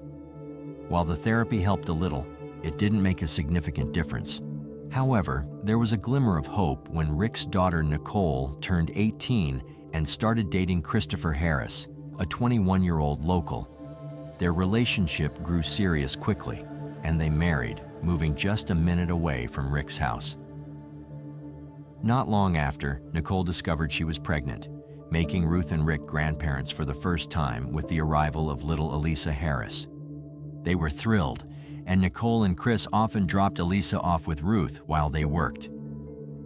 While the therapy helped a little, it didn't make a significant difference. However, there was a glimmer of hope when Rick's daughter Nicole turned 18 and started dating Christopher Harris, a 21-year-old local. Their relationship grew serious quickly, and they married, moving just a minute away from Rick's house. Not long after, Nicole discovered she was pregnant, making Ruth and Rick grandparents for the first time with the arrival of little Elisa Harris. They were thrilled, and Nicole and Chris often dropped Elisa off with Ruth while they worked.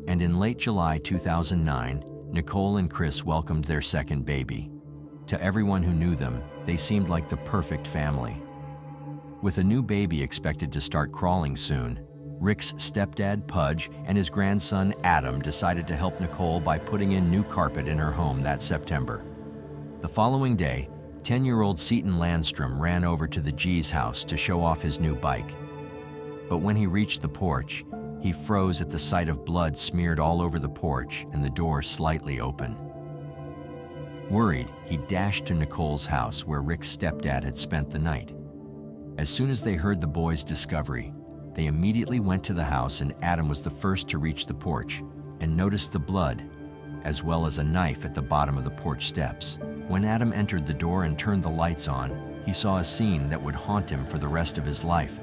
And in late July 2009, Nicole and Chris welcomed their second baby. To everyone who knew them, they seemed like the perfect family. With a new baby expected to start crawling soon, Rick's stepdad, Pudge, and his grandson, Adam, decided to help Nicole by putting in new carpet in her home that September. The following day, 10-year-old Seton Landstrom ran over to the G's house to show off his new bike. But when he reached the porch, he froze at the sight of blood smeared all over the porch and the door slightly open. Worried, he dashed to Nicole's house where Rick's stepdad had spent the night. As soon as they heard the boys' discovery, they immediately went to the house, and Adam was the first to reach the porch and noticed the blood, as well as a knife at the bottom of the porch steps. When Adam entered the door and turned the lights on, he saw a scene that would haunt him for the rest of his life.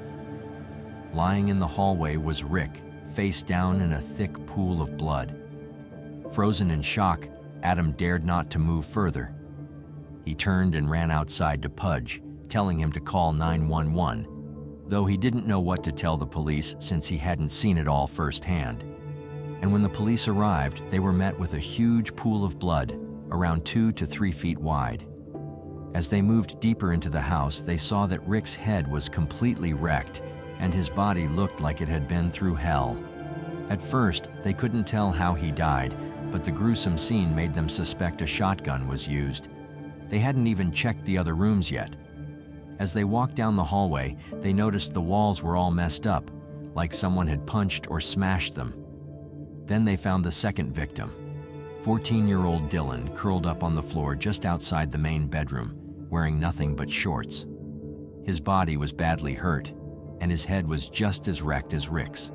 Lying in the hallway was Rick, face down in a thick pool of blood. Frozen in shock, Adam dared not to move further. He turned and ran outside to Pudge, telling him to call 911, though he didn't know what to tell the police since he hadn't seen it all firsthand. And when the police arrived, they were met with a huge pool of blood, around 2 to 3 feet wide. As they moved deeper into the house, they saw that Rick's head was completely wrecked, and his body looked like it had been through hell. At first, they couldn't tell how he died, but the gruesome scene made them suspect a shotgun was used. They hadn't even checked the other rooms yet. As they walked down the hallway, they noticed the walls were all messed up, like someone had punched or smashed them. Then they found the second victim, 14-year-old Dylan, curled up on the floor just outside the main bedroom, wearing nothing but shorts. His body was badly hurt, and his head was just as wrecked as Rick's.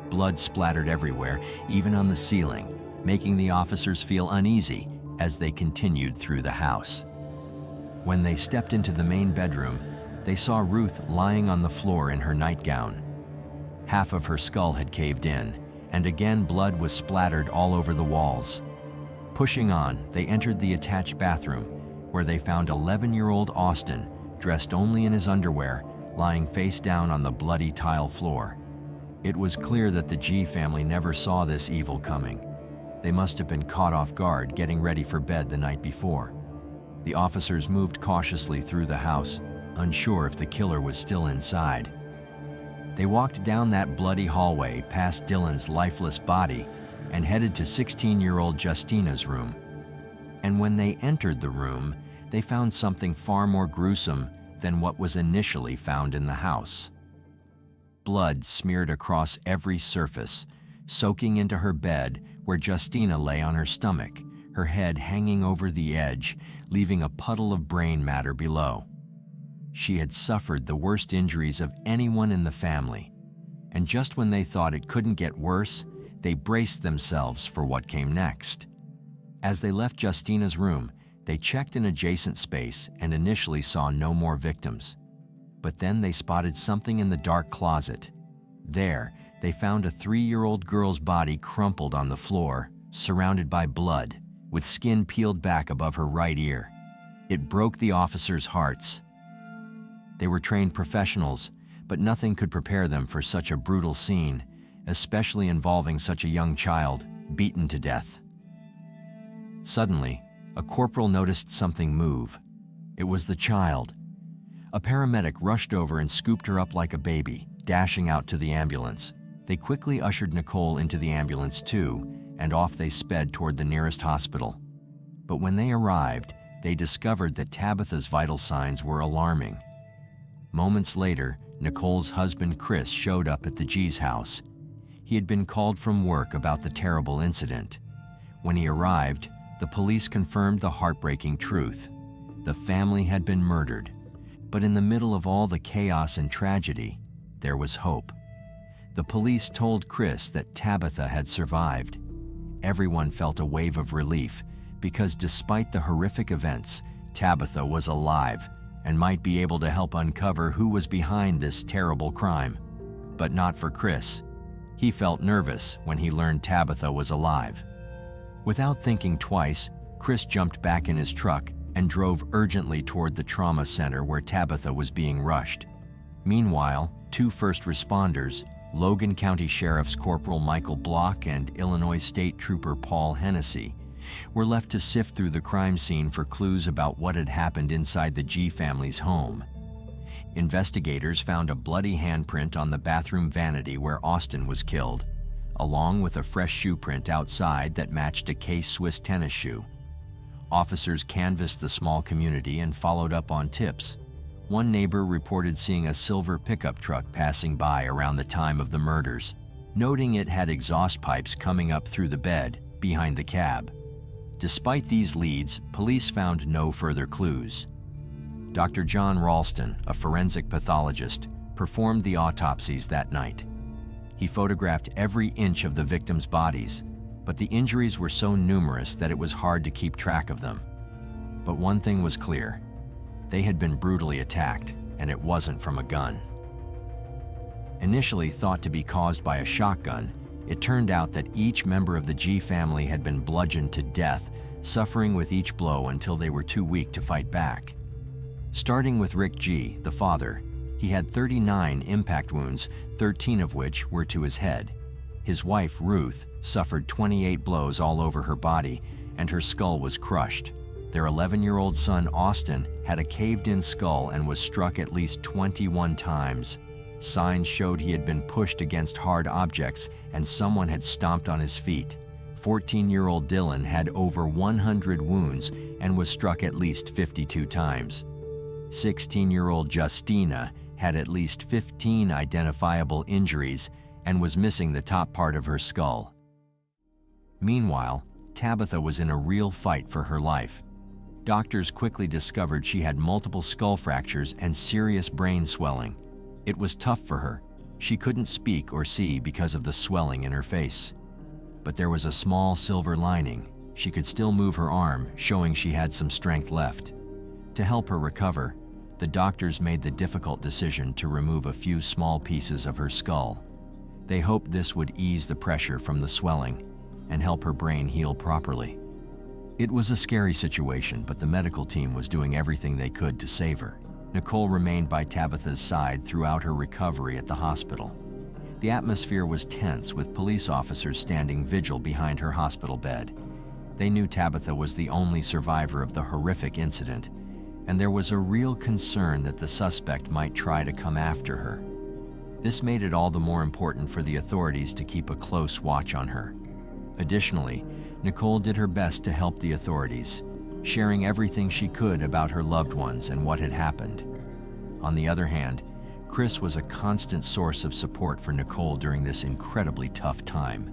Blood splattered everywhere, even on the ceiling, making the officers feel uneasy as they continued through the house. When they stepped into the main bedroom, they saw Ruth lying on the floor in her nightgown. Half of her skull had caved in, and again blood was splattered all over the walls. Pushing on, they entered the attached bathroom, where they found 11-year-old Austin, dressed only in his underwear, lying face down on the bloody tile floor. It was clear that the G family never saw this evil coming. They must have been caught off guard getting ready for bed the night before. The officers moved cautiously through the house, unsure if the killer was still inside. They walked down that bloody hallway past Dylan's lifeless body and headed to 16-year-old Justina's room. And when they entered the room, they found something far more gruesome than what was initially found in the house. Blood smeared across every surface, soaking into her bed where Justina lay on her stomach, her head hanging over the edge, leaving a puddle of brain matter below. She had suffered the worst injuries of anyone in the family, and just when they thought it couldn't get worse, they braced themselves for what came next. As they left Justina's room, they checked an adjacent space and initially saw no more victims. But then they spotted something in the dark closet. There, they found a 3-year-old girl's body crumpled on the floor, surrounded by blood, with skin peeled back above her right ear. It broke the officers' hearts. They were trained professionals, but nothing could prepare them for such a brutal scene, especially involving such a young child, beaten to death. Suddenly, a corporal noticed something move. It was the child. A paramedic rushed over and scooped her up like a baby, dashing out to the ambulance. They quickly ushered Nicole into the ambulance too, and off they sped toward the nearest hospital. But when they arrived, they discovered that Tabitha's vital signs were alarming. Moments later, Nicole's husband Chris showed up at the G's house. He had been called from work about the terrible incident. When he arrived, the police confirmed the heartbreaking truth. The family had been murdered. But in the middle of all the chaos and tragedy, there was hope. The police told Chris that Tabitha had survived. Everyone felt a wave of relief because despite the horrific events, Tabitha was alive and might be able to help uncover who was behind this terrible crime. But not for Chris. He felt nervous when he learned Tabitha was alive. Without thinking twice, Chris jumped back in his truck and drove urgently toward the trauma center where Tabitha was being rushed. Meanwhile, 2 first responders, Logan County Sheriff's Corporal Michael Block and Illinois State Trooper Paul Hennessy, were left to sift through the crime scene for clues about what had happened inside the G family's home. investigators found a bloody handprint on the bathroom vanity where Austin was killed, along with a fresh shoe print outside that matched a K-Swiss tennis shoe. Officers canvassed the small community and followed up on tips. One neighbor reported seeing a silver pickup truck passing by around the time of the murders, noting it had exhaust pipes coming up through the bed behind the cab. Despite these leads, police found no further clues. Dr. John Ralston, a forensic pathologist, performed the autopsies that night. He photographed every inch of the victims' bodies, but the injuries were so numerous that it was hard to keep track of them. But one thing was clear: they had been brutally attacked, and it wasn't from a gun. Initially thought to be caused by a shotgun, it turned out that each member of the G family had been bludgeoned to death, suffering with each blow until they were too weak to fight back. Starting with Rick G., the father, he had 39 impact wounds, 13 of which were to his head. His wife, Ruth, suffered 28 blows all over her body, and her skull was crushed. Their 11-year-old son, Austin, had a caved-in skull and was struck at least 21 times. Signs showed he had been pushed against hard objects and someone had stomped on his feet. 14-year-old Dylan had over 100 wounds and was struck at least 52 times. 16-year-old Justina had at least 15 identifiable injuries and was missing the top part of her skull. Meanwhile, Tabitha was in a real fight for her life. Doctors quickly discovered she had multiple skull fractures and serious brain swelling. It was tough for her. She couldn't speak or see because of the swelling in her face. But there was a small silver lining. She could still move her arm, showing she had some strength left. To help her recover, the doctors made the difficult decision to remove a few small pieces of her skull. They hoped this would ease the pressure from the swelling and help her brain heal properly. It was a scary situation, but the medical team was doing everything they could to save her. Nicole remained by Tabitha's side throughout her recovery at the hospital. The atmosphere was tense, with police officers standing vigil behind her hospital bed. They knew Tabitha was the only survivor of the horrific incident, and there was a real concern that the suspect might try to come after her. This made it all the more important for the authorities to keep a close watch on her. Additionally, Nicole did her best to help the authorities, sharing everything she could about her loved ones and what had happened. On the other hand, Chris was a constant source of support for Nicole during this incredibly tough time.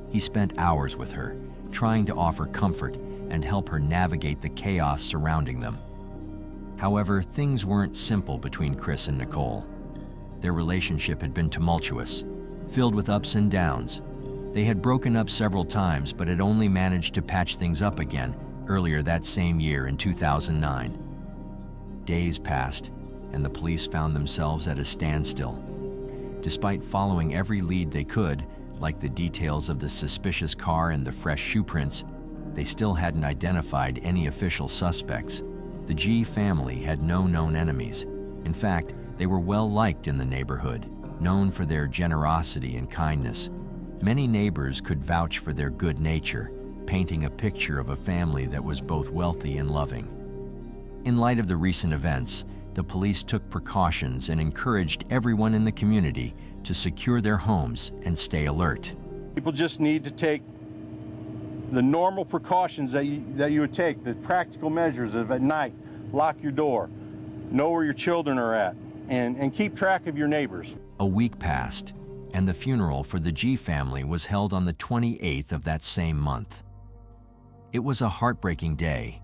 He spent hours with her, trying to offer comfort and help her navigate the chaos surrounding them. However, things weren't simple between Chris and Nicole. Their relationship had been tumultuous, filled with ups and downs. They had broken up several times, but had only managed to patch things up again earlier that same year in 2009. Days passed, and the police found themselves at a standstill. Despite following every lead they could, like the details of the suspicious car and the fresh shoe prints, they still hadn't identified any official suspects. The G family had no known enemies. In fact, they were well liked in the neighborhood, known for their generosity and kindness. Many neighbors could vouch for their good nature, painting a picture of a family that was both wealthy and loving. In light of the recent events, the police took precautions and encouraged everyone in the community to secure their homes and stay alert. People just need to take the normal precautions that you would take, the practical measures of at night, lock your door, know where your children are at, and keep track of your neighbors. A week passed, and the funeral for the G family was held on the 28th of that same month. It was a heartbreaking day,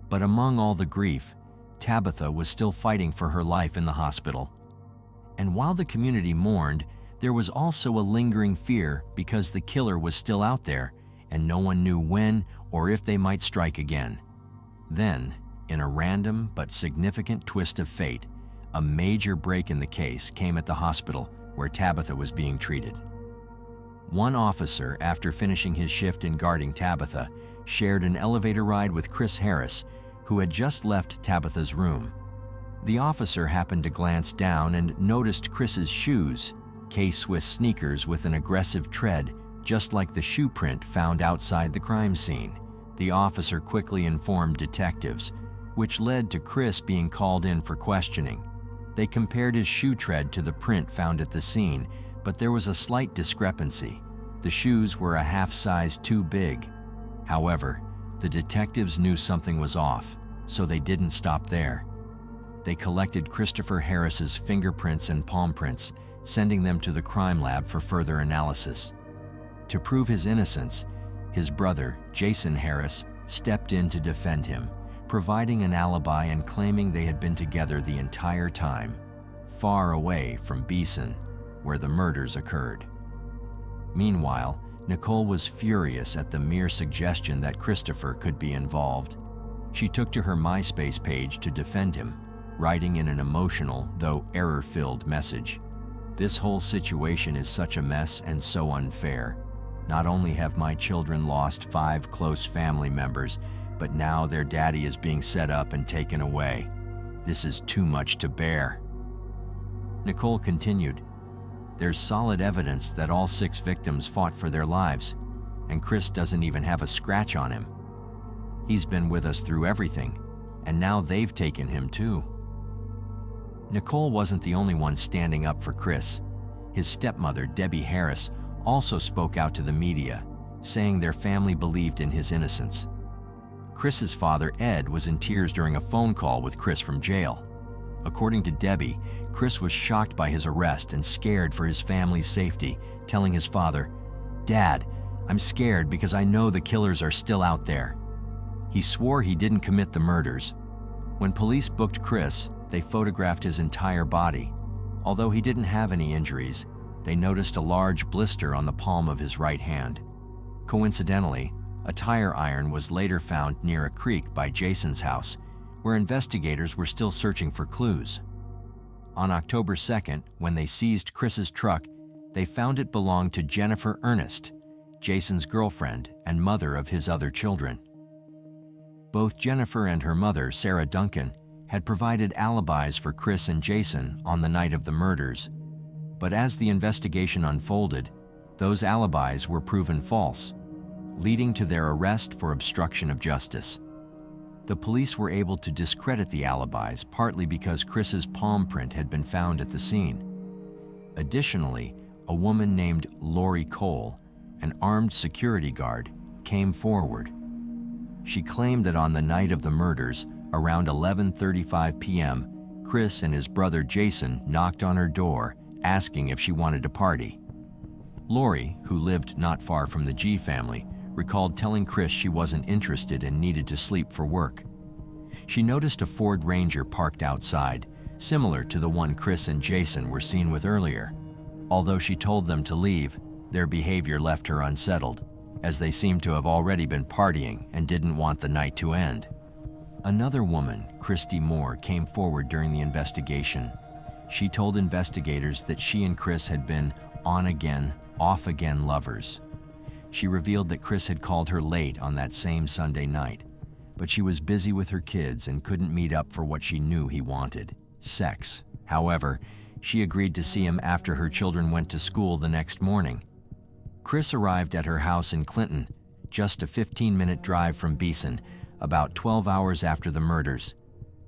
but among all the grief, Tabitha was still fighting for her life in the hospital. And while the community mourned, there was also a lingering fear because the killer was still out there and no one knew when or if they might strike again. Then, in a random but significant twist of fate, a major break in the case came at the hospital where Tabitha was being treated. One officer, after finishing his shift in guarding Tabitha, shared an elevator ride with Chris Harris, who had just left Tabitha's room. The officer happened to glance down and noticed Chris's shoes, K-Swiss sneakers with an aggressive tread, just like the shoe print found outside the crime scene. The officer quickly informed detectives, which led to Chris being called in for questioning. They compared his shoe tread to the print found at the scene, but there was a slight discrepancy. The shoes were a half size too big. However, the detectives knew something was off, so they didn't stop there. They collected Christopher Harris's fingerprints and palm prints, sending them to the crime lab for further analysis. To prove his innocence, his brother, Jason Harris, stepped in to defend him, providing an alibi and claiming they had been together the entire time, far away from Beeson, where the murders occurred. Meanwhile, Nicole was furious at the mere suggestion that Christopher could be involved. She took to her MySpace page to defend him, writing in an emotional, though error-filled message. "This whole situation is such a mess and so unfair. Not only have my children lost 5 close family members, but now their daddy is being set up and taken away. This is too much to bear." Nicole continued, "There's solid evidence that all 6 victims fought for their lives, and Chris doesn't even have a scratch on him. He's been with us through everything, and now they've taken him too." Nicole wasn't the only one standing up for Chris. His stepmother, Debbie Harris, also spoke out to the media, saying their family believed in his innocence. Chris's father, Ed, was in tears during a phone call with Chris from jail. According to Debbie, Chris was shocked by his arrest and scared for his family's safety, telling his father, "Dad, I'm scared because I know the killers are still out there." He swore he didn't commit the murders. When police booked Chris, they photographed his entire body. Although he didn't have any injuries, they noticed a large blister on the palm of his right hand. Coincidentally, a tire iron was later found near a creek by Jason's house, where investigators were still searching for clues. On October 2nd, when they seized Chris's truck, they found it belonged to Jennifer Ernest, Jason's girlfriend and mother of his other children. Both Jennifer and her mother, Sarah Duncan, had provided alibis for Chris and Jason on the night of the murders. But as the investigation unfolded, those alibis were proven false, leading to their arrest for obstruction of justice. The police were able to discredit the alibis partly because Chris's palm print had been found at the scene. Additionally, a woman named Lori Cole, an armed security guard, came forward. She claimed that on the night of the murders, around 11:35 p.m., Chris and his brother Jason knocked on her door, asking if she wanted to party. Lori, who lived not far from the G family, recalled telling Chris she wasn't interested and needed to sleep for work. She noticed a Ford Ranger parked outside, similar to the one Chris and Jason were seen with earlier. Although she told them to leave, their behavior left her unsettled, as they seemed to have already been partying and didn't want the night to end. Another woman, Christy Moore, came forward during the investigation. She told investigators that she and Chris had been on-again, off-again lovers. She revealed that Chris had called her late on that same Sunday night, but she was busy with her kids and couldn't meet up for what she knew he wanted, sex. However, she agreed to see him after her children went to school the next morning. Chris arrived at her house in Clinton, just a 15-minute drive from Beeson, about 12 hours after the murders.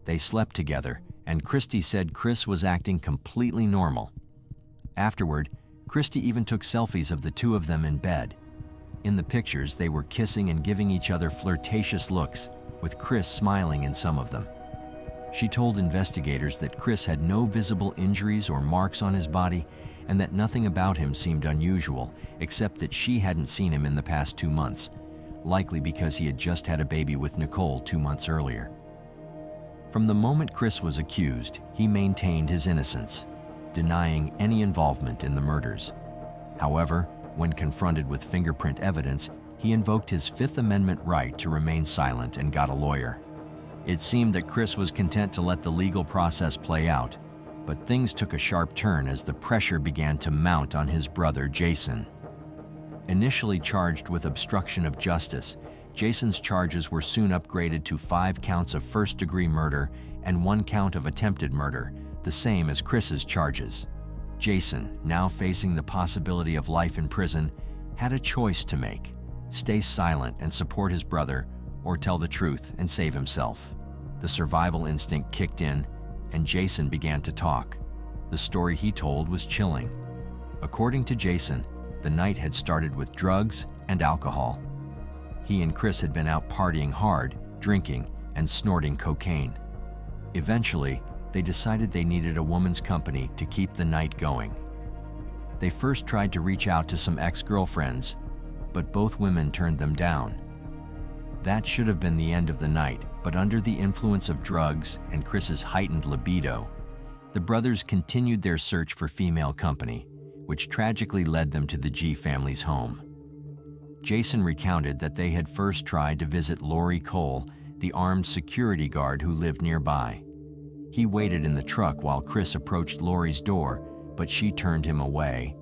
They slept together, and Christy said Chris was acting completely normal. Afterward, Christy even took selfies of the two of them in bed. In the pictures, they were kissing and giving each other flirtatious looks, with Chris smiling in some of them. She told investigators that Chris had no visible injuries or marks on his body, and that nothing about him seemed unusual, except that she hadn't seen him in the past 2 months, likely because he had just had a baby with Nicole 2 months earlier. From the moment Chris was accused, he maintained his innocence, denying any involvement in the murders. However, when confronted with fingerprint evidence, he invoked his Fifth Amendment right to remain silent and got a lawyer. It seemed that Chris was content to let the legal process play out, but things took a sharp turn as the pressure began to mount on his brother Jason. Initially charged with obstruction of justice, Jason's charges were soon upgraded to 5 counts of first-degree murder and 1 count of attempted murder, the same as Chris's charges. Jason, now facing the possibility of life in prison, had a choice to make: stay silent and support his brother, or tell the truth and save himself. The survival instinct kicked in, and Jason began to talk. The story he told was chilling. According to Jason, the night had started with drugs and alcohol. He and Chris had been out partying hard, drinking, and snorting cocaine. Eventually, they decided they needed a woman's company to keep the night going. They first tried to reach out to some ex-girlfriends, but both women turned them down. That should have been the end of the night, but under the influence of drugs and Chris's heightened libido, the brothers continued their search for female company, which tragically led them to the G family's home. Jason recounted that they had first tried to visit Lori Cole, the armed security guard who lived nearby. He waited in the truck while Chris approached Lori's door, but she turned him away.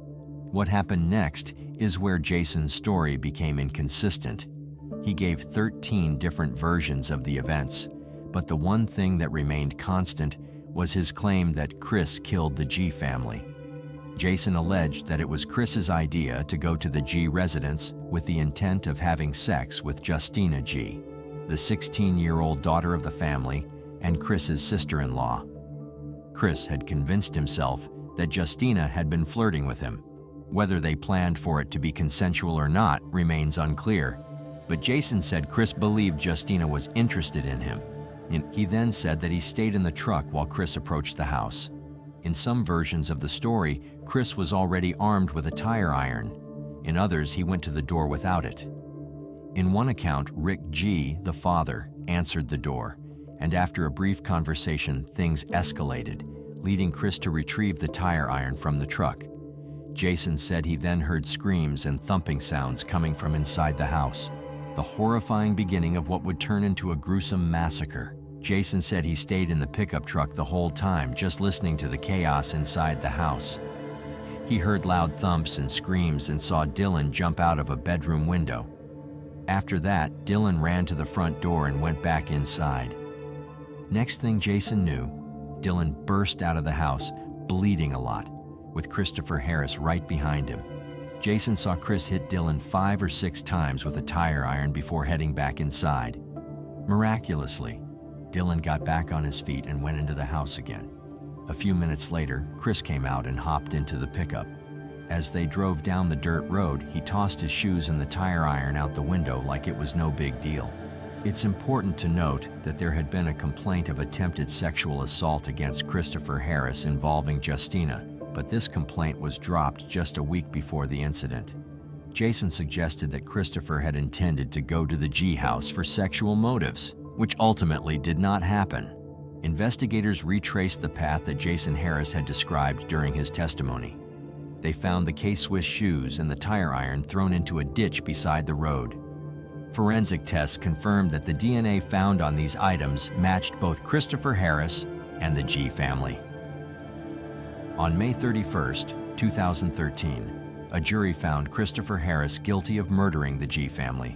What happened next is where Jason's story became inconsistent. He gave 13 different versions of the events, but the one thing that remained constant was his claim that Chris killed the G family. Jason alleged that it was Chris's idea to go to the G residence with the intent of having sex with Justina G, the 16-year-old daughter of the family and Chris's sister-in-law. Chris had convinced himself that Justina had been flirting with him. Whether they planned for it to be consensual or not remains unclear, but Jason said Chris believed Justina was interested in him. He then said that he stayed in the truck while Chris approached the house. In some versions of the story, Chris was already armed with a tire iron. In others, he went to the door without it. In one account, Rick G., the father, answered the door, and after a brief conversation, things escalated, leading Chris to retrieve the tire iron from the truck. Jason said he then heard screams and thumping sounds coming from inside the house, the horrifying beginning of what would turn into a gruesome massacre. Jason said he stayed in the pickup truck the whole time, just listening to the chaos inside the house. He heard loud thumps and screams and saw Dylan jump out of a bedroom window. After that, Dylan ran to the front door and went back inside. Next thing Jason knew, Dylan burst out of the house, bleeding a lot, with Christopher Harris right behind him. Jason saw Chris hit Dylan 5 or 6 times with a tire iron before heading back inside. Miraculously, Dylan got back on his feet and went into the house again. A few minutes later, Chris came out and hopped into the pickup. As they drove down the dirt road, he tossed his shoes and the tire iron out the window like it was no big deal. It's important to note that there had been a complaint of attempted sexual assault against Christopher Harris involving Justina, but this complaint was dropped just a week before the incident. Jason suggested that Christopher had intended to go to the G house for sexual motives, which ultimately did not happen. Investigators retraced the path that Jason Harris had described during his testimony. They found the K-Swiss shoes and the tire iron thrown into a ditch beside the road. Forensic tests confirmed that the DNA found on these items matched both Christopher Harris and the G family. On May 31st, 2013, a jury found Christopher Harris guilty of murdering the G family.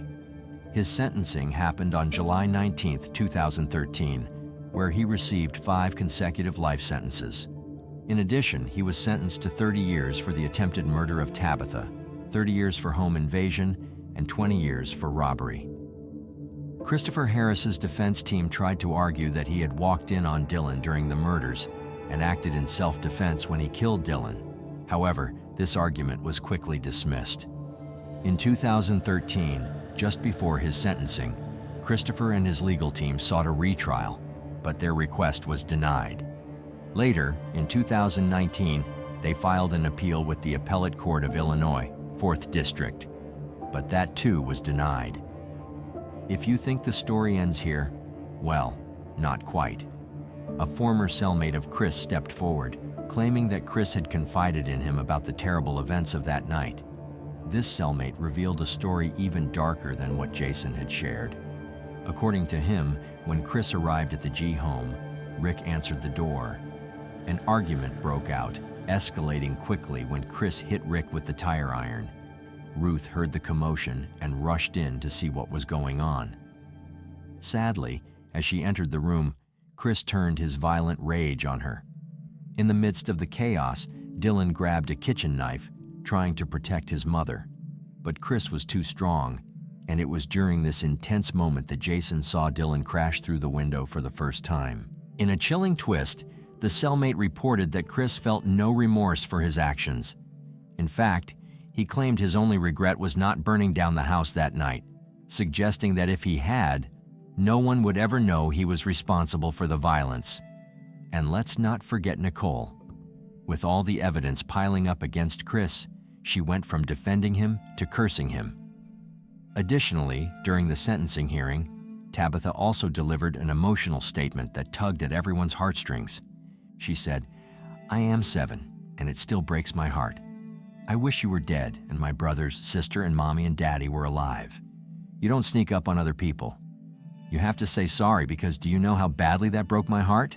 His sentencing happened on July 19, 2013, where he received 5 consecutive life sentences. In addition, he was sentenced to 30 years for the attempted murder of Tabitha, 30 years for home invasion, and 20 years for robbery. Christopher Harris's defense team tried to argue that he had walked in on Dylan during the murders and acted in self-defense when he killed Dylan. However, this argument was quickly dismissed. In 2013, just before his sentencing, Christopher and his legal team sought a retrial, but their request was denied. Later, in 2019, they filed an appeal with the Appellate Court of Illinois, 4th District, but that too was denied. If you think the story ends here, well, not quite. A former cellmate of Chris stepped forward, claiming that Chris had confided in him about the terrible events of that night. This cellmate revealed a story even darker than what Jason had shared. According to him, when Chris arrived at the G home, Rick answered the door. An argument broke out, escalating quickly when Chris hit Rick with the tire iron. Ruth heard the commotion and rushed in to see what was going on. Sadly, as she entered the room, Chris turned his violent rage on her. In the midst of the chaos, Dylan grabbed a kitchen knife, trying to protect his mother. But Chris was too strong, and it was during this intense moment that Jason saw Dylan crash through the window for the first time. In a chilling twist, The cellmate reported that Chris felt no remorse for his actions. In fact, he claimed his only regret was not burning down the house that night, suggesting that if he had, no one would ever know he was responsible for the violence. And let's not forget Nicole. With all the evidence piling up against Chris, she went from defending him to cursing him. Additionally, during the sentencing hearing, Tabitha also delivered an emotional statement that tugged at everyone's heartstrings. She said, "I am 7, and it still breaks my heart. I wish you were dead and my brothers, sister, and mommy and daddy were alive. You don't sneak up on other people. You have to say sorry because do you know how badly that broke my heart?"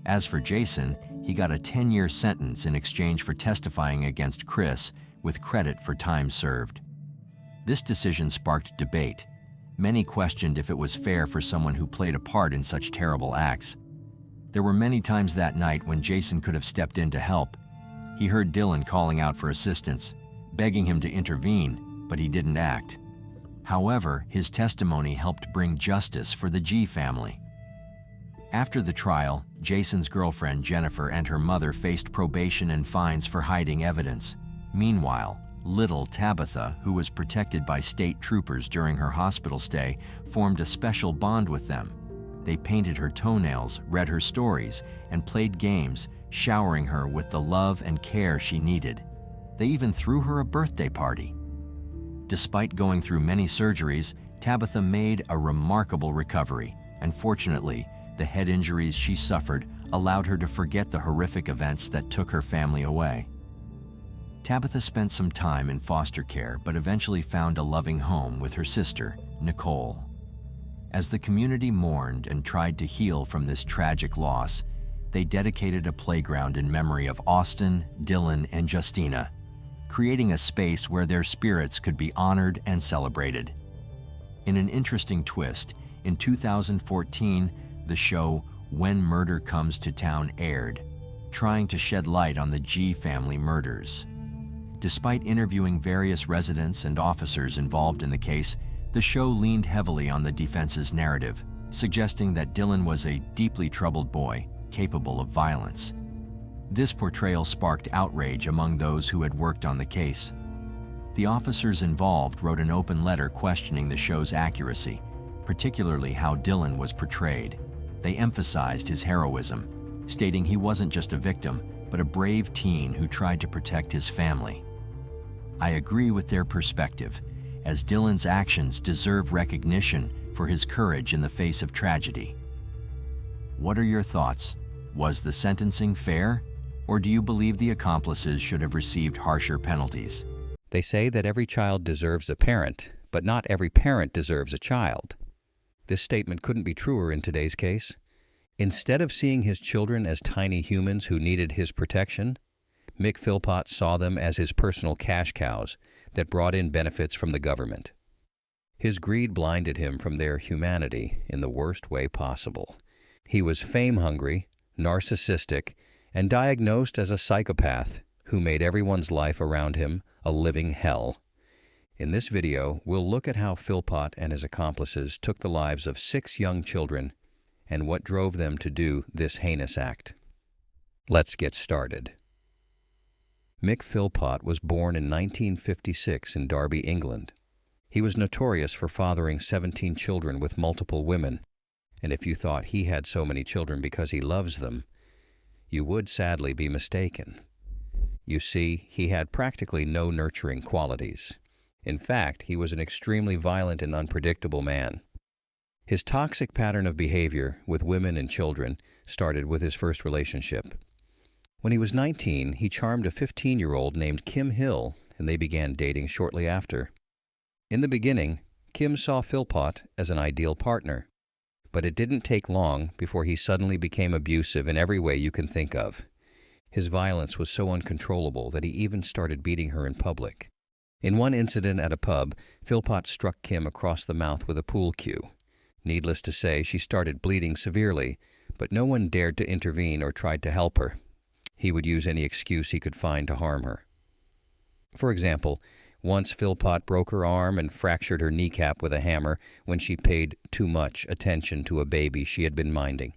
As for Jason, he got a 10-year sentence in exchange for testifying against Chris with credit for time served. This decision sparked debate. Many questioned if it was fair for someone who played a part in such terrible acts. There were many times that night when Jason could have stepped in to help. He heard Dylan calling out for assistance, begging him to intervene, but he didn't act. However, his testimony helped bring justice for the G family. After the trial, Jason's girlfriend Jennifer and her mother faced probation and fines for hiding evidence. Meanwhile, little Tabitha, who was protected by state troopers during her hospital stay, formed a special bond with them. They painted her toenails, read her stories, and played games, showering her with the love and care she needed. They even threw her a birthday party. Despite going through many surgeries, Tabitha made a remarkable recovery, and fortunately, the head injuries she suffered allowed her to forget the horrific events that took her family away. Tabitha spent some time in foster care, but eventually found a loving home with her sister, Nicole. As the community mourned and tried to heal from this tragic loss, they dedicated a playground in memory of Austin, Dylan, and Justina, creating a space where their spirits could be honored and celebrated. In an interesting twist, in 2014, the show When Murder Comes to Town aired, trying to shed light on the G family murders. Despite interviewing various residents and officers involved in the case, the show leaned heavily on the defense's narrative, suggesting that Dylan was a deeply troubled boy, capable of violence. This portrayal sparked outrage among those who had worked on the case. The officers involved wrote an open letter questioning the show's accuracy, particularly how Dylan was portrayed. They emphasized his heroism, stating he wasn't just a victim, but a brave teen who tried to protect his family. I agree with their perspective, as Dylan's actions deserve recognition for his courage in the face of tragedy. What are your thoughts? Was the sentencing fair, or do you believe the accomplices should have received harsher penalties? They say that every child deserves a parent, but not every parent deserves a child. This statement couldn't be truer in today's case. Instead of seeing his children as tiny humans who needed his protection, Mick Philpott saw them as his personal cash cows that brought in benefits from the government. His greed blinded him from their humanity in the worst way possible. He was fame-hungry, narcissistic, and diagnosed as a psychopath who made everyone's life around him a living hell. In this video, we'll look at how Philpott and his accomplices took the lives of 6 young children and what drove them to do this heinous act. Let's get started. Mick Philpott was born in 1956 in Derby, England. He was notorious for fathering 17 children with multiple women, and if you thought he had so many children because he loves them, you would sadly be mistaken. You see, he had practically no nurturing qualities. In fact, he was an extremely violent and unpredictable man. His toxic pattern of behavior with women and children started with his first relationship. When he was 19, he charmed a 15-year-old named Kim Hill, and they began dating shortly after. In the beginning, Kim saw Philpott as an ideal partner, but it didn't take long before he suddenly became abusive in every way you can think of. His violence was so uncontrollable that he even started beating her in public. In one incident at a pub, Philpott struck Kim across the mouth with a pool cue. Needless to say, she started bleeding severely, but no one dared to intervene or tried to help her. He would use any excuse he could find to harm her. For example, once Philpott broke her arm and fractured her kneecap with a hammer when she paid too much attention to a baby she had been minding.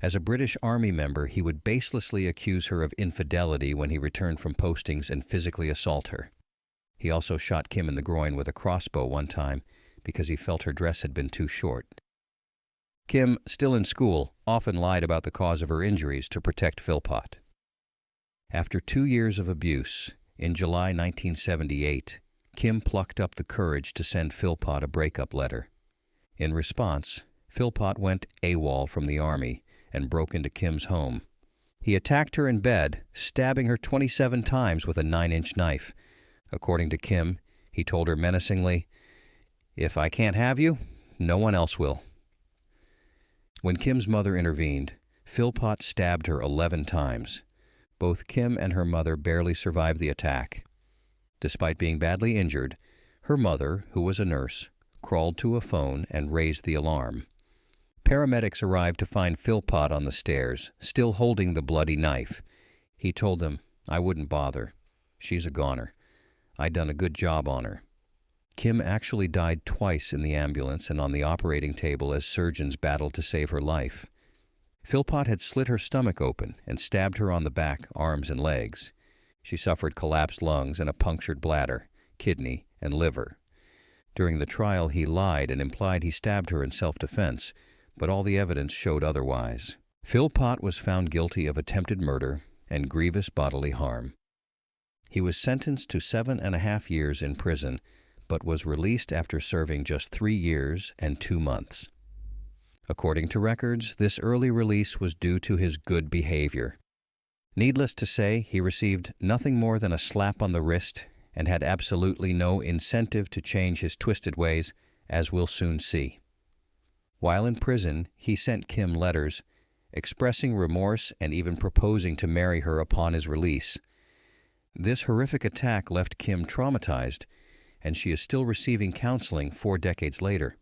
As a British Army member, he would baselessly accuse her of infidelity when he returned from postings and physically assault her. He also shot Kim in the groin with a crossbow one time because he felt her dress had been too short. Kim, still in school, often lied about the cause of her injuries to protect Philpott. After 2 years of abuse, in July 1978, Kim plucked up the courage to send Philpott a breakup letter. In response, Philpott went AWOL from the Army and broke into Kim's home. He attacked her in bed, stabbing her 27 times with a 9-inch knife. According to Kim, he told her menacingly, "If I can't have you, no one else will." When Kim's mother intervened, Philpott stabbed her 11 times. Both Kim and her mother barely survived the attack. Despite being badly injured, her mother, who was a nurse, crawled to a phone and raised the alarm. Paramedics arrived to find Philpott on the stairs, still holding the bloody knife. He told them, "I wouldn't bother. She's a goner. I'd done a good job on her." Kim actually died twice in the ambulance and on the operating table as surgeons battled to save her life. Philpott had slit her stomach open and stabbed her on the back, arms, and legs. She suffered collapsed lungs and a punctured bladder, kidney, and liver. During the trial, he lied and implied he stabbed her in self-defense, but all the evidence showed otherwise. Philpott was found guilty of attempted murder and grievous bodily harm. He was sentenced to 7.5 years in prison, but was released after serving just 3 years and 2 months. According to records, this early release was due to his good behavior. Needless to say, he received nothing more than a slap on the wrist and had absolutely no incentive to change his twisted ways, as we'll soon see. While in prison, he sent Kim letters expressing remorse and even proposing to marry her upon his release. This horrific attack left Kim traumatized, and she is still receiving counseling 4 decades later.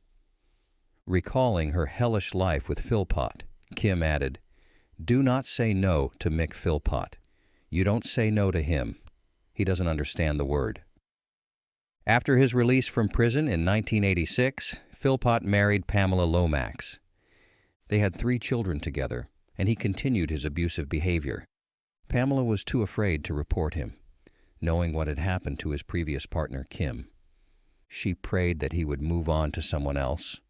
Recalling her hellish life with Philpott, Kim added, "Do not say no to Mick Philpott. You don't say no to him. He doesn't understand the word." After his release from prison in 1986, Philpott married Pamela Lomax. They had 3 children together, and he continued his abusive behavior. Pamela was too afraid to report him, knowing what had happened to his previous partner, Kim. She prayed that he would move on to someone else,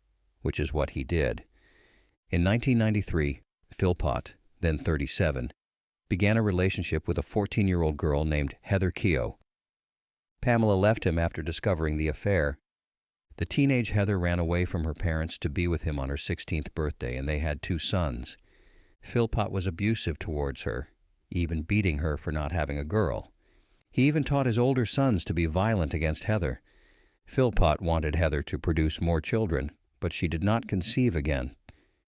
which is what he did. In 1993, Philpott, then 37, began a relationship with a 14-year-old girl named Heather Keogh. Pamela left him after discovering the affair. The teenage Heather ran away from her parents to be with him on her 16th birthday, and they had 2 sons. Philpott was abusive towards her, even beating her for not having a girl. He even taught his older sons to be violent against Heather. Philpott wanted Heather to produce more children, but she did not conceive again.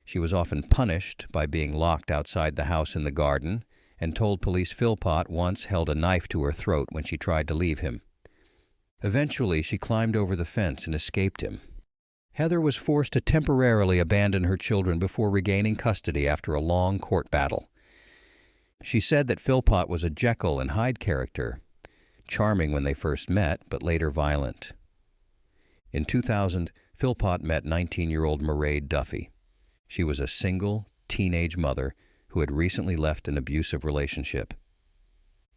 She was often punished by being locked outside the house in the garden, and told police Philpott once held a knife to her throat when she tried to leave him. Eventually, she climbed over the fence and escaped him. Heather was forced to temporarily abandon her children before regaining custody after a long court battle. She said that Philpott was a Jekyll and Hyde character, charming when they first met, but later violent. In 2000, Philpott met 19-year-old Mairead Duffy. She was a single, teenage mother who had recently left an abusive relationship.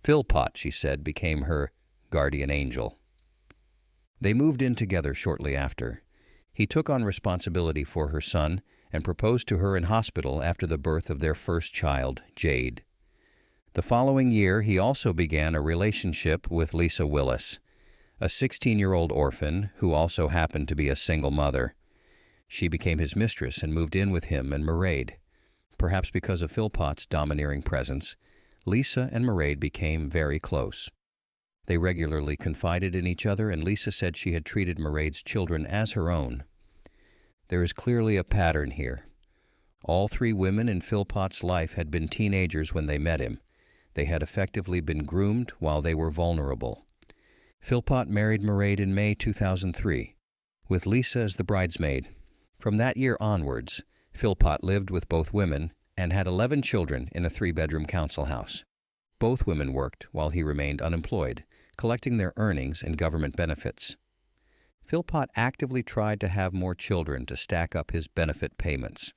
Philpott, she said, became her guardian angel. They moved in together shortly after. He took on responsibility for her son and proposed to her in hospital after the birth of their first child, Jade. The following year, he also began a relationship with Lisa Willis, a 16-year-old orphan who also happened to be a single mother. She became his mistress and moved in with him and Mairead. Perhaps because of Philpott's domineering presence, Lisa and Mairead became very close. They regularly confided in each other, and Lisa said she had treated Mairead's children as her own. There is clearly a pattern here. All 3 women in Philpott's life had been teenagers when they met him. They had effectively been groomed while they were vulnerable. Philpott married Mairead in May 2003, with Lisa as the bridesmaid. From that year onwards, Philpott lived with both women and had 11 children in a 3-bedroom council house. Both women worked while he remained unemployed, collecting their earnings and government benefits. Philpott actively tried to have more children to stack up his benefit payments.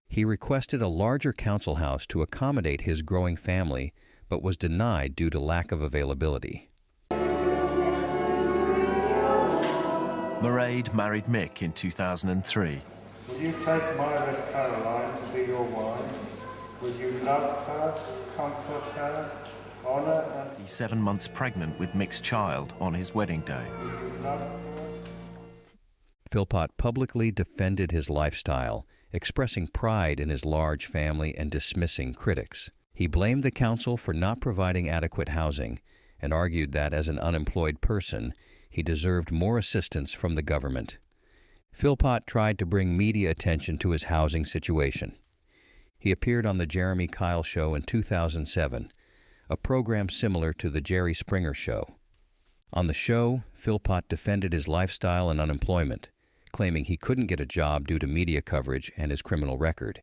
He requested a larger council house to accommodate his growing family, but was denied due to lack of availability. Mairead married Mick in 2003. Will you take my Miss Caroline to be your wife? Will you love her, comfort her, honour and... He's 7 months pregnant with Mick's child on his wedding day. Philpott publicly defended his lifestyle, expressing pride in his large family and dismissing critics. He blamed the council for not providing adequate housing and argued that as an unemployed person, he deserved more assistance from the government. Philpott tried to bring media attention to his housing situation. He appeared on The Jeremy Kyle Show in 2007, a program similar to The Jerry Springer Show. On the show, Philpott defended his lifestyle and unemployment, claiming he couldn't get a job due to media coverage and his criminal record.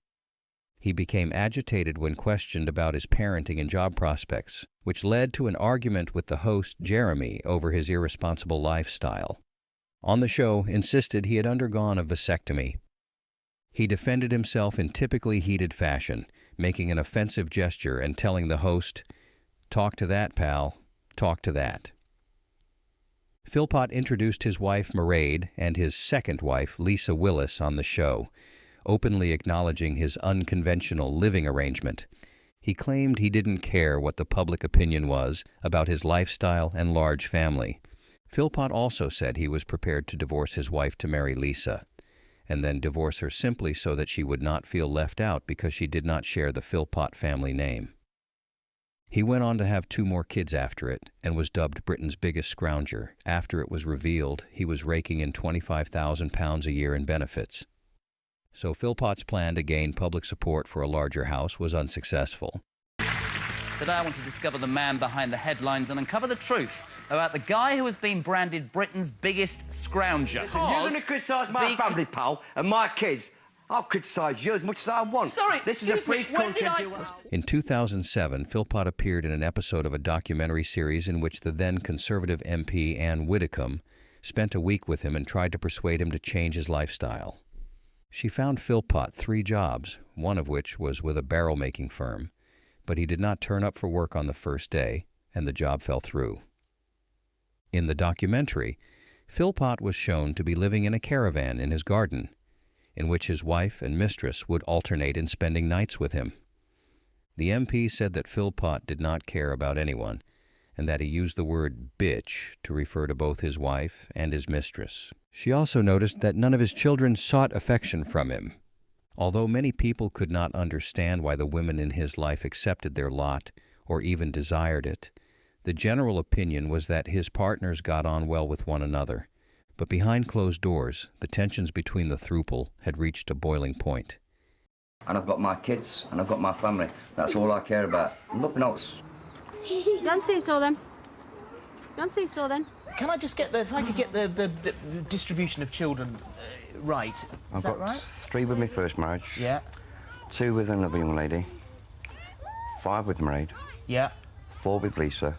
He became agitated when questioned about his parenting and job prospects, which led to an argument with the host, Jeremy, over his irresponsible lifestyle. On the show, insisted he had undergone a vasectomy. He defended himself in typically heated fashion, making an offensive gesture and telling the host, "Talk to that, pal. Talk to that." Philpott introduced his wife, Mairead, and his second wife, Lisa Willis, on the show, openly acknowledging his unconventional living arrangement. He claimed he didn't care what the public opinion was about his lifestyle and large family. Philpott also said he was prepared to divorce his wife to marry Lisa, and then divorce her simply so that she would not feel left out because she did not share the Philpott family name. He went on to have 2 more kids after it and was dubbed Britain's biggest scrounger after it was revealed he was raking in £25,000 a year in benefits. So Philpott's plan to gain public support for a larger house was unsuccessful. Today I want to discover the man behind the headlines and uncover the truth about the guy who has been branded Britain's biggest scrounger. Listen, you're going to criticise my family, pal, and my kids. I'll criticise you as much as I want. Sorry, this is a free country. In 2007, Philpott appeared in an episode of a documentary series in which the then Conservative MP Anne Widdecombe spent a week with him and tried to persuade him to change his lifestyle. She found Philpott 3 jobs, one of which was with a barrel-making firm, but he did not turn up for work on the first day, and the job fell through. In the documentary, Philpott was shown to be living in a caravan in his garden, in which his wife and mistress would alternate in spending nights with him. The MP said that Philpott did not care about anyone, and that he used the word bitch to refer to both his wife and his mistress. She also noticed that none of his children sought affection from him. Although many people could not understand why the women in his life accepted their lot or even desired it, the general opinion was that his partners got on well with one another. But behind closed doors, the tensions between the throuple had reached a boiling point. And I've got my kids, and I've got my family. That's all I care about. Nothing else. Don't say so then. Don't say so then. Can I just get if I could get the distribution of children right? I've got right? 3 with my first marriage. Yeah. 2 with another young lady. 5 with Mairead. Yeah. 4 with Lisa.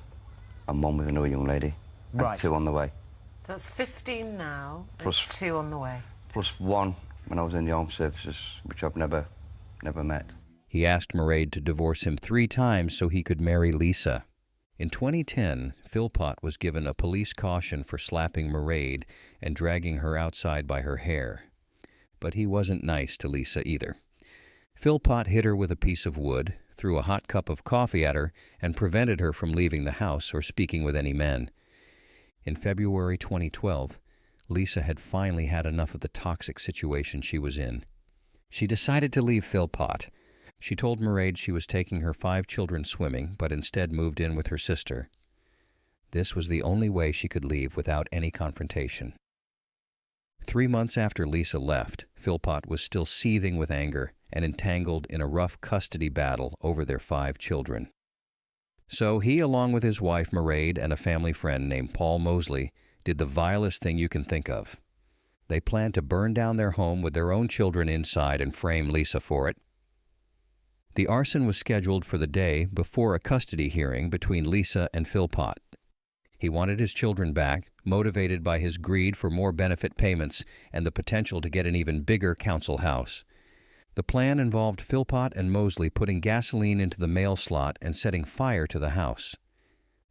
And 1 with another young lady. And Right. 2 on the way. So that's 15 now, Plus- and 2 on the way. Plus 1 when I was in the armed services, which I've never met. He asked Mairead to divorce him 3 times so he could marry Lisa. In 2010, Philpott was given a police caution for slapping Mairead and dragging her outside by her hair. But he wasn't nice to Lisa either. Philpott hit her with a piece of wood, threw a hot cup of coffee at her, and prevented her from leaving the house or speaking with any men. In February 2012, Lisa had finally had enough of the toxic situation she was in. She decided to leave Philpott. She told Mairead she was taking her 5 children swimming, but instead moved in with her sister. This was the only way she could leave without any confrontation. 3 months after Lisa left, Philpott was still seething with anger and entangled in a rough custody battle over their 5 children. So he, along with his wife Mairead and a family friend named Paul Mosley, did the vilest thing you can think of. They planned to burn down their home with their own children inside and frame Lisa for it. The arson was scheduled for the day before a custody hearing between Lisa and Philpott. He wanted his children back, motivated by his greed for more benefit payments and the potential to get an even bigger council house. The plan involved Philpott and Mosley putting gasoline into the mail slot and setting fire to the house.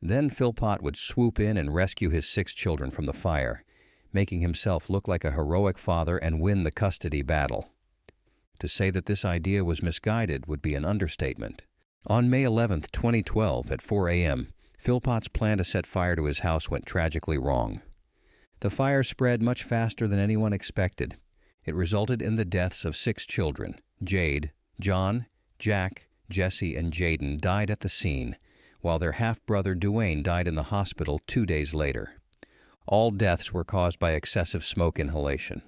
Then Philpott would swoop in and rescue his 6 children from the fire, making himself look like a heroic father and win the custody battle. To say that this idea was misguided would be an understatement. On May 11, 2012, at 4 a.m., Philpott's plan to set fire to his house went tragically wrong. The fire spread much faster than anyone expected. It resulted in the deaths of 6 children. Jade, John, Jack, Jesse, and Jaden died at the scene, while their half-brother Duane died in the hospital 2 days later. All deaths were caused by excessive smoke inhalation.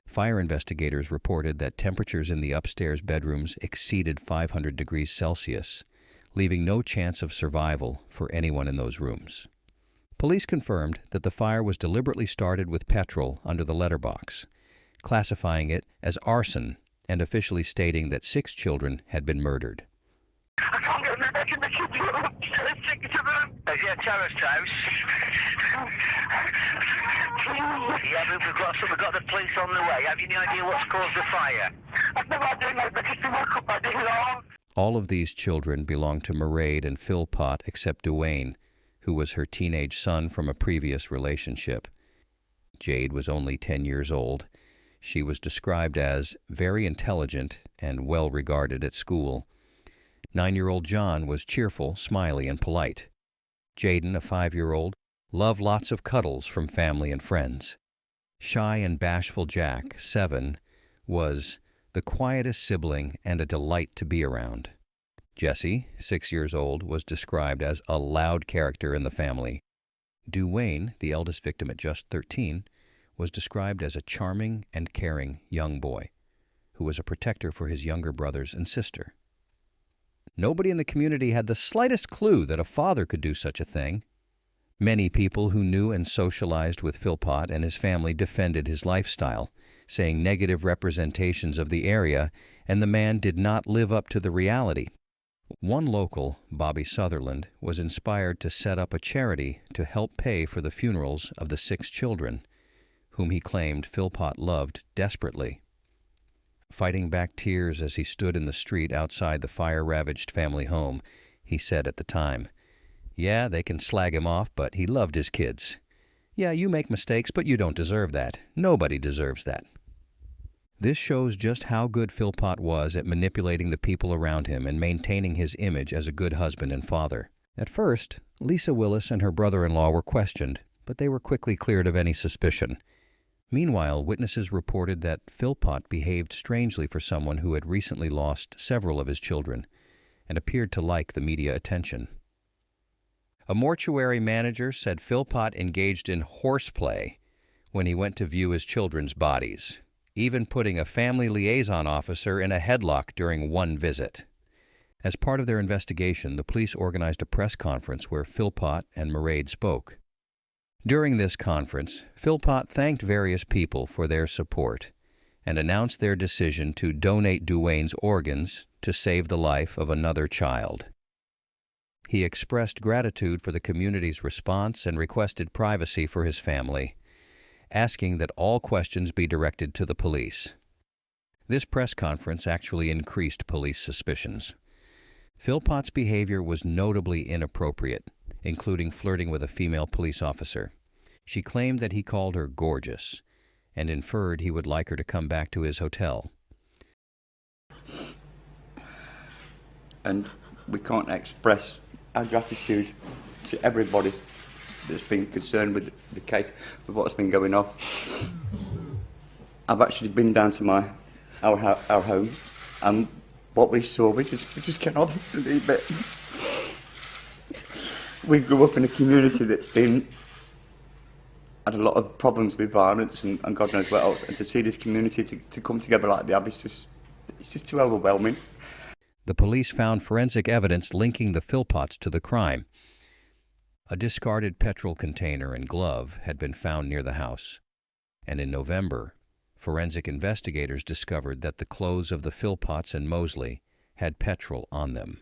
Fire investigators reported that temperatures in the upstairs bedrooms exceeded 500 degrees Celsius, leaving no chance of survival for anyone in those rooms. Police confirmed that the fire was deliberately started with petrol under the letterbox, classifying it as arson and officially stating that 6 children had been murdered. I can't get them back in the kids' room. Yeah, terraced house. Yeah, but we've got the police on the way. Have you any idea what's caused the fire? I've no idea, mate, but just to work up, I didn't know. All of these children belonged to Mairead and Philpott except Duane, who was her teenage son from a previous relationship. Jade was only 10 years old. She was described as very intelligent and well regarded at school. 9-year-old John was cheerful, smiley, and polite. Jaden, a 5-year-old, loved lots of cuddles from family and friends. Shy and bashful Jack, 7, was the quietest sibling and a delight to be around. Jesse, 6 years old, was described as a loud character in the family. Duane, the eldest victim at just 13, was described as a charming and caring young boy who was a protector for his younger brothers and sister. Nobody in the community had the slightest clue that a father could do such a thing. Many people who knew and socialized with Philpott and his family defended his lifestyle, saying negative representations of the area, and the man did not live up to the reality. One local, Bobby Sutherland, was inspired to set up a charity to help pay for the funerals of the 6 children, whom he claimed Philpott loved desperately. Fighting back tears as he stood in the street outside the fire-ravaged family home, he said at the time, "Yeah, they can slag him off, but he loved his kids. Yeah, you make mistakes, but you don't deserve that. Nobody deserves that." This shows just how good Philpott was at manipulating the people around him and maintaining his image as a good husband and father. At first, Lisa Willis and her brother-in-law were questioned, but they were quickly cleared of any suspicion. Meanwhile, witnesses reported that Philpott behaved strangely for someone who had recently lost several of his children and appeared to like the media attention. A mortuary manager said Philpott engaged in horseplay when he went to view his children's bodies, even putting a family liaison officer in a headlock during one visit. As part of their investigation, the police organized a press conference where Philpott and Mairead spoke. During this conference, Philpott thanked various people for their support and announced their decision to donate Duane's organs to save the life of another child. He expressed gratitude for the community's response and requested privacy for his family, asking that all questions be directed to the police. This press conference actually increased police suspicions. Philpott's behavior was notably inappropriate, including flirting with a female police officer. She claimed that he called her gorgeous and inferred he would like her to come back to his hotel. And we can't express our gratitude to everybody that's been concerned with the case, with what's been going on. I've actually been down to our home, and what we saw, we just cannot believe it. We grew up in a community that's had a lot of problems with violence and God knows what else, and to see this community to come together like that, it's just too overwhelming. The police found forensic evidence linking the Philpotts to the crime. A discarded petrol container and glove had been found near the house, and in November, forensic investigators discovered that the clothes of the Philpotts and Mosley had petrol on them.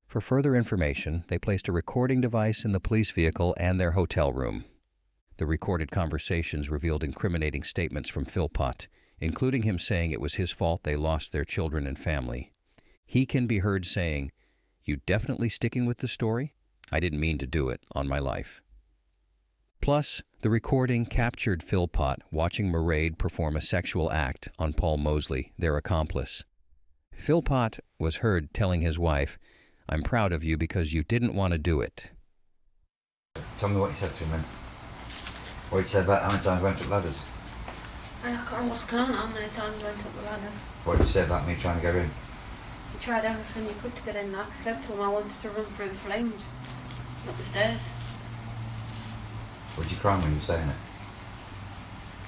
For further information, they placed a recording device in the police vehicle and their hotel room. The recorded conversations revealed incriminating statements from Philpott, including him saying it was his fault they lost their children and family. He can be heard saying, "You definitely sticking with the story? I didn't mean to do it, on my life." Plus, the recording captured Philpott watching Mairead perform a sexual act on Paul Mosley, their accomplice. Philpott was heard telling his wife, "I'm proud of you because you didn't want to do it." Tell me what you said to him then. What you said about how many times I went up ladders. I can't almost count how many times I went up the ladders. What did you say about me trying to get in? You tried everything you could to get in. Like I said to him, I wanted to run through the flames, up the stairs. Would you cry when you were saying it?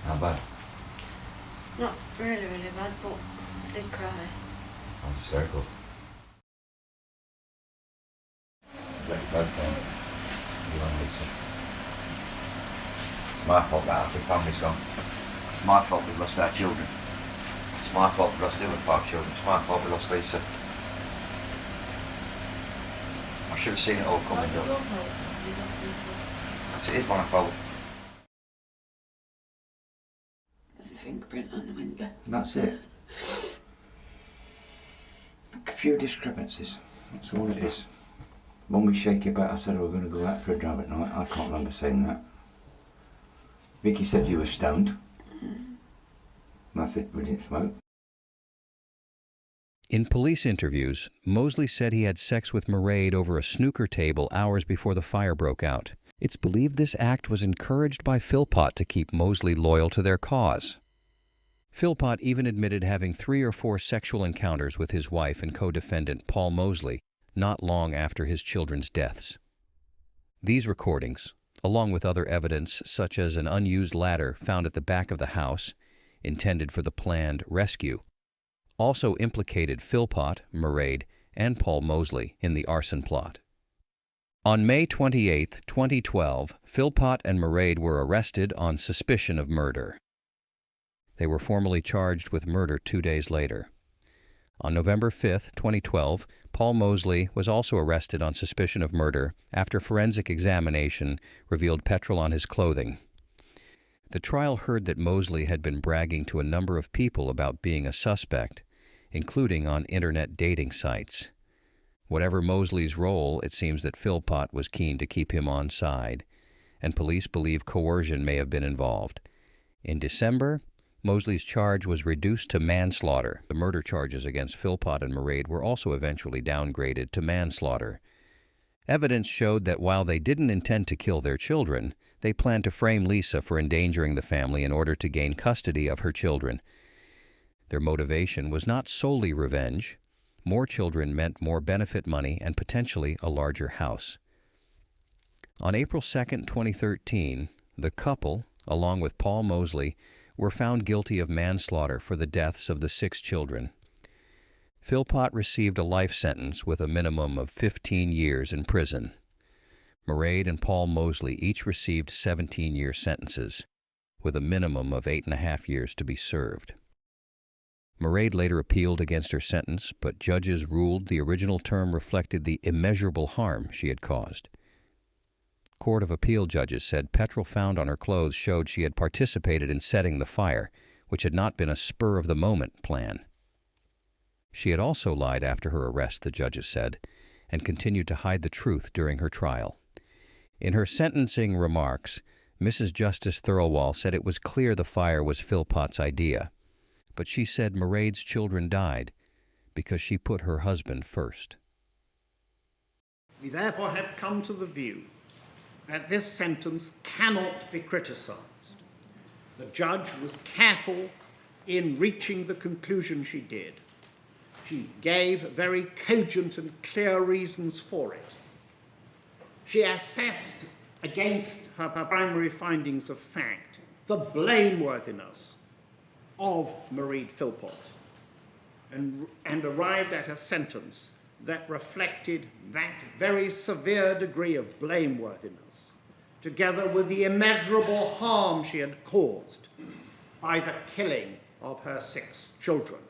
How bad? Not really, really bad, but I did cry. That's hysterical. Let it go, then. You want Lisa. It's my fault that half the family's gone. It's my fault we've lost our children. It's my fault we've lost the other 5 children. It's my fault we lost Lisa. I should have seen it all coming, though. It is my fault. There's a fingerprint on the window. That's it. A few discrepancies. That's all it is. When we shake about, I said we were going to go out for a drive at night. I can't remember saying that. Vicky said you were stoned. That's it, we didn't smoke. In police interviews, Mosley said he had sex with Mairead over a snooker table hours before the fire broke out. It's believed this act was encouraged by Philpott to keep Mosley loyal to their cause. Philpott even admitted having 3 or 4 sexual encounters with his wife and co-defendant Paul Mosley not long after his children's deaths. These recordings, along with other evidence such as an unused ladder found at the back of the house, intended for the planned rescue, also implicated Philpott, Mairead, and Paul Mosley in the arson plot. On May 28, 2012, Philpott and Mairead were arrested on suspicion of murder. They were formally charged with murder 2 days later. On November 5, 2012, Paul Mosley was also arrested on suspicion of murder after forensic examination revealed petrol on his clothing. The trial heard that Mosley had been bragging to a number of people about being a suspect, including on internet dating sites. Whatever Mosley's role, it seems that Philpott was keen to keep him on side, and police believe coercion may have been involved. In December, Mosley's charge was reduced to manslaughter. The murder charges against Philpott and Mairead were also eventually downgraded to manslaughter. Evidence showed that while they didn't intend to kill their children, they planned to frame Lisa for endangering the family in order to gain custody of her children. Their motivation was not solely revenge. More children meant more benefit money and potentially a larger house. On April 2, 2013, the couple, along with Paul Mosley, were found guilty of manslaughter for the deaths of the 6 children. Philpott received a life sentence with a minimum of 15 years in prison. Mairead and Paul Mosley each received 17-year sentences, with a minimum of 8.5 years to be served. Mairead later appealed against her sentence, but judges ruled the original term reflected the immeasurable harm she had caused. Court of Appeal judges said petrol found on her clothes showed she had participated in setting the fire, which had not been a spur-of-the-moment plan. She had also lied after her arrest, the judges said, and continued to hide the truth during her trial. In her sentencing remarks, Mrs. Justice Thirlwall said it was clear the fire was Philpott's idea, but she said Mairead's children died because she put her husband first. We therefore have come to the view that this sentence cannot be criticised. The judge was careful in reaching the conclusion she did. She gave very cogent and clear reasons for it. She assessed against her primary findings of fact the blameworthiness of Mairead Philpott and arrived at a sentence that reflected that very severe degree of blameworthiness, together with the immeasurable harm she had caused by the killing of her 6 children,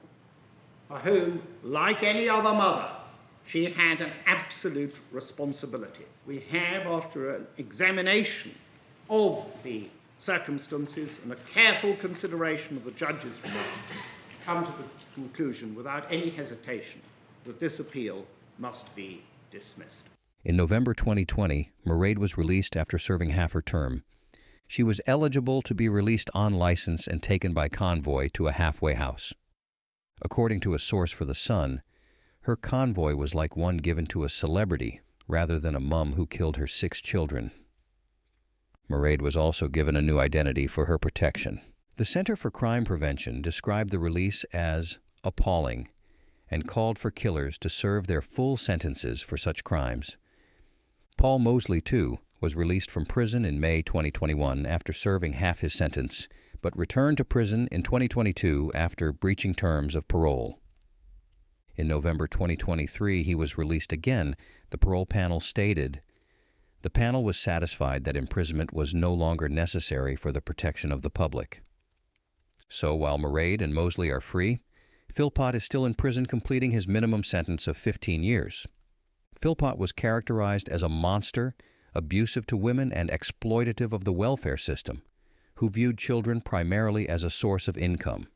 for whom, like any other mother, she had an absolute responsibility. We have, after an examination of the circumstances and a careful consideration of the judge's remarks, come to the conclusion without any hesitation that this appeal must be dismissed. In November 2020, Mairead was released after serving half her term. She was eligible to be released on license and taken by convoy to a halfway house. According to a source for The Sun, her convoy was like one given to a celebrity rather than a mum who killed her 6 children. Mairead was also given a new identity for her protection. The Center for Crime Prevention described the release as appalling and called for killers to serve their full sentences for such crimes. Paul Mosley, too, was released from prison in May 2021 after serving half his sentence, but returned to prison in 2022 after breaching terms of parole. In November 2023, he was released again. The parole panel stated, "The panel was satisfied that imprisonment was no longer necessary for the protection of the public." So while Mairead and Mosley are free, Philpott is still in prison completing his minimum sentence of 15 years. Philpott was characterized as a monster, abusive to women and exploitative of the welfare system, who viewed children primarily as a source of income.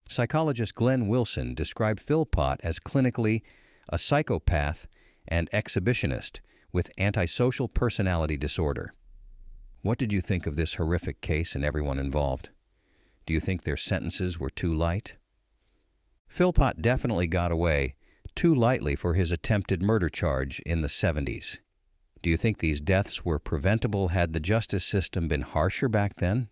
Psychologist Glenn Wilson described Philpott as clinically a psychopath and exhibitionist with antisocial personality disorder. What did you think of this horrific case and everyone involved? Do you think their sentences were too light? Philpott definitely got away too lightly for his attempted murder charge in the 70s. Do you think these deaths were preventable had the justice system been harsher back then?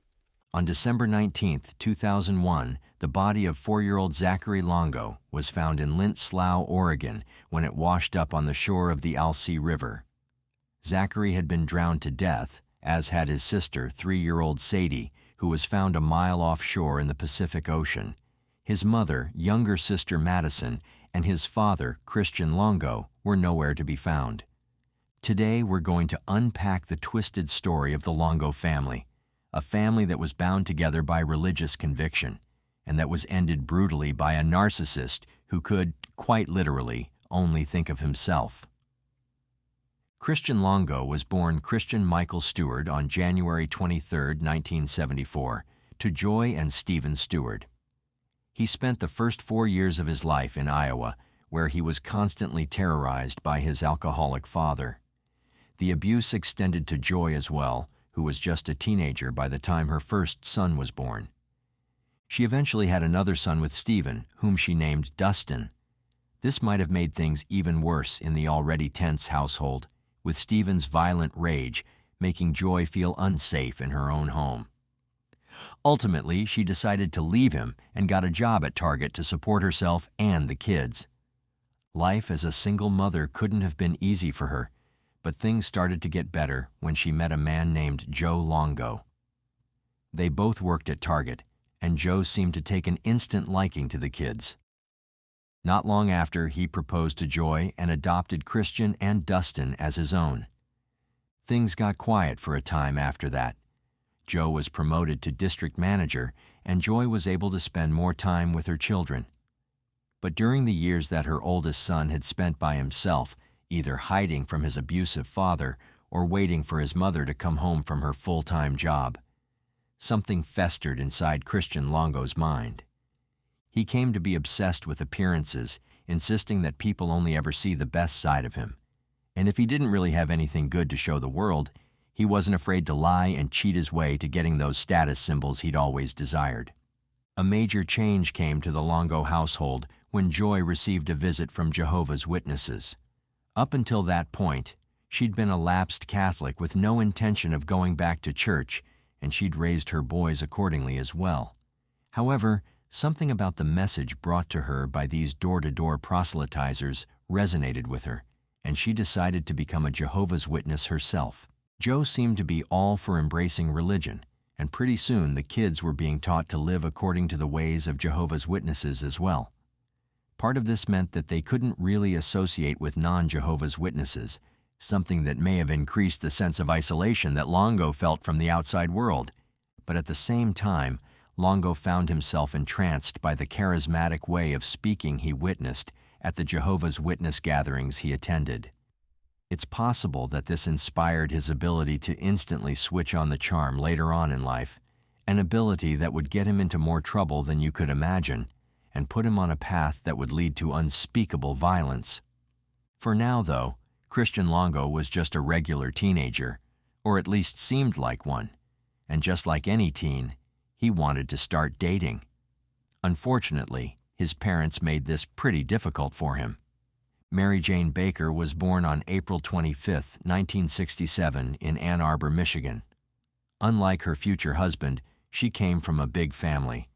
On December 19, 2001, the body of 4-year-old Zachary Longo was found in Lint Slough, Oregon, when it washed up on the shore of the Alsea River. Zachary had been drowned to death, as had his sister, 3-year-old Sadie, who was found a mile offshore in the Pacific Ocean. His mother, younger sister Madison, and his father, Christian Longo, were nowhere to be found. Today, we're going to unpack the twisted story of the Longo family, a family that was bound together by religious conviction, and that was ended brutally by a narcissist who could, quite literally, only think of himself. Christian Longo was born Christian Michael Stewart on January 23, 1974, to Joy and Stephen Stewart. He spent the first 4 years of his life in Iowa, where he was constantly terrorized by his alcoholic father. The abuse extended to Joy as well, who was just a teenager by the time her first son was born. She eventually had another son with Stephen, whom she named Dustin. This might have made things even worse in the already tense household, with Stephen's violent rage making Joy feel unsafe in her own home. Ultimately, she decided to leave him and got a job at Target to support herself and the kids. Life as a single mother couldn't have been easy for her, but things started to get better when she met a man named Joe Longo. They both worked at Target, and Joe seemed to take an instant liking to the kids. Not long after, he proposed to Joy and adopted Christian and Dustin as his own. Things got quiet for a time after that. Joe was promoted to district manager, and Joy was able to spend more time with her children. But during the years that her oldest son had spent by himself, either hiding from his abusive father or waiting for his mother to come home from her full-time job, something festered inside Christian Longo's mind. He came to be obsessed with appearances, insisting that people only ever see the best side of him. And if he didn't really have anything good to show the world, he wasn't afraid to lie and cheat his way to getting those status symbols he'd always desired. A major change came to the Longo household when Joy received a visit from Jehovah's Witnesses. Up until that point, she'd been a lapsed Catholic with no intention of going back to church, and she'd raised her boys accordingly as well. However, something about the message brought to her by these door-to-door proselytizers resonated with her, and she decided to become a Jehovah's Witness herself. Joe seemed to be all for embracing religion, and pretty soon the kids were being taught to live according to the ways of Jehovah's Witnesses as well. Part of this meant that they couldn't really associate with non-Jehovah's Witnesses, something that may have increased the sense of isolation that Longo felt from the outside world. But at the same time, Longo found himself entranced by the charismatic way of speaking he witnessed at the Jehovah's Witness gatherings he attended. It's possible that this inspired his ability to instantly switch on the charm later on in life, an ability that would get him into more trouble than you could imagine and put him on a path that would lead to unspeakable violence. For now, though, Christian Longo was just a regular teenager, or at least seemed like one, and just like any teen, he wanted to start dating. Unfortunately, his parents made this pretty difficult for him. Mary Jane Baker was born on April 25, 1967, in Ann Arbor, Michigan. Unlike her future husband, she came from a big family,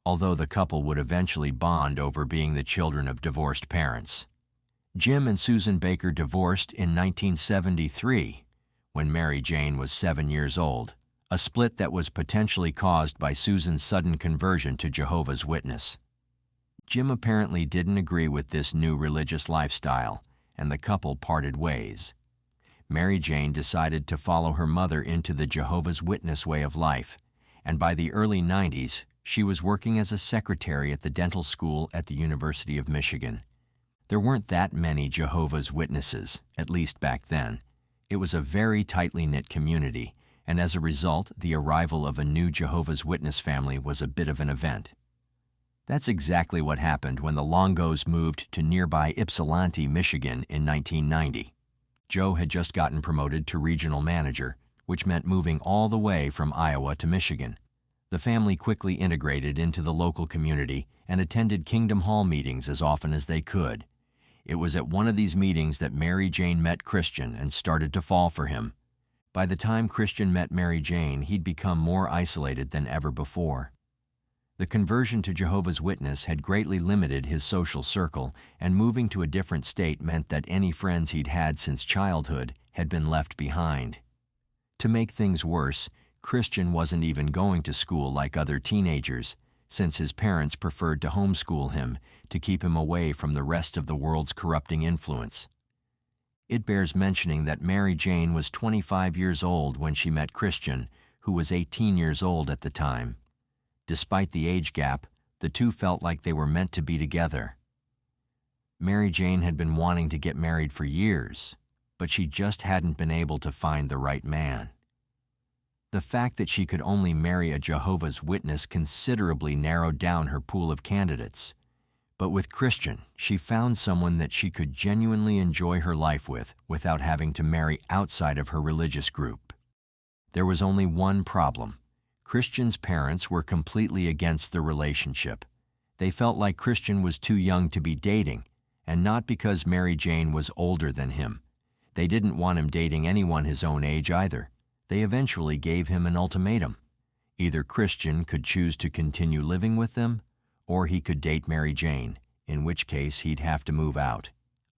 although the couple would eventually bond over being the children of divorced parents. Jim and Susan Baker divorced in 1973, when Mary Jane was 7 years old, a split that was potentially caused by Susan's sudden conversion to Jehovah's Witness. Jim apparently didn't agree with this new religious lifestyle, and the couple parted ways. Mary Jane decided to follow her mother into the Jehovah's Witness way of life, and by the early 90s, she was working as a secretary at the dental school at the University of Michigan. There weren't that many Jehovah's Witnesses, at least back then. It was a very tightly knit community, and as a result, the arrival of a new Jehovah's Witness family was a bit of an event. That's exactly what happened when the Longos moved to nearby Ypsilanti, Michigan in 1990. Joe had just gotten promoted to regional manager, which meant moving all the way from Iowa to Michigan. The family quickly integrated into the local community and attended Kingdom Hall meetings as often as they could. It was at one of these meetings that Mary Jane met Christian and started to fall for him. By the time Christian met Mary Jane, he'd become more isolated than ever before. The conversion to Jehovah's Witness had greatly limited his social circle, and moving to a different state meant that any friends he'd had since childhood had been left behind. To make things worse, Christian wasn't even going to school like other teenagers, since his parents preferred to homeschool him to keep him away from the rest of the world's corrupting influence. It bears mentioning that Mary Jane was 25 years old when she met Christian, who was 18 years old at the time. Despite the age gap, the two felt like they were meant to be together. Mary Jane had been wanting to get married for years, but she just hadn't been able to find the right man. The fact that she could only marry a Jehovah's Witness considerably narrowed down her pool of candidates. But with Christian, she found someone that she could genuinely enjoy her life with without having to marry outside of her religious group. There was only one problem. Christian's parents were completely against the relationship. They felt like Christian was too young to be dating, and not because Mary Jane was older than him. They didn't want him dating anyone his own age either. They eventually gave him an ultimatum. Either Christian could choose to continue living with them, or he could date Mary Jane, in which case he'd have to move out.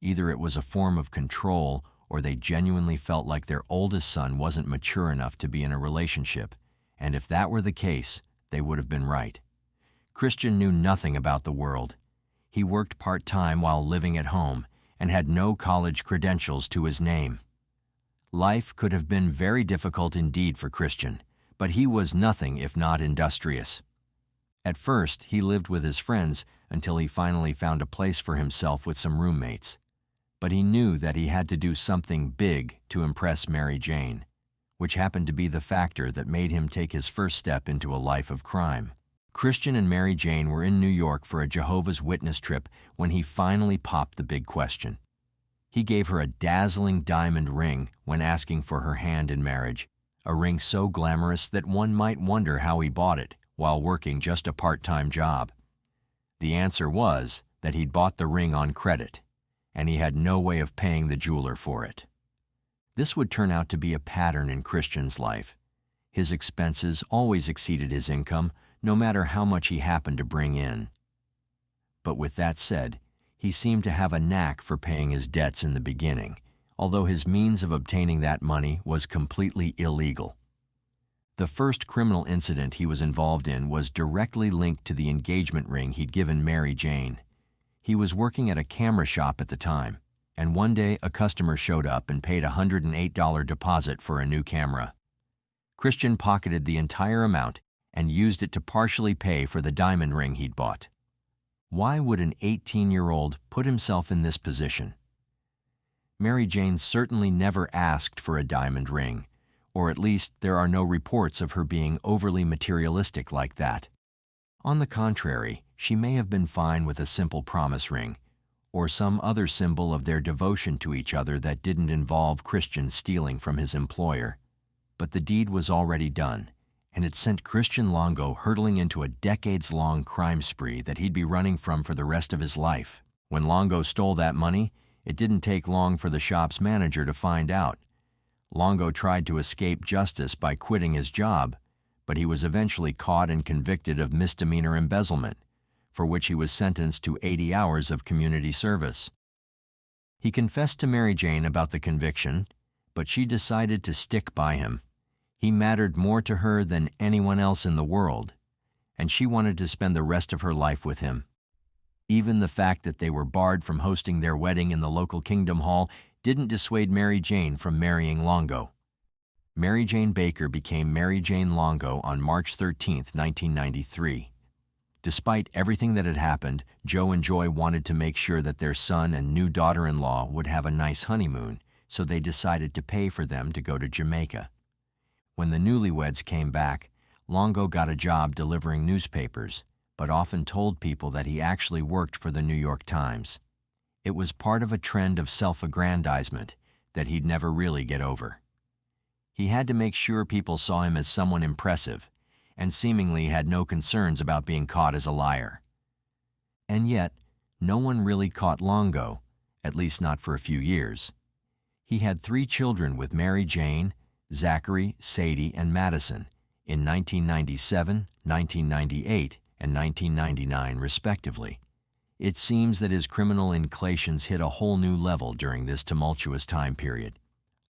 Either it was a form of control, or they genuinely felt like their oldest son wasn't mature enough to be in a relationship. And if that were the case, they would have been right. Christian knew nothing about the world. He worked part-time while living at home and had no college credentials to his name. Life could have been very difficult indeed for Christian, but he was nothing if not industrious. At first, he lived with his friends until he finally found a place for himself with some roommates. But he knew that he had to do something big to impress Mary Jane, which happened to be the factor that made him take his first step into a life of crime. Christian and Mary Jane were in New York for a Jehovah's Witness trip when he finally popped the big question. He gave her a dazzling diamond ring when asking for her hand in marriage, a ring so glamorous that one might wonder how he bought it while working just a part-time job. The answer was that he'd bought the ring on credit, and he had no way of paying the jeweler for it. This would turn out to be a pattern in Christian's life. His expenses always exceeded his income, no matter how much he happened to bring in. But with that said, he seemed to have a knack for paying his debts in the beginning, although his means of obtaining that money was completely illegal. The first criminal incident he was involved in was directly linked to the engagement ring he'd given Mary Jane. He was working at a camera shop at the time, and one day a customer showed up and paid a $108 deposit for a new camera. Christian pocketed the entire amount and used it to partially pay for the diamond ring he'd bought. Why would an 18-year-old put himself in this position? Mary Jane certainly never asked for a diamond ring, or at least there are no reports of her being overly materialistic like that. On the contrary, she may have been fine with a simple promise ring, or some other symbol of their devotion to each other that didn't involve Christian stealing from his employer. But the deed was already done, and it sent Christian Longo hurtling into a decades-long crime spree that he'd be running from for the rest of his life. When Longo stole that money, it didn't take long for the shop's manager to find out. Longo tried to escape justice by quitting his job, but he was eventually caught and convicted of misdemeanor embezzlement, for which he was sentenced to 80 hours of community service. He confessed to Mary Jane about the conviction, but she decided to stick by him. He mattered more to her than anyone else in the world, and she wanted to spend the rest of her life with him. Even the fact that they were barred from hosting their wedding in the local Kingdom Hall didn't dissuade Mary Jane from marrying Longo. Mary Jane Baker became Mary Jane Longo on March 13, 1993. Despite everything that had happened, Joe and Joy wanted to make sure that their son and new daughter-in-law would have a nice honeymoon, so they decided to pay for them to go to Jamaica. When the newlyweds came back, Longo got a job delivering newspapers, but often told people that he actually worked for the New York Times. It was part of a trend of self-aggrandizement that he'd never really get over. He had to make sure people saw him as someone impressive, and seemingly had no concerns about being caught as a liar. And yet, no one really caught Longo, at least not for a few years. He had 3 children with Mary Jane, Zachary, Sadie, and Madison in 1997, 1998, and 1999, respectively. It seems that his criminal inclinations hit a whole new level during this tumultuous time period.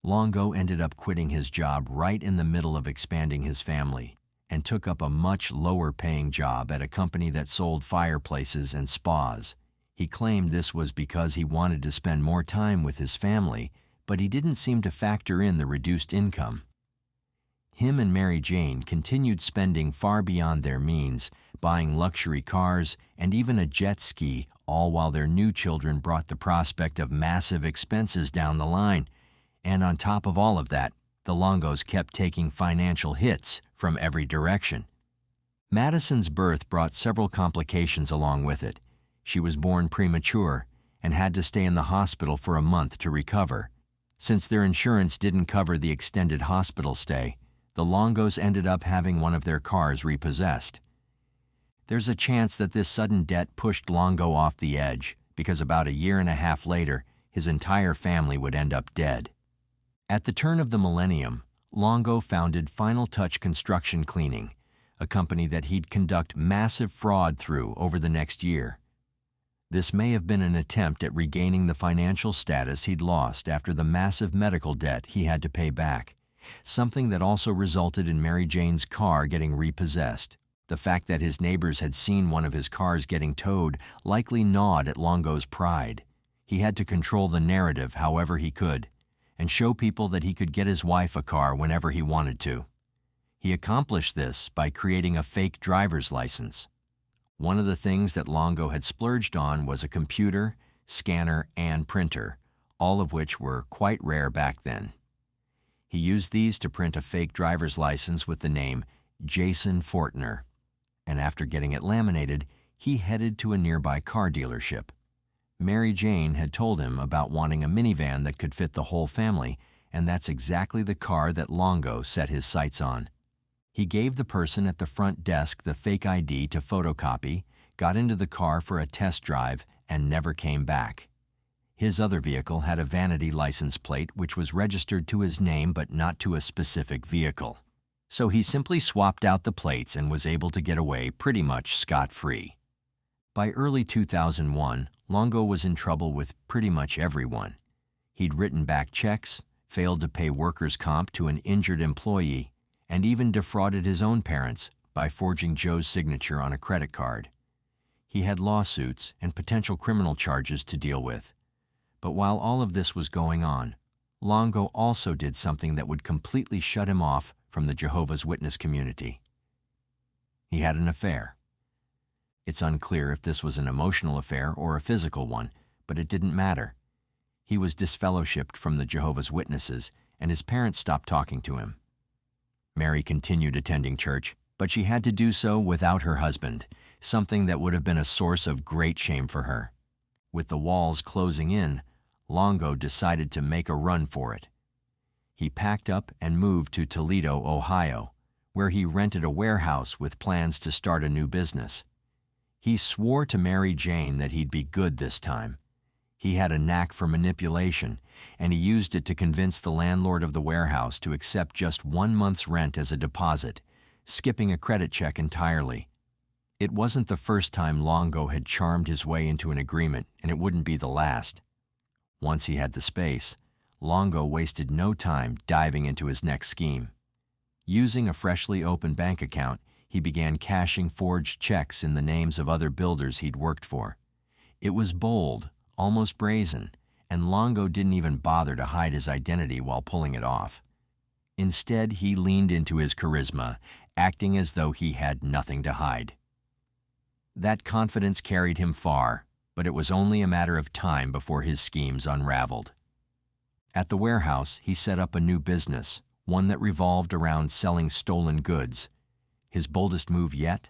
Longo ended up quitting his job right in the middle of expanding his family and took up a much lower-paying job at a company that sold fireplaces and spas. He claimed this was because he wanted to spend more time with his family, but he didn't seem to factor in the reduced income. Him and Mary Jane continued spending far beyond their means, buying luxury cars and even a jet ski, all while their new children brought the prospect of massive expenses down the line. And on top of all of that, the Longos kept taking financial hits from every direction. Madison's birth brought several complications along with it. She was born premature and had to stay in the hospital for a month to recover. Since their insurance didn't cover the extended hospital stay, the Longos ended up having one of their cars repossessed. There's a chance that this sudden debt pushed Longo off the edge, because about 1.5 years later, his entire family would end up dead. At the turn of the millennium, Longo founded Final Touch Construction Cleaning, a company that he'd conduct massive fraud through over the next year. This may have been an attempt at regaining the financial status he'd lost after the massive medical debt he had to pay back, something that also resulted in Mary Jane's car getting repossessed. The fact that his neighbors had seen one of his cars getting towed likely gnawed at Longo's pride. He had to control the narrative however he could, and show people that he could get his wife a car whenever he wanted to. He accomplished this by creating a fake driver's license. One of the things that Longo had splurged on was a computer, scanner, and printer, all of which were quite rare back then. He used these to print a fake driver's license with the name Jason Fortner, and after getting it laminated, he headed to a nearby car dealership. Mary Jane had told him about wanting a minivan that could fit the whole family, and that's exactly the car that Longo set his sights on. He gave the person at the front desk the fake ID to photocopy, got into the car for a test drive, and never came back. His other vehicle had a vanity license plate which was registered to his name but not to a specific vehicle. So he simply swapped out the plates and was able to get away pretty much scot-free. By early 2001, Longo was in trouble with pretty much everyone. He'd written back checks, failed to pay workers' comp to an injured employee, and even defrauded his own parents by forging Joe's signature on a credit card. He had lawsuits and potential criminal charges to deal with. But while all of this was going on, Longo also did something that would completely shut him off from the Jehovah's Witness community. He had an affair. It's unclear if this was an emotional affair or a physical one, but it didn't matter. He was disfellowshipped from the Jehovah's Witnesses, and his parents stopped talking to him. Mary continued attending church, but she had to do so without her husband, something that would have been a source of great shame for her. With the walls closing in, Longo decided to make a run for it. He packed up and moved to Toledo, Ohio, where he rented a warehouse with plans to start a new business. He swore to Mary Jane that he'd be good this time. He had a knack for manipulation, and he used it to convince the landlord of the warehouse to accept just 1 month's rent as a deposit, skipping a credit check entirely. It wasn't the first time Longo had charmed his way into an agreement, and it wouldn't be the last. Once he had the space, Longo wasted no time diving into his next scheme. Using a freshly opened bank account, he began cashing forged checks in the names of other builders he'd worked for. It was bold, almost brazen, and Longo didn't even bother to hide his identity while pulling it off. Instead, he leaned into his charisma, acting as though he had nothing to hide. That confidence carried him far, but it was only a matter of time before his schemes unraveled. At the warehouse, he set up a new business, one that revolved around selling stolen goods. His boldest move yet?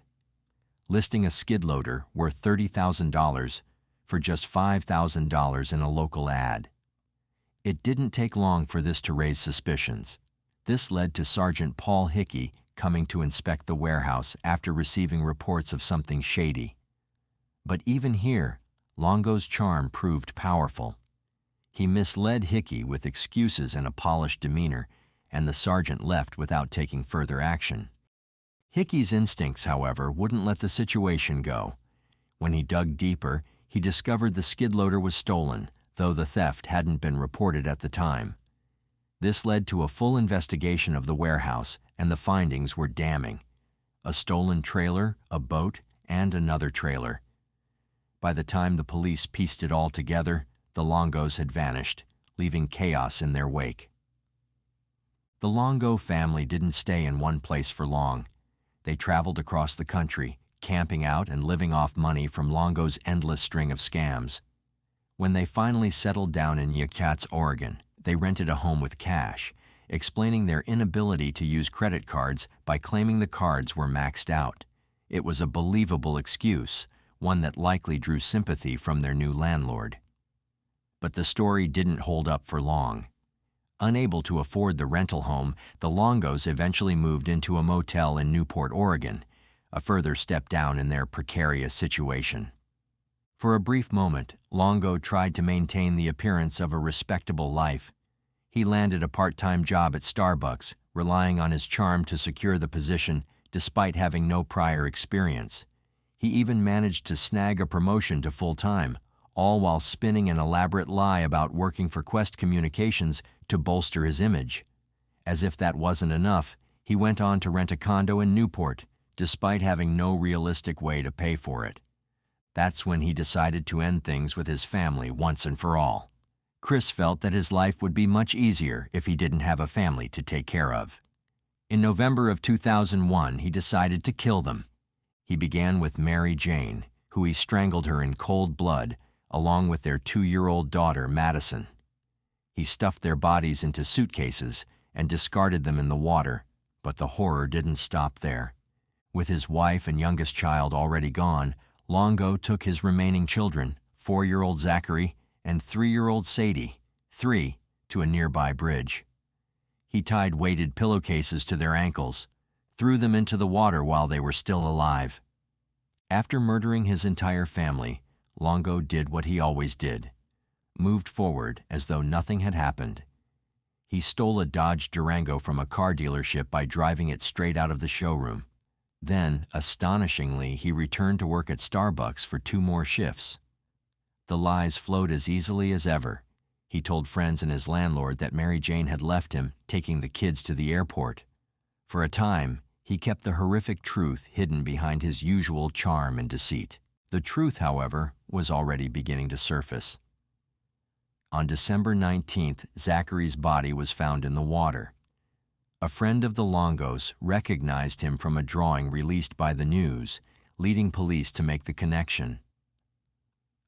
Listing a skid loader worth $30,000 for just $5,000 in a local ad. It didn't take long for this to raise suspicions. This led to Sergeant Paul Hickey coming to inspect the warehouse after receiving reports of something shady. But even here, Longo's charm proved powerful. He misled Hickey with excuses and a polished demeanor, and the sergeant left without taking further action. Hickey's instincts, however, wouldn't let the situation go. When he dug deeper, he discovered the skid loader was stolen, though the theft hadn't been reported at the time. This led to a full investigation of the warehouse, and the findings were damning. A stolen trailer, a boat, and another trailer. By the time the police pieced it all together, the Longos had vanished, leaving chaos in their wake. The Longo family didn't stay in one place for long. They traveled across the country, camping out and living off money from Longo's endless string of scams. When they finally settled down in Yakuts, Oregon, they rented a home with cash, explaining their inability to use credit cards by claiming the cards were maxed out. It was a believable excuse, one that likely drew sympathy from their new landlord. But the story didn't hold up for long. Unable to afford the rental home, the Longos eventually moved into a motel in Newport, Oregon, a further step down in their precarious situation. For a brief moment, Longo tried to maintain the appearance of a respectable life. He landed a part-time job at Starbucks, relying on his charm to secure the position despite having no prior experience. He even managed to snag a promotion to full-time, all while spinning an elaborate lie about working for Quest Communications to bolster his image. As if that wasn't enough, he went on to rent a condo in Newport, despite having no realistic way to pay for it. That's when he decided to end things with his family once and for all. Chris felt that his life would be much easier if he didn't have a family to take care of. In November of 2001, he decided to kill them. He began with Mary Jane, who he strangled her in cold blood, along with their 2-year-old daughter, Madison. He stuffed their bodies into suitcases and discarded them in the water, but the horror didn't stop there. With his wife and youngest child already gone, Longo took his remaining children, 4-year-old Zachary and 3-year-old Sadie, 3, to a nearby bridge. He tied weighted pillowcases to their ankles, threw them into the water while they were still alive. After murdering his entire family, Longo did what he always did, moved forward as though nothing had happened. He stole a Dodge Durango from a car dealership by driving it straight out of the showroom. Then, astonishingly, he returned to work at Starbucks for 2 more shifts. The lies flowed as easily as ever. He told friends and his landlord that Mary Jane had left him, taking the kids to the airport. For a time, he kept the horrific truth hidden behind his usual charm and deceit. The truth, however, was already beginning to surface. On December 19th, Zachary's body was found in the water. A friend of the Longos recognized him from a drawing released by the news, leading police to make the connection.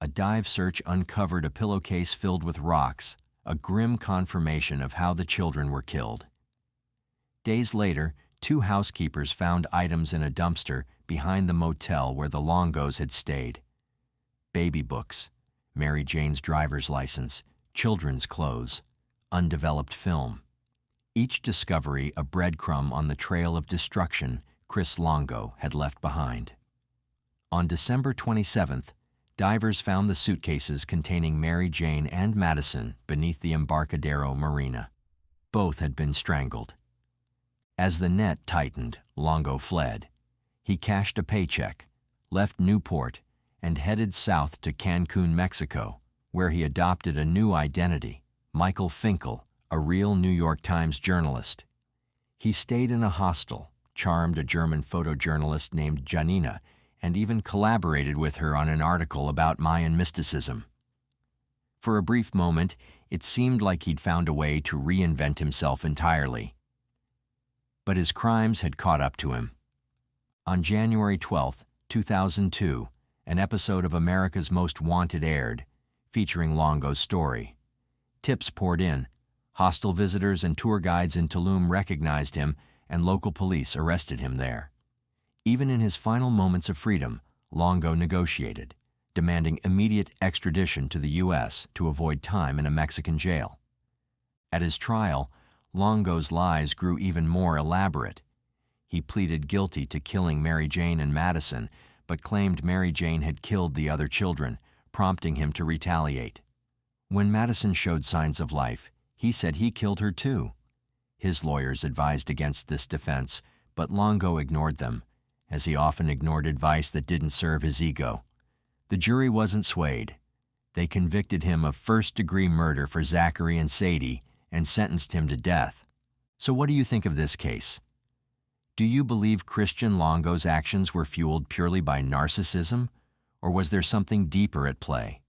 a dive search uncovered a pillowcase filled with rocks, a grim confirmation of how the children were killed. Days later, 2 housekeepers found items in a dumpster behind the motel where the Longos had stayed. Baby books, Mary Jane's driver's license, children's clothes, undeveloped film. Each discovery a breadcrumb on the trail of destruction Chris Longo had left behind. On December 27th, divers found the suitcases containing Mary Jane and Madison beneath the Embarcadero Marina. Both had been strangled. As the net tightened, Longo fled. He cashed a paycheck, left Newport, and headed south to Cancun, Mexico, where he adopted a new identity, Michael Finkel, a real New York Times journalist. He stayed in a hostel, charmed a German photojournalist named Janina, and even collaborated with her on an article about Mayan mysticism. For a brief moment, it seemed like he'd found a way to reinvent himself entirely. But his crimes had caught up to him. On January 12, 2002, an episode of America's Most Wanted aired, featuring Longo's story. Tips poured in. Hostel visitors and tour guides in Tulum recognized him, and local police arrested him there. Even in his final moments of freedom, Longo negotiated, demanding immediate extradition to the U.S. to avoid time in a Mexican jail. At his trial, Longo's lies grew even more elaborate. He pleaded guilty to killing Mary Jane and Madison, but claimed Mary Jane had killed the other children, prompting him to retaliate. When Madison showed signs of life, he said he killed her too. His lawyers advised against this defense, but Longo ignored them, as he often ignored advice that didn't serve his ego. The jury wasn't swayed. They convicted him of first-degree murder for Zachary and Sadie and sentenced him to death. So what do you think of this case? Do you believe Christian Longo's actions were fueled purely by narcissism, or was there something deeper at play?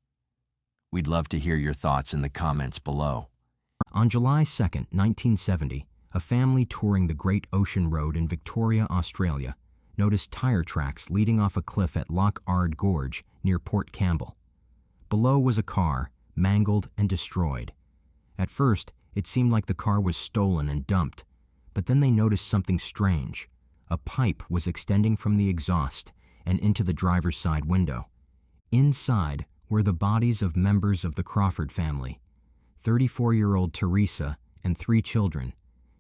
We'd love to hear your thoughts in the comments below. On July 2, 1970, a family touring the Great Ocean Road in Victoria, Australia, noticed tire tracks leading off a cliff at Loch Ard Gorge near Port Campbell. Below was a car, mangled and destroyed. At first, it seemed like the car was stolen and dumped, but then they noticed something strange. A pipe was extending from the exhaust and into the driver's side window. Inside were the bodies of members of the Crawford family, 34-year-old Teresa and 3 children,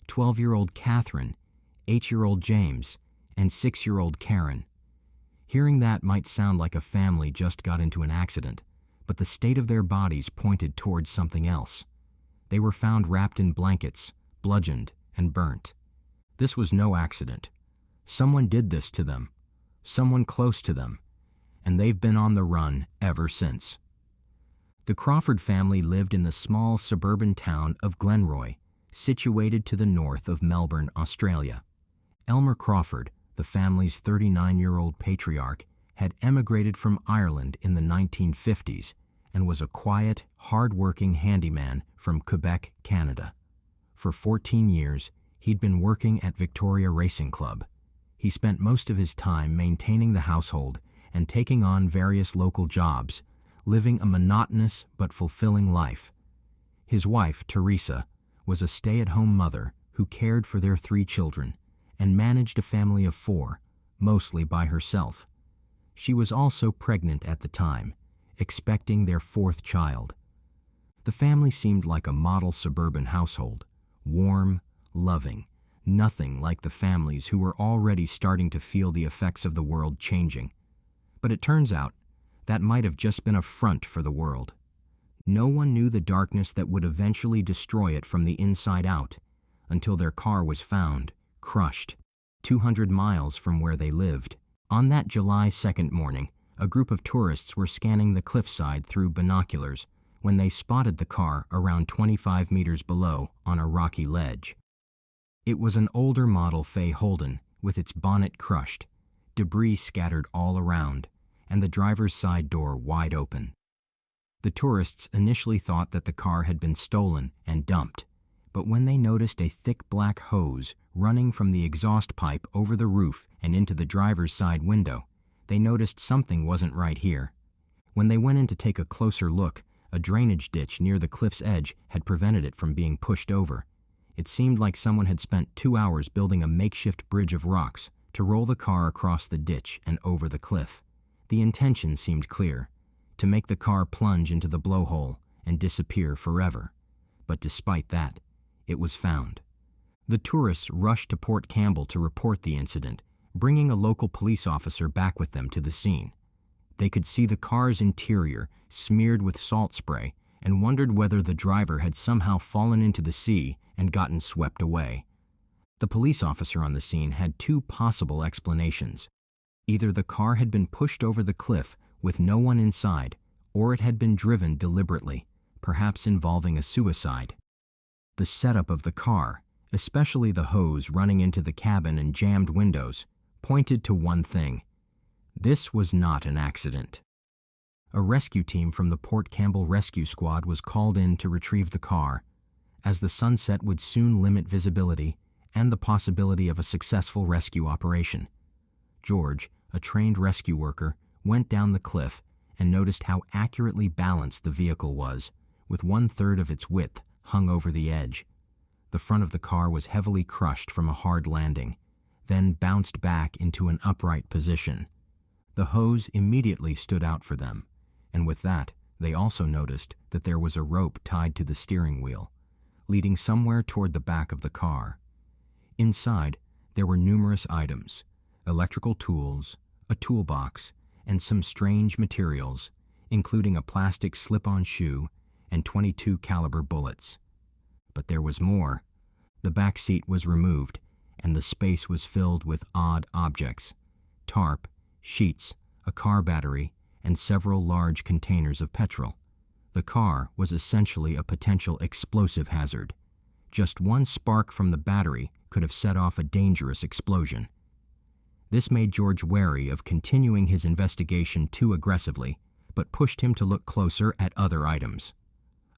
12-year-old Catherine, 8-year-old James, and 6-year-old Karen. Hearing that might sound like a family just got into an accident, but the state of their bodies pointed towards something else. They were found wrapped in blankets, bludgeoned, and burnt. This was no accident. Someone did this to them, someone close to them, and they've been on the run ever since. The Crawford family lived in the small suburban town of Glenroy, situated to the north of Melbourne, Australia. Elmer Crawford, the family's 39-year-old patriarch, had emigrated from Ireland in the 1950s and was a quiet, hard-working handyman from Quebec, Canada. For 14 years, he'd been working at Victoria Racing Club. He spent most of his time maintaining the household and taking on various local jobs, living a monotonous but fulfilling life. His wife, Teresa, was a stay-at-home mother who cared for their 3 children and managed a family of 4, mostly by herself. She was also pregnant at the time, expecting their 4th child. The family seemed like a model suburban household, warm, loving, nothing like the families who were already starting to feel the effects of the world changing. But it turns out that might have just been a front for the world. No one knew the darkness that would eventually destroy it from the inside out, until their car was found, crushed, 200 miles from where they lived. On that July 2nd morning, a group of tourists were scanning the cliffside through binoculars when they spotted the car around 25 meters below on a rocky ledge. It was an older model Fay Holden with its bonnet crushed, debris scattered all around, and the driver's side door wide open. The tourists initially thought that the car had been stolen and dumped, but when they noticed a thick black hose running from the exhaust pipe over the roof and into the driver's side window, they noticed something wasn't right here. When they went in to take a closer look, a drainage ditch near the cliff's edge had prevented it from being pushed over. It seemed like someone had spent 2 hours building a makeshift bridge of rocks to roll the car across the ditch and over the cliff. The intention seemed clear, to make the car plunge into the blowhole and disappear forever. But despite that, it was found. The tourists rushed to Port Campbell to report the incident, bringing a local police officer back with them to the scene. They could see the car's interior smeared with salt spray and wondered whether the driver had somehow fallen into the sea and gotten swept away. The police officer on the scene had 2 possible explanations. Either the car had been pushed over the cliff with no one inside, or it had been driven deliberately, perhaps involving a suicide. The setup of the car, especially the hose running into the cabin and jammed windows, pointed to one thing. This was not an accident. A rescue team from the Port Campbell Rescue Squad was called in to retrieve the car, as the sunset would soon limit visibility and the possibility of a successful rescue operation. George, a trained rescue worker, went down the cliff and noticed how accurately balanced the vehicle was, with 1/3 of its width hung over the edge. The front of the car was heavily crushed from a hard landing, then bounced back into an upright position. The hose immediately stood out for them, and with that, they also noticed that there was a rope tied to the steering wheel, leading somewhere toward the back of the car. Inside, there were numerous items: electrical tools, a toolbox, and some strange materials, including a plastic slip-on shoe and .22 caliber bullets. But there was more. The back seat was removed, and the space was filled with odd objects: tarp, sheets, a car battery, and several large containers of petrol. The car was essentially a potential explosive hazard. Just one spark from the battery could have set off a dangerous explosion. This made George wary of continuing his investigation too aggressively, but pushed him to look closer at other items.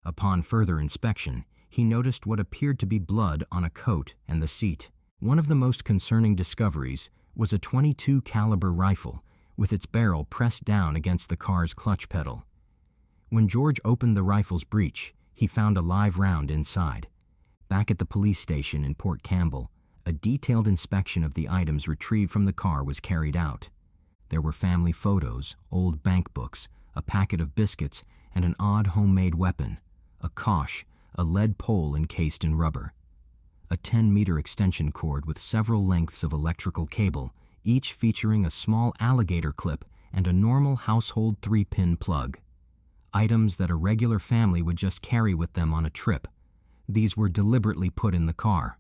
Upon further inspection, he noticed what appeared to be blood on a coat and the seat. One of the most concerning discoveries was a .22 caliber rifle with its barrel pressed down against the car's clutch pedal. When George opened the rifle's breech, he found a live round inside. Back at the police station in Port Campbell, a detailed inspection of the items retrieved from the car was carried out. There were family photos, old bank books, a packet of biscuits, and an odd homemade weapon, a kosh, a lead pole encased in rubber. A 10-meter extension cord with several lengths of electrical cable, each featuring a small alligator clip and a normal household 3-pin plug. Items that a regular family would just carry with them on a trip. These were deliberately put in the car.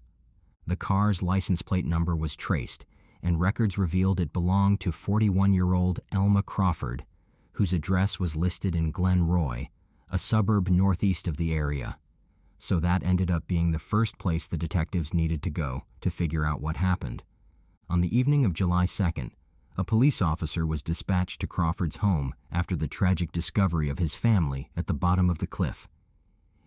The car's license plate number was traced, and records revealed it belonged to 41-year-old Elma Crawford, whose address was listed in Glen Roy, a suburb northeast of the area. So that ended up being the first place the detectives needed to go to figure out what happened. On the evening of July 2nd, a police officer was dispatched to Crawford's home after the tragic discovery of his family at the bottom of the cliff.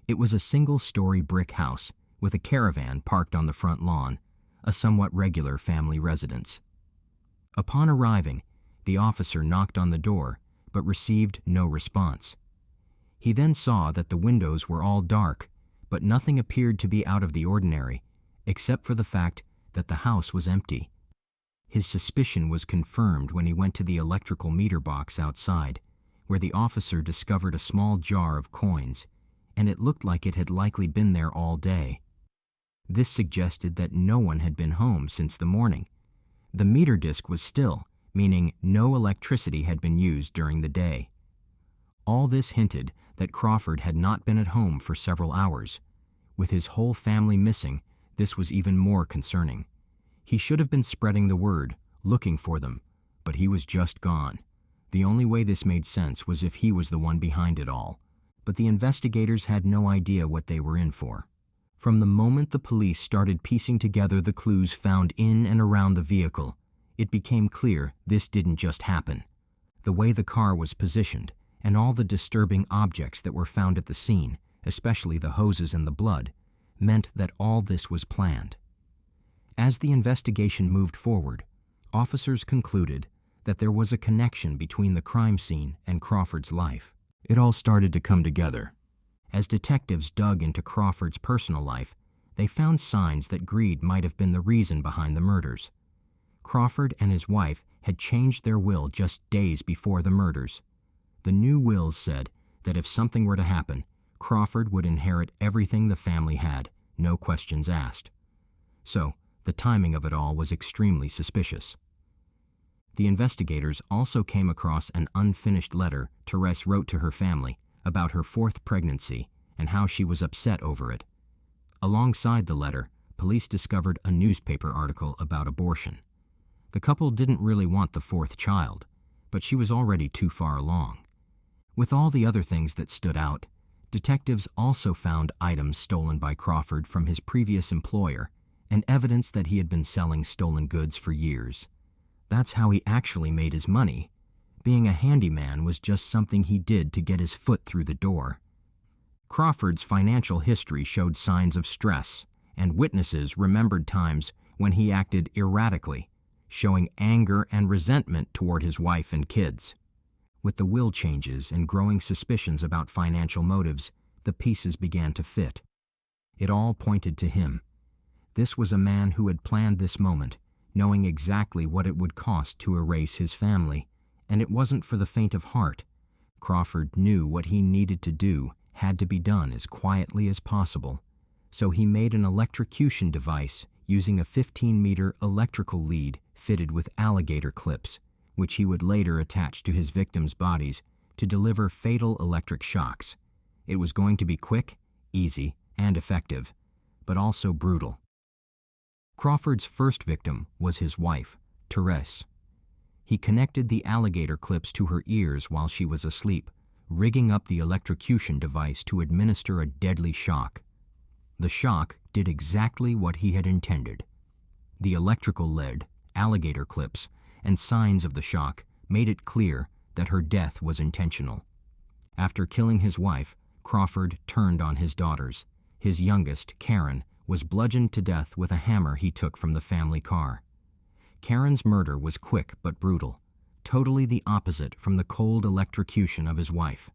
It was a single-story brick house with a caravan parked on the front lawn, a somewhat regular family residence. Upon arriving, the officer knocked on the door but received no response. He then saw that the windows were all dark, but nothing appeared to be out of the ordinary, except for the fact that the house was empty. His suspicion was confirmed when he went to the electrical meter box outside, where the officer discovered a small jar of coins, and it looked like it had likely been there all day. This suggested that no one had been home since the morning. The meter disc was still, meaning no electricity had been used during the day. All this hinted that Crawford had not been at home for several hours. With his whole family missing, this was even more concerning. He should have been spreading the word, looking for them, but he was just gone. The only way this made sense was if he was the one behind it all. But the investigators had no idea what they were in for. From the moment the police started piecing together the clues found in and around the vehicle, it became clear this didn't just happen. The way the car was positioned, and all the disturbing objects that were found at the scene, especially the hoses and the blood, meant that all this was planned. As the investigation moved forward, officers concluded that there was a connection between the crime scene and Crawford's life. It all started to come together. As detectives dug into Crawford's personal life, they found signs that greed might have been the reason behind the murders. Crawford and his wife had changed their will just days before the murders. The new wills said that if something were to happen, Crawford would inherit everything the family had, no questions asked. So, the timing of it all was extremely suspicious. The investigators also came across an unfinished letter Therese wrote to her family about her fourth pregnancy and how she was upset over it. Alongside the letter, police discovered a newspaper article about abortion. The couple didn't really want the fourth child, but she was already too far along. With all the other things that stood out, detectives also found items stolen by Crawford from his previous employer and evidence that he had been selling stolen goods for years. That's how he actually made his money. Being a handyman was just something he did to get his foot through the door. Crawford's financial history showed signs of stress, and witnesses remembered times when he acted erratically, showing anger and resentment toward his wife and kids. With the will changes and growing suspicions about financial motives, the pieces began to fit. It all pointed to him. This was a man who had planned this moment, knowing exactly what it would cost to erase his family, and it wasn't for the faint of heart. Crawford knew what he needed to do had to be done as quietly as possible, so he made an electrocution device using a 15-meter electrical lead fitted with alligator clips, which he would later attach to his victims' bodies to deliver fatal electric shocks. It was going to be quick, easy, and effective, but also brutal. Crawford's first victim was his wife, Therese. He connected the alligator clips to her ears while she was asleep, rigging up the electrocution device to administer a deadly shock. The shock did exactly what he had intended. The electrical lead, alligator clips, and signs of the shock made it clear that her death was intentional. After killing his wife, Crawford turned on his daughters. His youngest, Karen, was bludgeoned to death with a hammer he took from the family car. Karen's murder was quick but brutal, totally the opposite from the cold electrocution of his wife.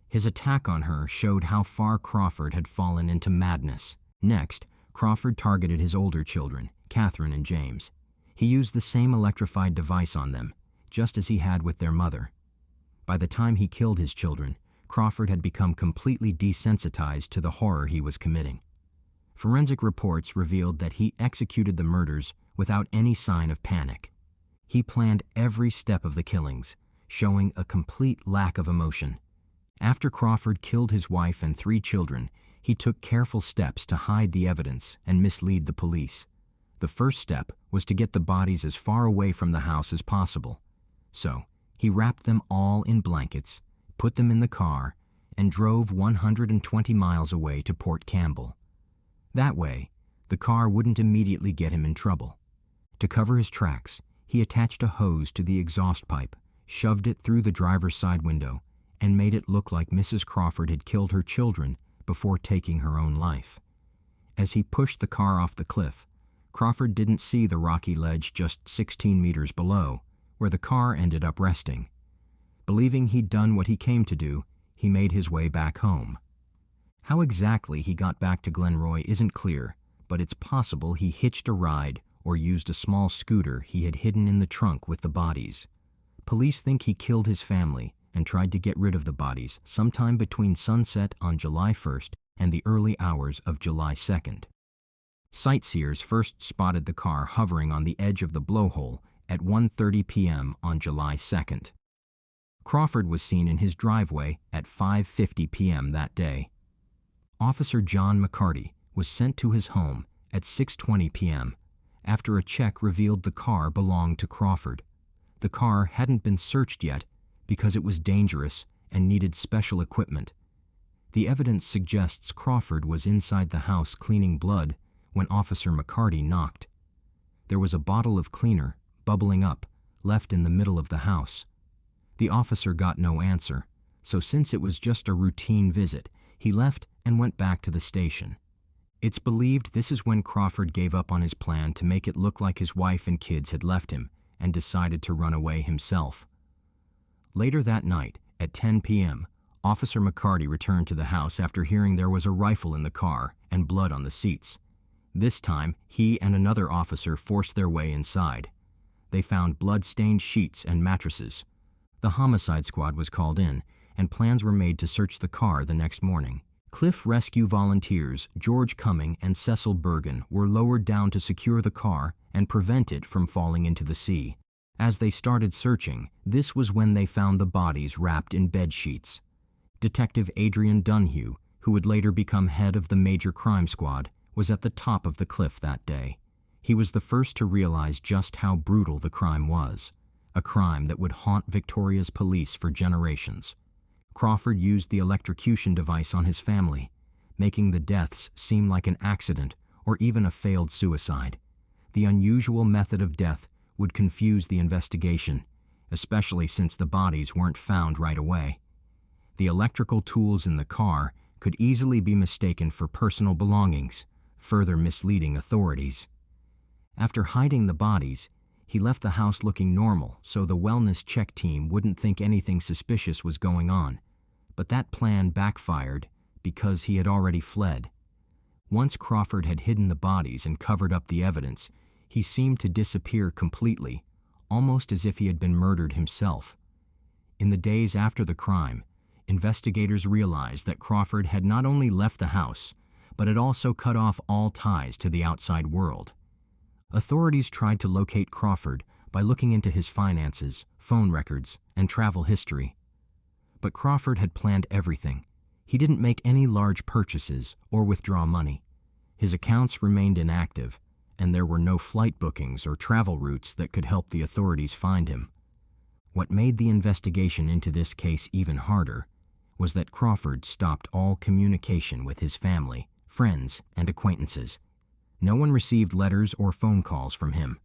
His attack on her showed how far Crawford had fallen into madness. Next, Crawford targeted his older children, Catherine and James. He used the same electrified device on them, just as he had with their mother. By the time he killed his children, Crawford had become completely desensitized to the horror he was committing. Forensic reports revealed that he executed the murders without any sign of panic. He planned every step of the killings, showing a complete lack of emotion. After Crawford killed his wife and 3 children, he took careful steps to hide the evidence and mislead the police. The first step was to get the bodies as far away from the house as possible. So, he wrapped them all in blankets, put them in the car, and drove 120 miles away to Port Campbell. That way, the car wouldn't immediately get him in trouble. To cover his tracks, he attached a hose to the exhaust pipe, shoved it through the driver's side window, and made it look like Mrs. Crawford had killed her children before taking her own life. As he pushed the car off the cliff, Crawford didn't see the rocky ledge just 16 meters below, where the car ended up resting. Believing he'd done what he came to do, he made his way back home. How exactly he got back to Glenroy isn't clear, but it's possible he hitched a ride or used a small scooter he had hidden in the trunk with the bodies. Police think he killed his family and tried to get rid of the bodies sometime between sunset on July 1st and the early hours of July 2nd. Sightseers first spotted the car hovering on the edge of the blowhole at 1:30 p.m. on July 2nd. Crawford was seen in his driveway at 5:50 p.m. that day. Officer John McCarty was sent to his home at 6:20 p.m. after a check revealed the car belonged to Crawford. The car hadn't been searched yet because it was dangerous and needed special equipment. The evidence suggests Crawford was inside the house cleaning blood when Officer McCarty knocked. There was a bottle of cleaner, bubbling up, left in the middle of the house. The officer got no answer, so since it was just a routine visit, he left and went back to the station. It's believed this is when Crawford gave up on his plan to make it look like his wife and kids had left him and decided to run away himself. Later that night, at 10 p.m., Officer McCarty returned to the house after hearing there was a rifle in the car and blood on the seats. This time, he and another officer forced their way inside. They found blood-stained sheets and mattresses. The homicide squad was called in, and plans were made to search the car the next morning. Cliff Rescue volunteers George Cumming and Cecil Bergen were lowered down to secure the car and prevent it from falling into the sea. As they started searching, this was when they found the bodies wrapped in bed sheets. Detective Adrian Dunhue, who would later become head of the Major Crime Squad, was at the top of the cliff that day. He was the first to realize just how brutal the crime was, a crime that would haunt Victoria's police for generations. Crawford used the electrocution device on his family, making the deaths seem like an accident or even a failed suicide. The unusual method of death would confuse the investigation, especially since the bodies weren't found right away. The electrical tools in the car could easily be mistaken for personal belongings, further misleading authorities. After hiding the bodies, he left the house looking normal so the wellness check team wouldn't think anything suspicious was going on. But that plan backfired because he had already fled. Once Crawford had hidden the bodies and covered up the evidence, he seemed to disappear completely, almost as if he had been murdered himself. In the days after the crime, investigators realized that Crawford had not only left the house, but had also cut off all ties to the outside world. Authorities tried to locate Crawford by looking into his finances, phone records, and travel history. But Crawford had planned everything. He didn't make any large purchases or withdraw money. His accounts remained inactive, and there were no flight bookings or travel routes that could help the authorities find him. What made the investigation into this case even harder was that Crawford stopped all communication with his family, friends, and acquaintances. No one received letters or phone calls from him.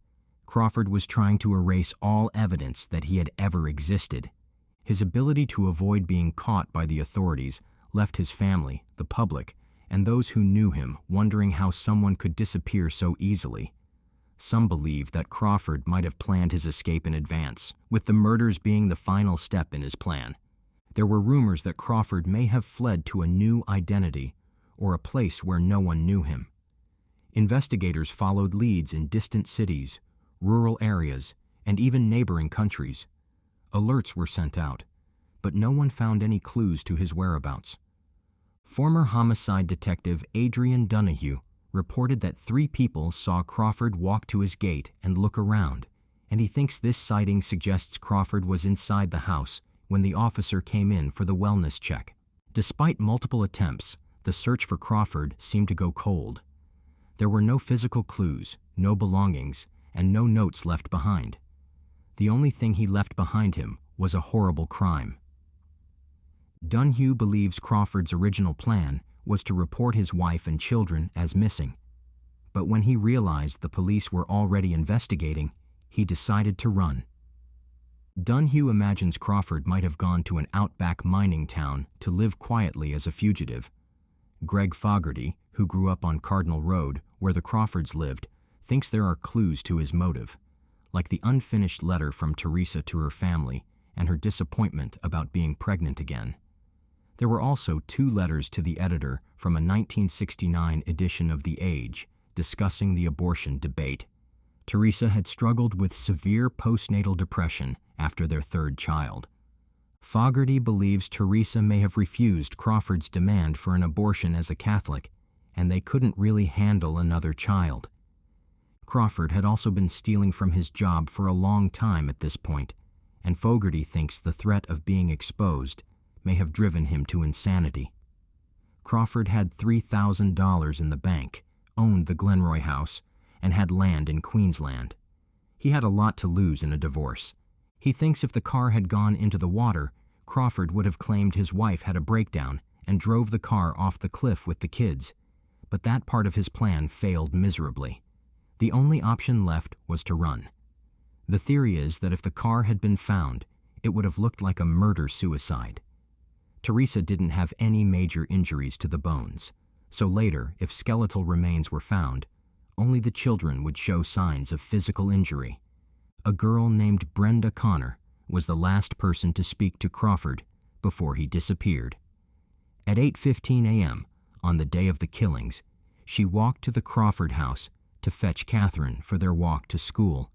Crawford was trying to erase all evidence that he had ever existed. His ability to avoid being caught by the authorities left his family, the public, and those who knew him wondering how someone could disappear so easily. Some believed that Crawford might have planned his escape in advance, with the murders being the final step in his plan. There were rumors that Crawford may have fled to a new identity or a place where no one knew him. Investigators followed leads in distant cities, rural areas, and even neighboring countries. Alerts were sent out, but no one found any clues to his whereabouts. Former homicide detective Adrian Dunhue reported that 3 people saw Crawford walk to his gate and look around, and he thinks this sighting suggests Crawford was inside the house when the officer came in for the wellness check. Despite multiple attempts, the search for Crawford seemed to go cold. There were no physical clues, no belongings, and no notes left behind. The only thing he left behind him was a horrible crime. Dunhue believes Crawford's original plan was to report his wife and children as missing. But when he realized the police were already investigating, he decided to run. Dunhue imagines Crawford might have gone to an outback mining town to live quietly as a fugitive. Greg Fogarty, who grew up on Cardinal Road, where the Crawfords lived, thinks there are clues to his motive, like the unfinished letter from Teresa to her family and her disappointment about being pregnant again. There were also 2 letters to the editor from a 1969 edition of The Age discussing the abortion debate. Teresa had struggled with severe postnatal depression after their 3rd child. Fogarty believes Teresa may have refused Crawford's demand for an abortion as a Catholic, and they couldn't really handle another child. Crawford had also been stealing from his job for a long time at this point, and Fogarty thinks the threat of being exposed may have driven him to insanity. Crawford had $3,000 in the bank, owned the Glenroy house, and had land in Queensland. He had a lot to lose in a divorce. He thinks if the car had gone into the water, Crawford would have claimed his wife had a breakdown and drove the car off the cliff with the kids. But that part of his plan failed miserably. The only option left was to run. The theory is that if the car had been found, it would have looked like a murder-suicide. Teresa didn't have any major injuries to the bones, so later, if skeletal remains were found, only the children would show signs of physical injury. a girl named Brenda Connor was the last person to speak to Crawford before he disappeared. At 8:15 a.m. on the day of the killings, she walked to the Crawford house to fetch Catherine for their walk to school.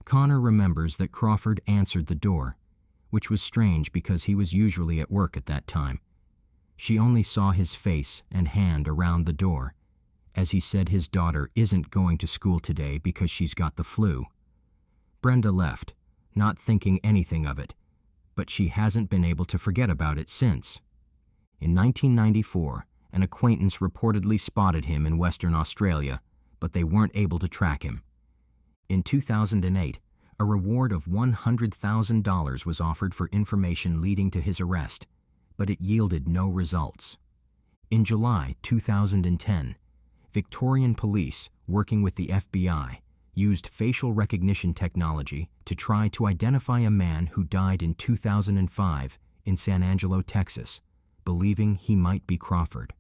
Connor remembers that Crawford answered the door, which was strange because he was usually at work at that time. She only saw his face and hand around the door, as he said his daughter isn't going to school today because she's got the flu. Brenda left, not thinking anything of it, but she hasn't been able to forget about it since. In 1994, an acquaintance reportedly spotted him in Western Australia, but they weren't able to track him. In 2008, a reward of $100,000 was offered for information leading to his arrest, but it yielded no results. In July 2010, Victorian police, working with the FBI, used facial recognition technology to try to identify a man who died in 2005 in San Angelo, Texas, believing he might be Crawford.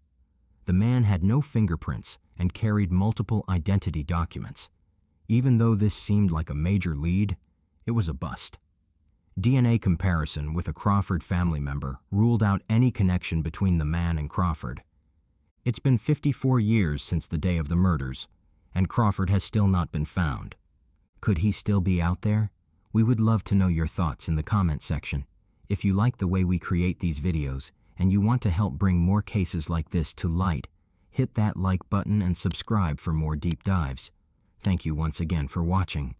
The man had no fingerprints and carried multiple identity documents. Even though this seemed like a major lead, it was a bust. DNA comparison with a Crawford family member ruled out any connection between the man and Crawford. It's been 54 years since the day of the murders, and Crawford has still not been found. Could he still be out there? We would love to know your thoughts in the comment section. If you like the way we create these videos and you want to help bring more cases like this to light, hit that like button and subscribe for more deep dives. Thank you once again for watching.